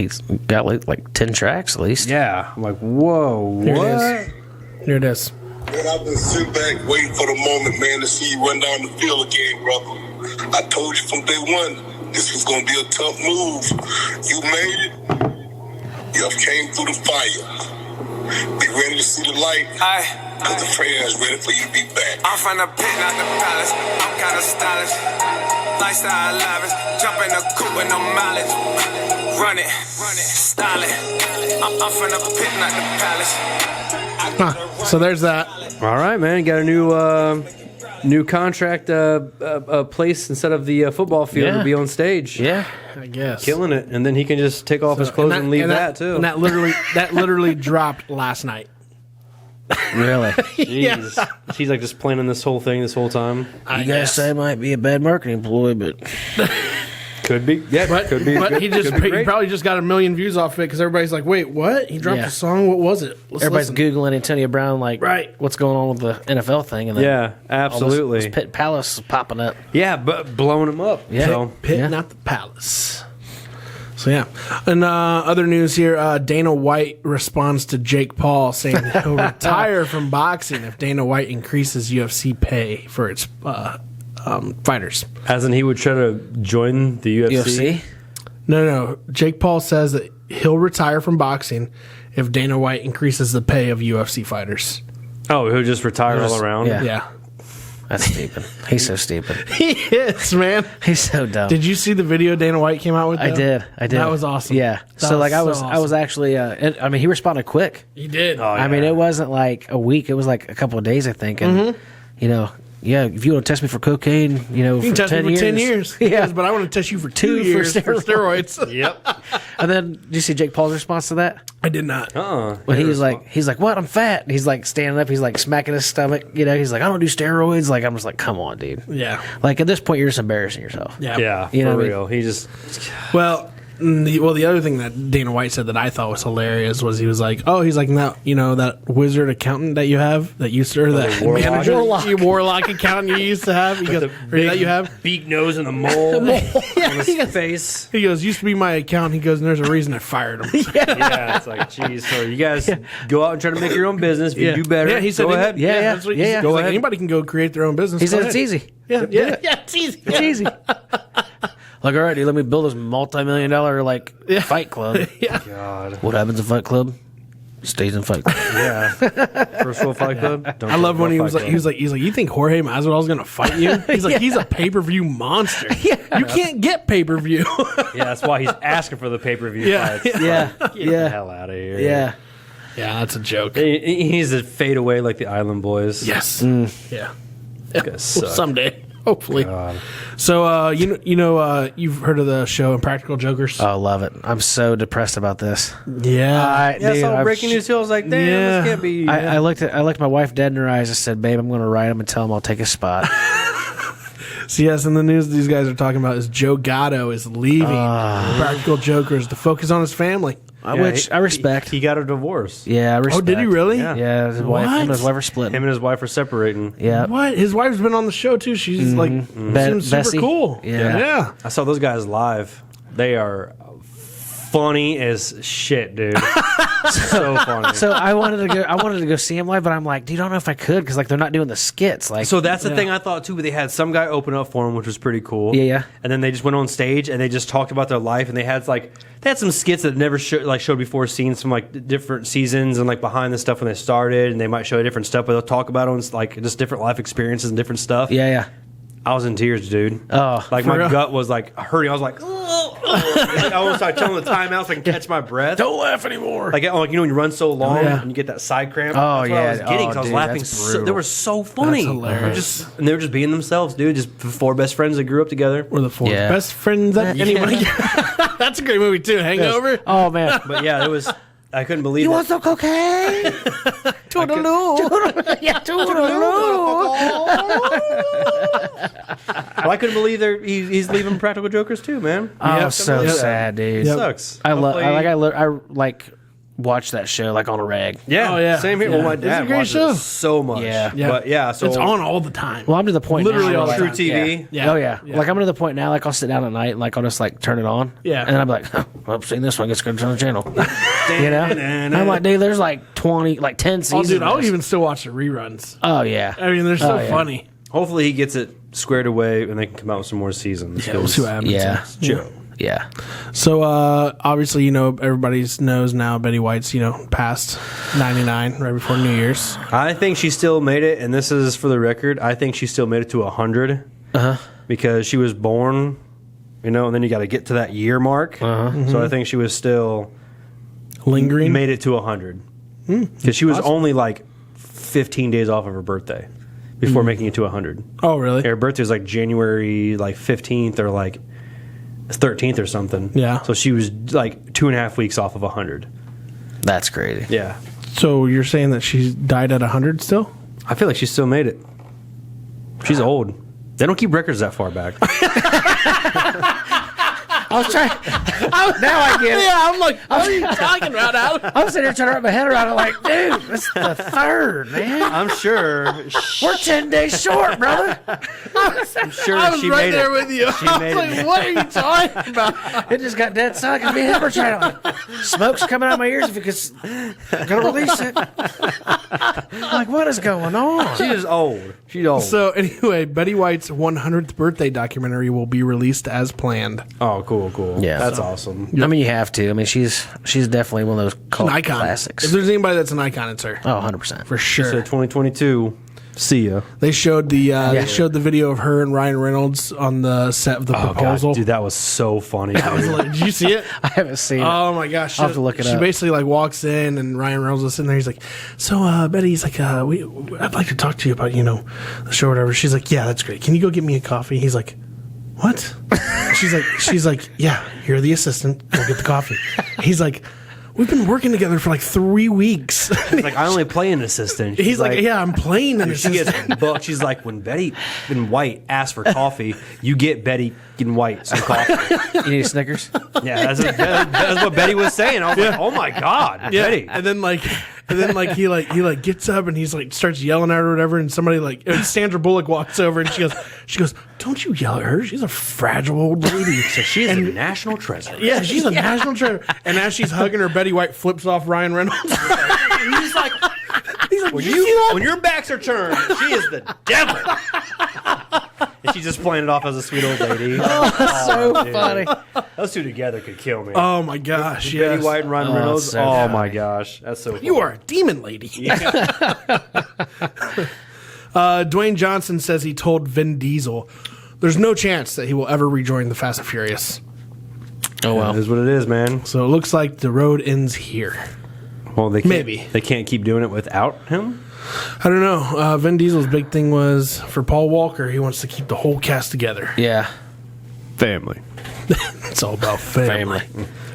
he's got like 10 tracks at least. Yeah, I'm like, whoa, Here what? it is. Here it is. Man, I've been sitting back waiting for the moment, man, to see you run down the field again, brother. I told you from day one, this was going to be a tough move. You made it. You have came through the fire. Be ready to see the light. Cause the prayers ready for you to be back. I'm from the pit, not the palace. I'm kinda stylish. Lifestyle lavish. Jump in the coupe with no mileage. Run it, style it. I'm from the pit, not the palace. Huh. So there's that. All right, man, got a new contract place instead of the football field Yeah. to be on stage. Yeah. I guess. Killing it, and then he can just take off his clothes and leave that too. And that literally dropped last night. Really? Jeez. She's like just planning this whole thing this whole time. You guys say it might be a bad marketing ploy, but Could be. Yeah, But, could be. but good- he just could be he great. probably just got 1 million views off it because everybody's like, wait, what? He dropped Yeah. a song? What was it? Let's everybody's listen. Googling Antonio Brown, like, Right. what's going on with the NFL thing? And then Yeah, all this absolutely. Pit Palace is popping up. Yeah, but blowing him up. Yeah. So, Pit, Yeah. not the palace. So yeah, and other news here: Dana White responds to Jake Paul saying he'll retire from boxing if Dana White increases UFC pay for its fighters. as in he would try to join the UFC. UFC? No. Jake Paul says that he'll retire from boxing if Dana White increases the pay of UFC fighters. Oh, he'll just retire all Just- around. yeah. Yeah. That's stupid. He's so stupid. He is, man. He's so dumb. Did you see the video Dana White came out with? I though? did. That was awesome. Yeah. That So like I was was actually. I mean, he responded quick. He did. I mean, it wasn't like a week. It was like a couple of days, I think. And you know, yeah, if you want to test me for cocaine, you know, You can for test 10 me for years. 10 years. Yeah. Yes, but I want to test you for 2 years for steroids. Yep. And then, did you see Jake Paul's response to that? I did not. When he's like, what? I'm fat. And he's like standing up. He's like smacking his stomach. You know, he's like, I don't do steroids. Like, I'm just like, come on, dude. Yeah. Like at this point, you're just embarrassing yourself. Yeah. Yeah, You know for what I mean? real. He just Well, the other thing that Dana White said that I thought was hilarious was he was like, "Oh, he's like that, you know, that wizard accountant that you have, that used to, or that warlock? manager, warlock accountant you used to have, that you have." beak nose and the mole on his face. He goes, "Used to be my accountant." He goes, "And there's a reason I fired him." Yeah, it's like, geez, so you guys go out and try to make your own business. If you do better, Yeah, he said, go ahead. Yeah. That's what he said. Yeah. He's Go like, ahead. anybody can go create their own business. He Go said it's ahead. easy. Yeah, it's easy. It's easy. Like, all right, dude, let me build this multi-million-dollar like Fight Club. Yeah. God. What happens in Fight Club? Stays in Fight Club. Yeah. First World Fight Club. Don't I love forget when he Fight was like, Club. he's like, you think Jorge Masvidal's gonna fight you? He's like, he's a pay-per-view monster. You can't get pay-per-view. Yeah, that's why he's asking for the pay-per-view Yeah. fights. Yeah. Get the Yeah. hell out of here. Yeah. Yeah, that's a joke. He needs to fade away like the Island Boys. Yes. Yeah. Guys suck. Someday, hopefully. God. So, you've heard of the show Impractical Jokers? Oh, love it. I'm so depressed about this. Yeah. Yeah, I saw breaking news too. I was like, damn, Yeah. this can't be. I looked my wife dead in her eyes. I said, babe, I'm going to write him and tell him I'll take his spot. So, yes, in the news these guys are talking about is Joe Gatto is leaving Impractical Jokers to focus on his family. Which I respect. He got a divorce. Yeah, I respect. Oh, did he really? Yeah. Yeah, his wife, him and his wife are splitting. Him and his wife are separating. Yeah. What? His wife's been on the show, too. She's like, seems super Bessie? cool. Yeah. I saw those guys live. They are funny as shit, dude. So funny. So I wanted to go see him live, but I'm like, dude, I don't know if I could because like they're not doing the skits. Like, So that's the thing I thought too. But they had some guy open up for him, which was pretty cool. Yeah. And then they just went on stage and they just talked about their life, and they had some skits that never showed before, scenes from like different seasons and like behind the stuff when they started, and they might show different stuff, but they'll talk about it on like just different life experiences and different stuff. yeah. I was in tears, dude. Oh, like for my real? gut was like hurting. I was like, I almost started telling the timeout so I can catch my breath. Don't laugh anymore. Like, when you run so long yeah. and you get that side cramp. Oh, that's what I was yeah. getting Oh, 'cause I was dude, laughing. that's They brutal. were so funny. That's hilarious. They were just being themselves, dude. Just four best friends that grew up together. We're the four Yeah. best friends that anyone. That's a great movie, too. Hangover. Oh man. But yeah, it was. I couldn't believe You it. want some cocaine? Toodaloo. Yeah, toodaloo. Well, I couldn't believe he's leaving Practical Jokers too, man. Oh, Yep. so Yep. sad, dude. It sucks. I Hopefully- watch that show like on a reg. Yeah. Oh, yeah. Same here. Yeah. Well, my It's a dad great watches show. it so much. Yeah. But yeah, so it's on all the time. Well, I'm to the point Literally now. all the where, True time. TV. Yeah. Oh yeah. Yeah. Like I'm to the point now. Like I'll sit down at night and like I'll just like turn it on. Yeah. And I'm like, well, I've seen this one. Let's go to the channel. You know. And I'm like, dude, there's like 10 Oh, seasons. dude, of I'll this. even still watch the reruns. Oh yeah. I mean, they're so Oh, yeah. funny. Hopefully he gets it squared away and they can come out with some more seasons. Yeah, we'll see what happens. Yeah. Joe. Yeah. So, obviously, everybody knows now Betty White's, passed 99 right before New Year's. I think she still made it, and this is for the record. I think she still made it to 100 because she was born, and then you got to get to that year mark. So I think she was still Lingering. made it to 100 because she was only like 15 days off of her birthday before making it to 100. Oh, really? Her birthday was like January 15th or like 13th or something. Yeah. So she was like 2.5 weeks off of 100. That's crazy. Yeah. So you're saying that she died at 100 still? I feel like she still made it. She's old. They don't keep records that far back. I was trying. Now I get it. Yeah, I'm like, what are you talking about, Adam? I was sitting here trying to wrap my head around it. Like, dude, this is the third, man. I'm sure. We're 10 days short, brother. I'm sure I was she right made there it. with you. She I made was it. like, what are you talking about? It just got dead silent because me and him were trying to. Smoke's coming out of my ears if it's gonna release it. I'm like, what is going on? She is old. She's old. So anyway, Betty White's 100th birthday documentary will be released as planned. Oh, cool. Yeah. That's awesome. I mean, you have to. I mean, she's definitely one of those cult An icon. classics. If there's anybody that's an icon, it's her. Oh, 100%. For So sure. 2022. See ya. They showed the video of her and Ryan Reynolds on the set of the proposal. God, dude, that was so funny. I was like, did you see it? I haven't seen it. Oh my gosh! I'll have to look it she up. basically like walks in, and Ryan Reynolds is sitting there. He's like, "So, Betty," he's like, "I'd like to talk to you about the show or whatever." She's like, "Yeah, that's great. Can you go get me a coffee?" He's like, "What?" she's like, "Yeah, you're the assistant. Go get the coffee." He's like, "We've been working together for like 3 weeks." Like, I only play an assistant. He's like, "Yeah, I'm playing an She assistant." gets booked. She's like, when Betty in White asks for coffee, you get Betty in White some coffee. You need Snickers? Yeah, that's what Betty was saying. I was like, oh my God, Betty. And then he gets up and he's like starts yelling at her or whatever, and somebody Sandra Bullock walks over and she goes, "Don't you yell at her. She's a fragile old lady." So she's a national treasure. Yeah, she's a national treasure. And as she's hugging her, Betty White flips off Ryan Reynolds. He's like, when your backs are turned, she is the devil. And she's just playing it off as a sweet old lady. So dude. funny. Those two together could kill me. Oh my gosh, yes. Betty White and Ryan Reynolds. so Oh good. my gosh, that's so. You funny. are a demon lady. Dwayne Johnson says he told Vin Diesel there's no chance that he will ever rejoin the Fast and Furious. Oh, It well. is what it is, man. So it looks like the road ends here. Well, they can't, Maybe. they can't keep doing it without him. I don't know. Vin Diesel's big thing was for Paul Walker, he wants to keep the whole cast together. Yeah. Family. It's all about family.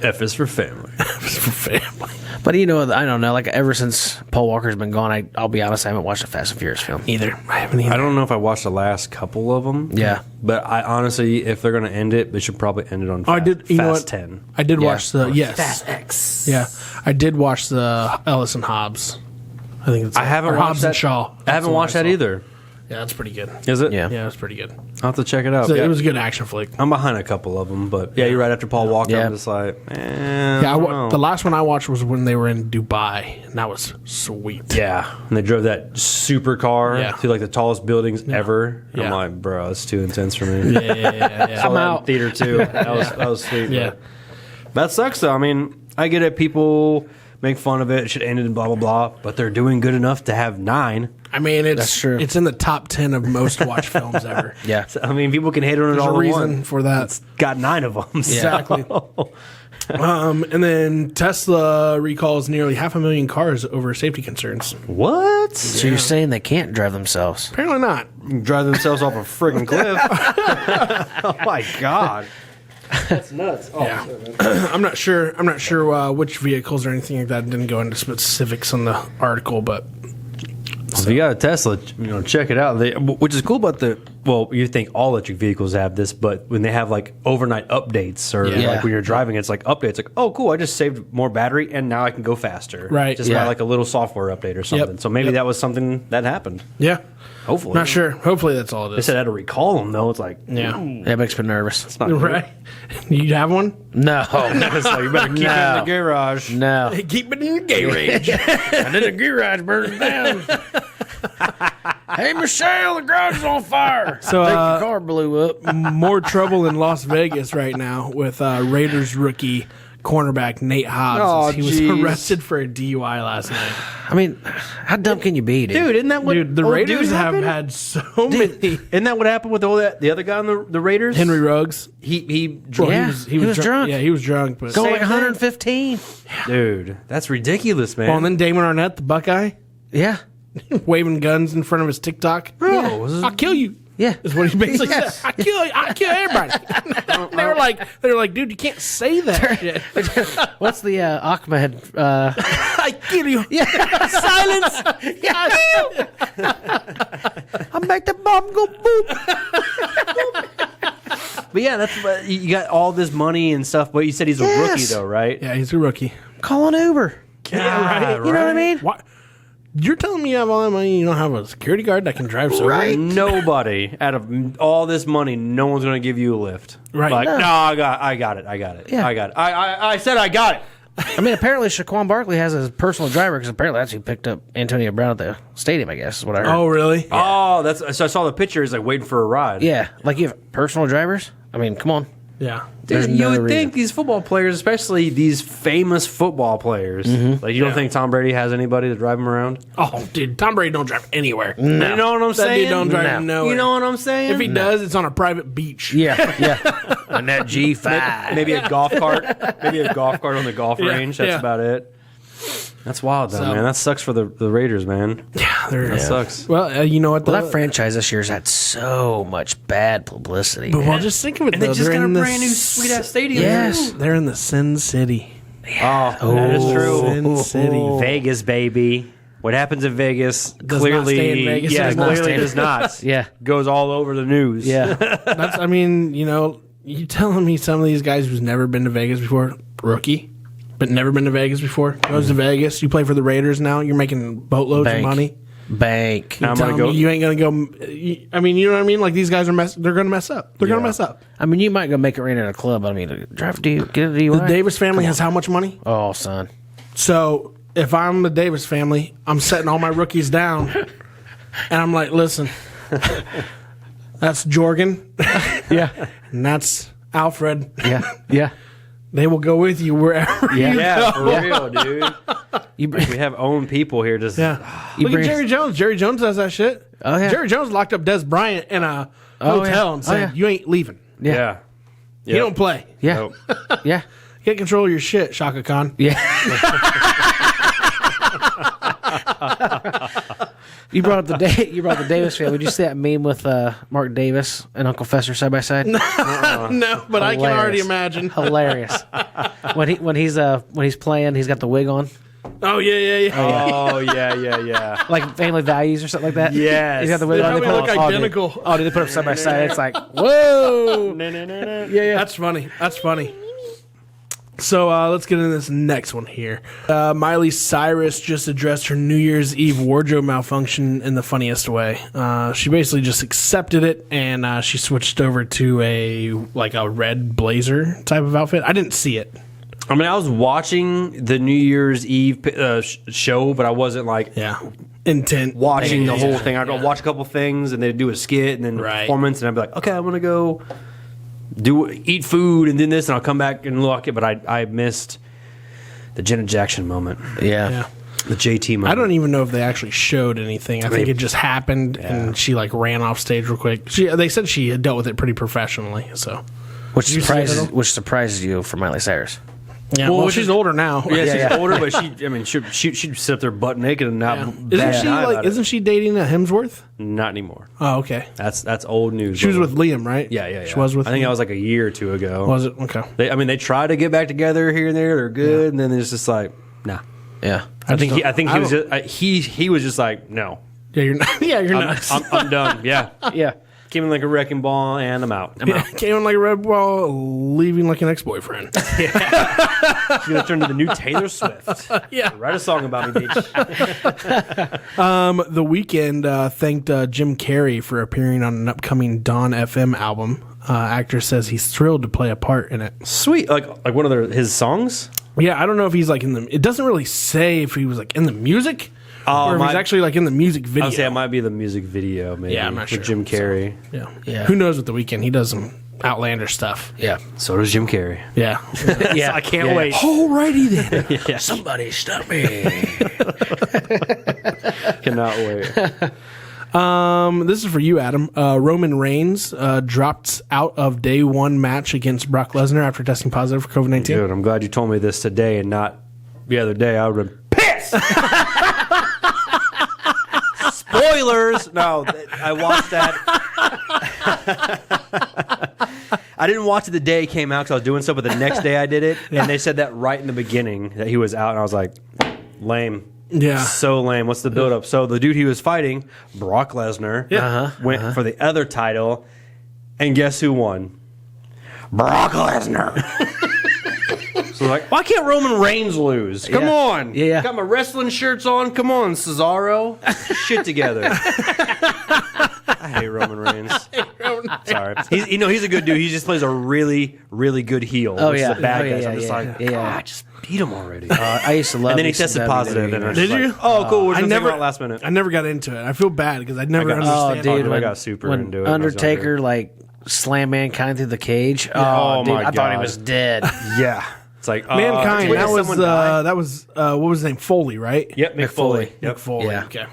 F is for family. It's for family. But I don't know. Like, ever since Paul Walker's been gone, I'll be honest, I haven't watched a Fast and Furious film. Either. I haven't either. I don't know if I watched the last couple of them. Yeah. But I honestly, if they're going to end it, they should probably end it on Oh, I did. You know Fast what? 10. I did Yeah. watch the Fast X. Yeah, I did watch the Ellis and Hobbs. I think it's I haven't or watched Hobbs that. and Shaw. I haven't That's the one watched that saw. either. Yeah, that's pretty good. Is it? Yeah. Yeah, it's pretty good. I'll have to check it out. So Yeah. it was a good action flick. I'm behind a couple of them, but yeah, you're right. After Paul Walker, Yeah. I'm just like, Yeah, the last one I watched was when they were in Dubai, and that was sweet. yeah, and they drove that super car Yeah. to like the tallest buildings ever. And I'm Yeah. like, bro, it's too intense for me. Yeah. Saw that in out. theater too. That was sweet. Yeah. but that sucks though. I mean, I get it. People make fun of it. It should end it and blah blah blah. But they're doing good enough to have 9. I mean, it's That's true. It's in the top 10 of most watched films ever. Yeah. So, I mean, people can hate on it There's a all they reason want. for that. It's got 9 of them. Exactly. And then Tesla recalls nearly 500,000 cars over safety concerns. What? So you're saying they can't drive themselves? Apparently not. Drive themselves off a friggin' cliff. Oh my god. That's nuts. Oh, Yeah. I'm not sure which vehicles or anything like that. Didn't go into specifics on the article, but If you got a Tesla, check it out. Which is cool about you think all electric vehicles have this, but when they have like overnight updates or Yeah. like when you're driving, it's like updates. Like, oh, cool, I just saved more battery and now I can go faster. Right. Just Yeah. by like a little software update or something. Yep. So maybe Yep. that was something that happened. yeah. Hopefully. Not sure. Hopefully that's all it They is. said I had to recall them though. It's like, Yeah. That makes me nervous. it's not good. Right. You have one? No. It's like, you better keep it in the garage. No. Keep it in the garage. And then the garage burns down. Hey, Michelle, the garage is on fire. So, I think your car blew up. More trouble in Las Vegas right now with Raiders rookie cornerback Nate Hobbs. Oh, He was jeez. arrested for a DUI last night. I mean, how dumb can you be, dude? Dude, isn't that what Dude, the old Raiders dude have happened? had so many. Isn't that what happened with the other guy on the Raiders? Henry Ruggs. He Well, Yeah, he was drunk. Yeah, he was drunk. But Going like Same thing. 115. Dude, that's ridiculous, man. Well, and then Damon Arnett, the Buckeye, Yeah. waving guns in front of his TikTok. Bro, this is- I'll kill you. Yeah. Is what he basically Yes. said. I kill everybody. they were like, dude, you can't say that shit. What's the Ahmed? I kill you. Yeah. Silence. I make the bomb go boop. But yeah, that's what you got all this money and stuff. But you said he's a Yes. rookie though, right? Yeah, he's a rookie. Call an Uber. Yeah, You know what I mean? What? You're telling me you have all that money, you don't have a security guard that can drive so Right. Nobody out of all this money, no one's going to give you a lift. Right. Like, No. no, I got it. Yeah. I got it. I said I got it. I mean, apparently Shaquan Barkley has a personal driver because apparently that's who picked up Antonio Brown at the stadium, I guess, is what I heard. Oh, really? Oh, so I saw the picture. He's like waiting for a ride. Yeah. Like you have personal drivers? I mean, come on. Yeah. There's You no would reason. think these football players, especially these famous football players, like you don't think Tom Brady has anybody to drive him around? Oh, dude, Tom Brady don't drive anywhere. You know what I'm That saying? dude don't drive nowhere. You know what I'm saying? If he does, it's on a private beach. Yeah. On that G5. Maybe a golf cart, maybe a golf cart on the golf range. That's about it. That's wild, though, man. That sucks for the Raiders, man. Yeah, That sucks. Well, you know what? Well, that franchise this year's had so much bad publicity. man. Well, just think of it. And they though. just They're got a in the brand new sweet ass stadium. Yes. They're in the Sin City. Oh, that is true. Sin City. Vegas, baby. What happens in Vegas Does clearly, not stay in Vegas. yeah, Does not clearly stay- does not. Yeah. Goes all over the news. Yeah. That's. I mean, you know, you telling me some of these guys who's never been to Vegas before, rookie, but never been to Vegas before, goes to Vegas. You play for the Raiders now. You're making boatloads Bank. of money. Bank. I'm Telling gonna go. me you ain't gonna go. I mean, you know what I mean? Like these guys are they're gonna mess up. They're gonna mess up. I mean, you might go make it rain at a club. But I mean, drive to get a DUI. The Davis family has how much money? Oh, son. So if I'm the Davis family, I'm setting all my rookies down, and I'm like, listen, that's Jorgen, Yeah. and that's Alfred. Yeah. They will go with you wherever. Yeah. Yeah, for real, dude. You bring, We have own people here. Just Yeah. You Look bring- at Jerry Jones. Jerry Jones does that shit. Oh, yeah. Jerry Jones locked up Des Bryant in a Oh, hotel yeah. and Oh, said, yeah. "You ain't leaving. yeah. You don't play. yeah. Nope. Yeah. Get control of your shit, Shaka Khan." Yeah. You brought up the Davis family. Did you see that meme with Mark Davis and Uncle Fester side by side? No, but I can already Hilarious. imagine. Hilarious. When he's playing, he's got the wig on, Oh yeah. Oh yeah. like Family Values or something like that. Yes. He's got the wig They on. probably put look it- oh, dude. identical. Oh, dude, they put them side by side. It's like, whoa. Yeah. That's funny. That's funny. So let's get into this next one here. Miley Cyrus just addressed her New Year's Eve wardrobe malfunction in the funniest way. She basically just accepted it, and she switched over to a red blazer type of outfit. I didn't see it. I mean, I was watching the New Year's Eve show, but I wasn't like Intent. watching the whole thing. I'd go watch a couple things, and they'd do a skit, and then Right. performance, and I'd be like, okay, I'm gonna go eat food, and then this, and I'll come back and look it. But I missed the Janet Jackson moment, Yeah. the JT moment. I don't even know if they actually showed anything. I think it just happened, and she ran off stage real quick. They said she had dealt with it pretty professionally. So Which you see it at all? surprises you for Miley Cyrus. yeah, Well, well, which she's is- older now. Yeah, she's older, but she'd sit up there butt naked and not. Yeah. bat Isn't an she eye about it. Isn't she dating a Hemsworth? Not anymore. Oh, okay. That's old news. She was brother. with Liam, right? Yeah. She was with. I think Liam? that was like a year or two ago. Was it okay? They tried to get back together here and there. They're good, and then it's just like, nah. Yeah. I think he I was don't- just he was just like, no, Yeah, you're not. Yeah, you're nuts. I'm done. Yeah, Yeah. came in like a wrecking ball, and I'm out. I'm out. Came in like a red ball, leaving like an ex-boyfriend. She's gonna turn to the new Taylor Swift. Yeah. Write a song about me, bitch. The Weeknd thanked Jim Carrey for appearing on an upcoming Dawn FM album. Actor says he's thrilled to play a part in it. Sweet, like one of his songs. Yeah, I don't know if he's like in the. It doesn't really say if he was like in the music, Oh, or if he's my- actually like in the music I video. would say it might be the music video, maybe. Yeah, I'm not with sure. Jim Carrey. Yeah. Yeah. Who knows with the Weeknd? He does some outlander stuff. Yeah. So does Jim Carrey. Yeah. Yeah. I can't Yeah. wait. Alrighty then. Yeah, Somebody stop me. cannot wait. This is for you, Adam. Roman Reigns dropped out of day one match against Brock Lesnar after testing positive for COVID-19. Dude, I'm glad you told me this today and not the other day. I would have been pissed. Spoilers. No, I watched that. I didn't watch it the day it came out because I was doing stuff, but the next day I did it, and they said that right in the beginning that he was out, and I was like, lame. Yeah. So lame. What's the build-up? So the dude he was fighting, Brock Lesnar, went for the other title, and guess who won? Brock Lesnar. So like, why can't Roman Reigns lose? Come on. Yeah. Got my wrestling shirts on. Come on, Cesaro. Shit together. I hate Roman Reigns. Sorry. He's a good dude. He just plays a really, really good heel. Oh, which yeah. is a bad Oh, guy. yeah, So I'm just yeah, like, yeah. God, just beat him already. I used to love. and then he me some tested WWE positive. And I was Did just you? like, oh, cool. We're I just never out last minute. I never got into it. I feel bad because I never got- understand. Oh, dude, I when, got super when into it when I was Undertaker younger. like slam Mankind through the cage. Oh, dude, my I thought he God. was dead. Yeah. It's like Mankind. did That was someone die? what was his name? Foley, right? Yep, Mick Foley. Yep. Mick Foley. Yeah. Okay.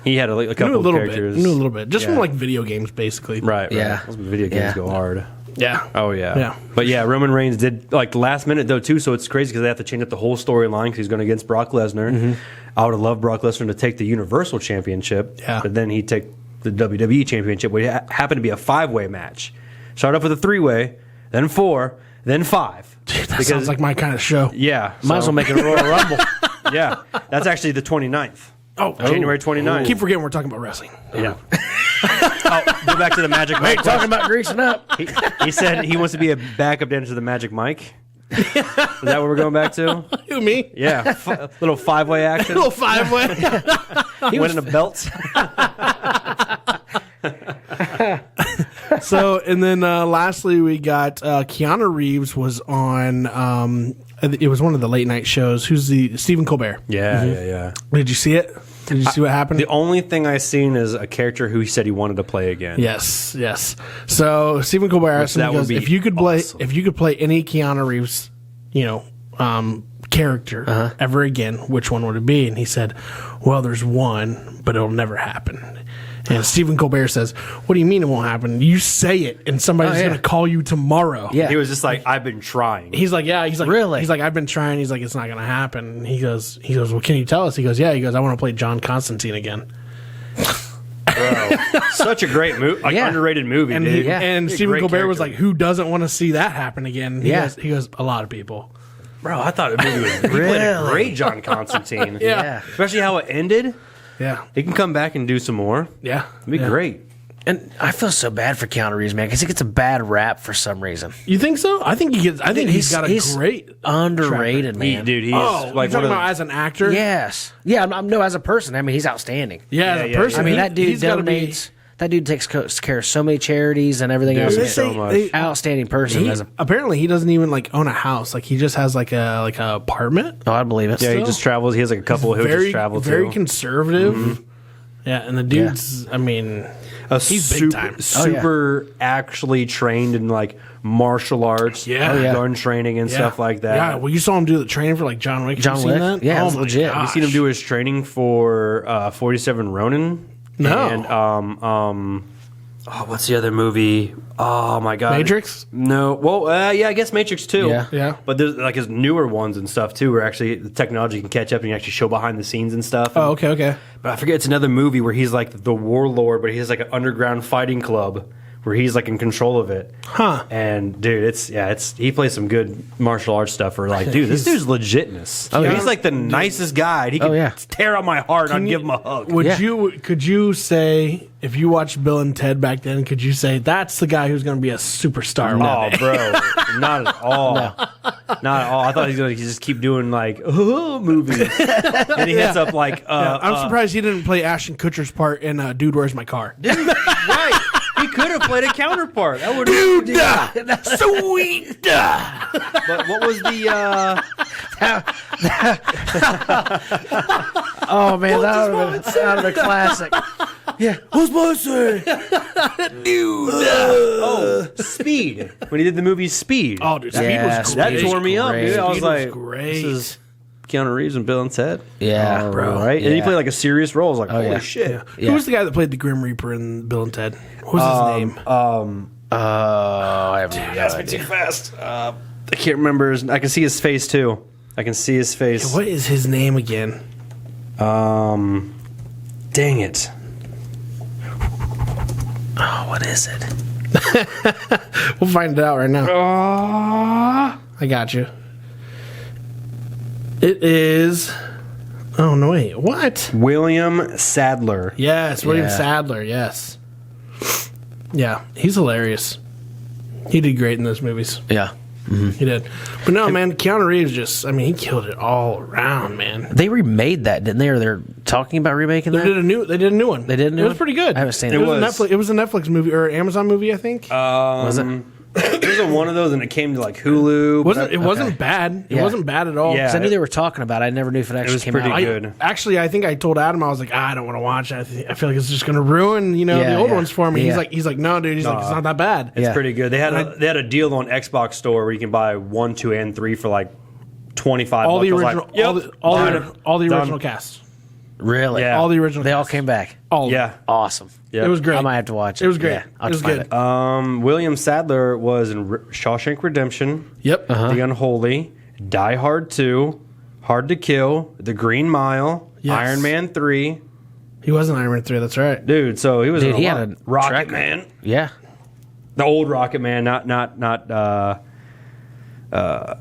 He had a Knew couple a of little characters. bit. Knew a little bit. Just Yeah. from like video games, basically. Right. Yeah. Those video games Yeah. go hard. Yeah. Oh yeah. Yeah. But yeah, Roman Reigns did like last minute though too, so it's crazy because they have to change up the whole storyline because he's going against Brock Lesnar. Mm-hmm. I would have loved Brock Lesnar to take the Universal Championship, Yeah. but then he'd take the WWE Championship, which happened to be a 5-way match. Started off with a 3-way, then 4, then 5. That sounds like my kind of show. Yeah, Might as well make it a Royal Rumble. yeah, that's actually the 29th. Oh, January 29th. Keep forgetting we're talking about wrestling. Yeah. Oh, go back to the Magic Mike. Talking about greasing up. He said he wants to be a backup dancer to the Magic Mike. Is that what we're going back to? You, me? Yeah, little 5-way action. Little 5-way. Winning a belt. So, and then lastly, we got Keanu Reeves was on. It was one of the late night shows. Who's the Stephen Colbert? Yeah. Did you see it? Did you see what happened? The only thing I seen is a character who he said he wanted to play again. Yes. So Stephen Colbert asked him, that he would goes, be if you could play, awesome. if you could play any Keanu Reeves, character ever again, which one would it be? And he said, well, there's one, but it'll never happen. And Stephen Colbert says, what do you mean it won't happen? You say it, and somebody's going to call you tomorrow. Yeah. He was just like, I've been trying. He's like, yeah. He's like, Really? He's like, I've been trying. He's like, it's not going to happen. And he goes, well, can you tell us? He goes, yeah. He goes, I want to play John Constantine again. Bro, such a great movie, Yeah. underrated movie, And dude. and He's a Stephen great Colbert was character. like, who doesn't want to see that happen again? Yeah. He goes, a lot of people. Bro, I thought the movie was he played a Really? great John Constantine. Yeah. Especially how it ended. Yeah. He can come back and do some more. Yeah. It'd be Yeah. great. And I feel so bad for Keanu Reeves, man, because he gets a bad rap for some reason. You think so? I think he's got a great underrated, man. Dude, he's Oh, like you're one talking of about as an actor? Yes. Yeah, no, as a person, I mean, he's outstanding. Yeah, as a yeah, person. I mean, he- that dude he's gotta be- donates. That dude takes care of so many charities and everything Dude, else. They He's so say- much. they- outstanding person. apparently, he doesn't even like own a house. Like he just has like a apartment. I believe it. Yeah, he Still? just travels. He has like a couple who very just travel very too. conservative. Yeah, and the dude's. I mean, he's big time. super actually trained in like martial arts, Yeah. Oh, yeah. gun training and stuff like that. Yeah, well, you saw him do the training for like John Wick. Have John you seen Wick? that? Yeah, it was my legit. gosh. You seen him do his training for 47 Ronin? No. And what's the other movie? Oh my god, Matrix? No, well, yeah, I guess Matrix too. Yeah. Yeah. But there's like his newer ones and stuff too, where actually the technology can catch up and you actually show behind the scenes and stuff. Oh, okay. But I forget it's another movie where he's like the warlord, but he has like an underground fighting club where he's like in control of it. Huh. And dude, it's he plays some good martial arts stuff. Where like, dude, this dude's legitness. Oh, yeah. he's like the nicest guy. He can yeah. tear out my heart. and I'd give him a hug. Could you say if you watched Bill and Ted back then? Could you say that's the guy who's going to be a superstar? one day? Oh, bro, not at all. Not at all. I thought he was going to just keep doing like movies, and he hits up like. I'm surprised he didn't play Ashton Kutcher's part in "Dude, Where's My Car." Right. He could have played a counterpart. That would Sweet. But what was the? Oh man, that would have been classic. Yeah, who's bossing? Speed. When he did the movie Speed. Oh, dude, Speed Yeah, was that great. tore me up, dude. I was Speed like, great. this is Keanu Reeves and Bill and Ted. Yeah, Bro. Right? And he Yeah. played like a serious role. I was like, holy yeah. shit. Who was the guy that played the Grim Reaper in Bill and Ted? What was his name? I have no That's idea. too fast. I can't remember. I can see his face too. I can see his face. What is his name again? Dang it. Oh, what is it? We'll find it out right now. I got you. It is. Oh no! Wait, what? William Sadler. Yes, William Yeah. Sadler. Yes. Yeah, he's hilarious. He did great in those movies. Yeah, He did. But no, man, Keanu Reeves just—I mean, he killed it all around, man. they remade that, didn't they? Or they're talking about remaking They that. did a new one. They did a new It was one? pretty good. I haven't seen it. it. Was a was. Netflix. It was a Netflix movie or Amazon movie, I think. Was it? It wasn't one of those, and it came to like Hulu. It wasn't bad. It Yeah. wasn't bad at all. Yeah. 'Cause I knew they were talking about it. I never knew if it actually was came pretty out. good. Actually, I think I told Adam, I was like, I don't want to watch it. I feel like it's just going to ruin, the Yeah, old yeah. ones for me. Yeah. He's like, no, dude. He's like, it's not that bad. It's Yeah. pretty good. They had a deal on Xbox Store where you can buy 1, 2, and 3 for like $25. All the I was original, like, yep, all the done. original cast, Really? Yeah. all the original. They all cast. came back. All of Yeah. them. Awesome. Yep. It was great. I might have to watch it. It was great. Yeah, I'll It was find good. it. William Sadler was in Shawshank Redemption, Yep. The Unholy, Die Hard 2, Hard to Kill, The Green Mile, Yes. Iron Man 3. He was in Iron Man 3. That's right. Dude, so he was Dude, in he a had lot. a Rocket track- Man. Yeah. The old Rocket Man, not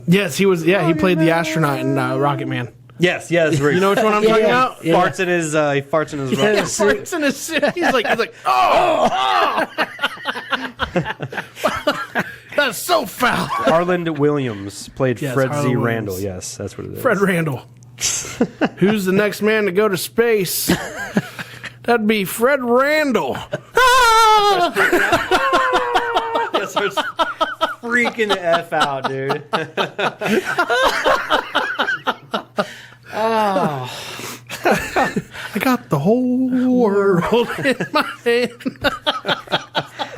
Yes, he was. Yeah, he played the astronaut in Rocket Man. yes, where You know which one I'm talking about? Yeah. farts in his he farts in his rocket. Farts in his suit. He's like, oh. That's so foul. Harland Williams played Yes, Fred Z. Harland Randall. Williams. Yes, that's what it is. Fred Randall. Who's the next man to go to space? That'd be Fred Randall. That starts freaking the F out, dude. I got the whole world in my hand.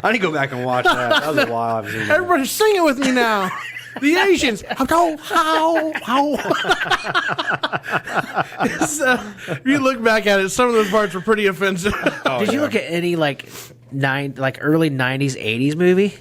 I need to go back and watch that. That was a while I've seen that. Everybody sing it with me now. The Asians. How. If you look back at it, some of those parts were pretty offensive. Did you look at any early 90s, 80s movie?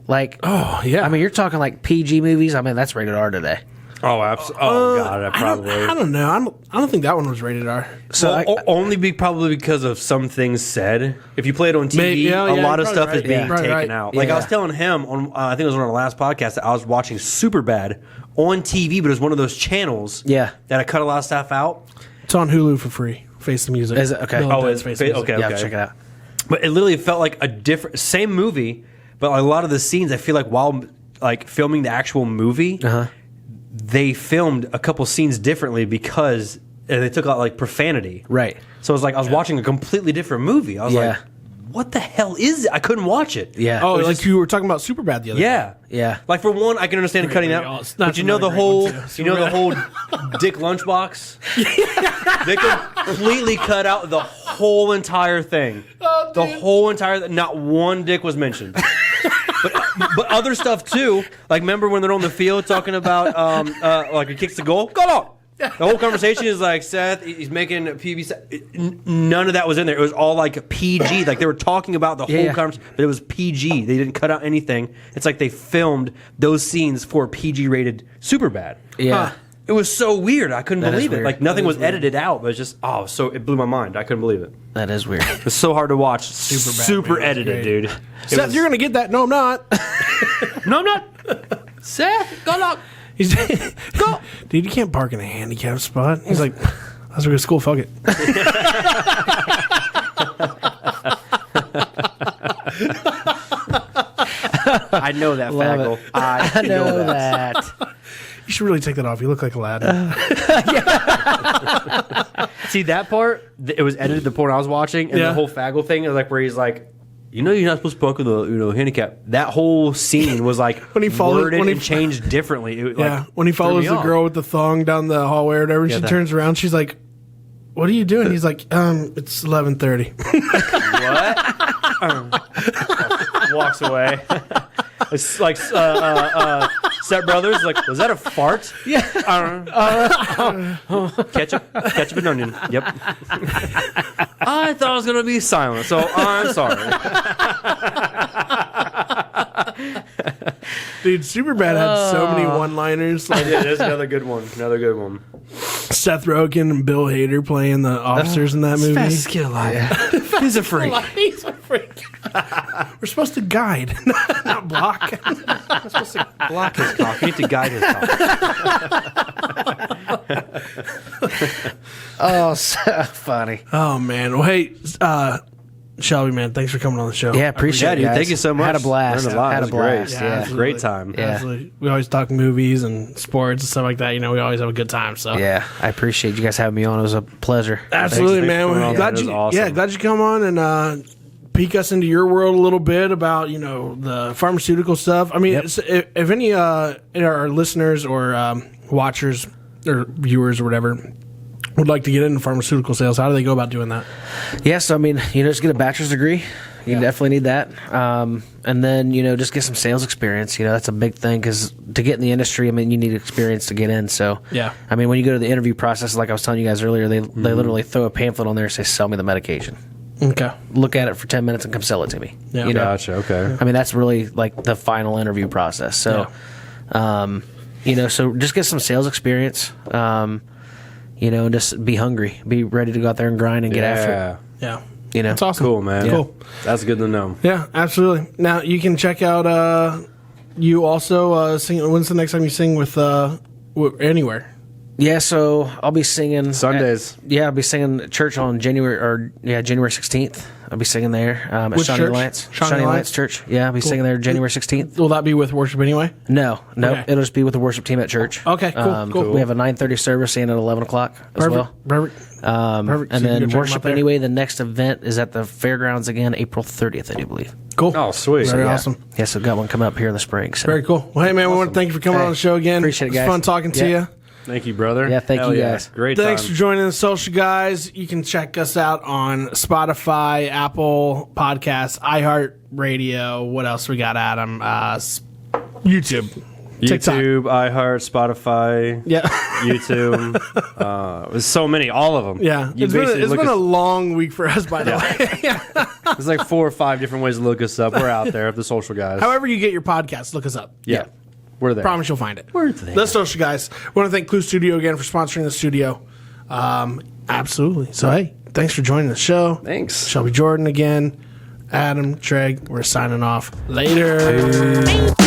Like, Oh, yeah. I mean, you're talking like PG movies. I mean, that's rated R today. Oh, absolutely. Oh, God, I probably. I don't know. I don't think that one was rated R. So Only probably because of some things said. If you play it on TV, Maybe, yeah, a lot of you're stuff probably is being right. taken Right. out. Like I was Yeah. telling him on, I think it was on our last podcast that I was watching Superbad on TV, but it was one of those channels. Yeah. That I cut a lot of stuff out. It's on Hulu for free. Face the Music. Is it? Okay. Bill and Oh, Ted's it's Face the Music. okay. yeah, I'll check it out. But it literally felt like a different, same movie, but a lot of the scenes I feel like while like filming the actual movie, they filmed a couple scenes differently because they took out like profanity. Right. So it was like I was watching a completely different movie. I was Yeah. like, what the hell is it? I couldn't watch it. Yeah. Oh, It was like just- you were talking about Superbad the other day. Yeah. Yeah. Like for one, I can understand cutting great. out, That's but you know the another great whole, one, too. you know the whole Dick Lunchbox. They completely cut out the whole entire thing. The whole entire, not one dick was mentioned. But other stuff too. Like remember when they're on the field talking about like he kicks the goal? Go on. The whole conversation is like Seth. He's making PB. None of that was in there. It was all like PG. Like they were talking about the whole Yeah. conversation, but it was PG. They didn't cut out anything. It's like they filmed those scenes for PG rated Superbad. Yeah. It was so weird. I couldn't That is believe it. weird. Like nothing That was is weird. edited out, but it's just so it blew my mind. I couldn't believe it. That is weird. It's so hard to watch. Superbad, Super man, it was edited, great. dude. Seth, you're gonna get that? No, I'm not. No, I'm not. Seth, go up. He's go, dude. You can't park in a handicap spot. He's like, let's go to school. Fuck it. I know that Love faggle. it. I know that. You should really take that off. You look like Aladdin. See that part? It was edited the porn I was watching, and Yeah. the whole faggle thing is like where he's like, you know, you're not supposed to park with a handicap. That whole scene was like When he followed- worded when he- and changed differently. It, Yeah, like, when he threw follows me the off. girl with the thong down the hallway or whatever, and Yeah, she that- turns around. She's like, "What are you doing?" He's like, "It's 11:30." Walks away. It's like Step Brothers. Like, was that a fart? Yeah. Ketchup and onion. Yep. I thought it was gonna be silent, so I'm sorry. Dude, Superbad had so many one-liners. Like Yeah, there's another good one. Another good one. Seth Rogen and Bill Hader playing the officers in that movie. Fastest kid alive. He's a freak. He's a freak. We're supposed to guide, not block. We're supposed to block his cock. You need to guide his cock. Oh, so funny. Oh man. Well, hey, Shelby, man, thanks for coming on the show. Yeah, appreciate it, dude. guys. Thank you so much. Had a blast. Learned a lot. Had It a was great. blast. Yeah, Yeah. it was a great time. Yeah. Absolutely. We always talk movies and sports and stuff like that. You know, we always have a good time. So Yeah, I appreciate you guys having me on. It was a pleasure. absolutely, Thanks man. for coming We're on, glad man. It you, was awesome. yeah, glad you come on and peek us into your world a little bit about, the pharmaceutical stuff? I mean, if any our listeners or watchers or viewers or whatever would like to get into pharmaceutical sales, how do they go about doing that? Yeah, so I mean, just get a bachelor's degree. You definitely need that. And then, just get some sales experience. That's a big thing because to get in the industry, I mean, you need experience to get in. So, I mean, when you go to the interview process, like I was telling you guys earlier, they literally throw a pamphlet on there and say, sell me the medication. Okay. Look at it for 10 minutes and come sell it to me. Yeah. Gotcha, okay. I mean, that's really like the final interview process. So, so just get some sales experience, and just be hungry. Be ready to go out there and grind and get after it. Yeah. That's awesome. Cool, man. Cool. That's good to know. Yeah, absolutely. Now, you can check out, you also sing. When's the next time you sing with anywhere? Yeah, so I'll be singing Sundays. I'll be singing at church on January 16th. I'll be singing there at Which Shawnee church? Alliance. Shawnee Alliance Church. Yeah, I'll be singing there January 16th. Will that be with worship anyway? No, Okay. it'll just be with the worship team at church. Okay, cool. We have a 9:30 service and at 11 o'clock as well. Perfect. And So you can go then check 'em out worship there. anyway. The next event is at the fairgrounds again, April 30th, I do believe. Cool. Oh, sweet. Very Yeah. awesome. Yeah, so got one coming up here in the spring. So. Very cool. Well, hey, man, we want to thank you for coming Hey, on the show again. appreciate it, It's guys. fun talking to Yeah. you. Thank you, brother. Yeah, thank you, guys. Great Thanks time. for joining the social, guys. You can check us out on Spotify, Apple Podcasts, iHeartRadio. What else we got, Adam? YouTube. TikTok. YouTube, iHeart, Spotify, Yeah. YouTube. There's so many, all of them. Yeah. You It's been basically look a us- long week for us, by the way. There's like 4 or 5 different ways to look us up. We're out there, the social guys. However you get your podcast, look us up. yeah. We're there. Promise you'll find it. We're there. The social guys. Want to thank Clue Studio again for sponsoring the studio. Absolutely. So, hey, thanks for joining the show. Thanks. Shelby Jordan again. Adam, Treg, we're signing off. Later.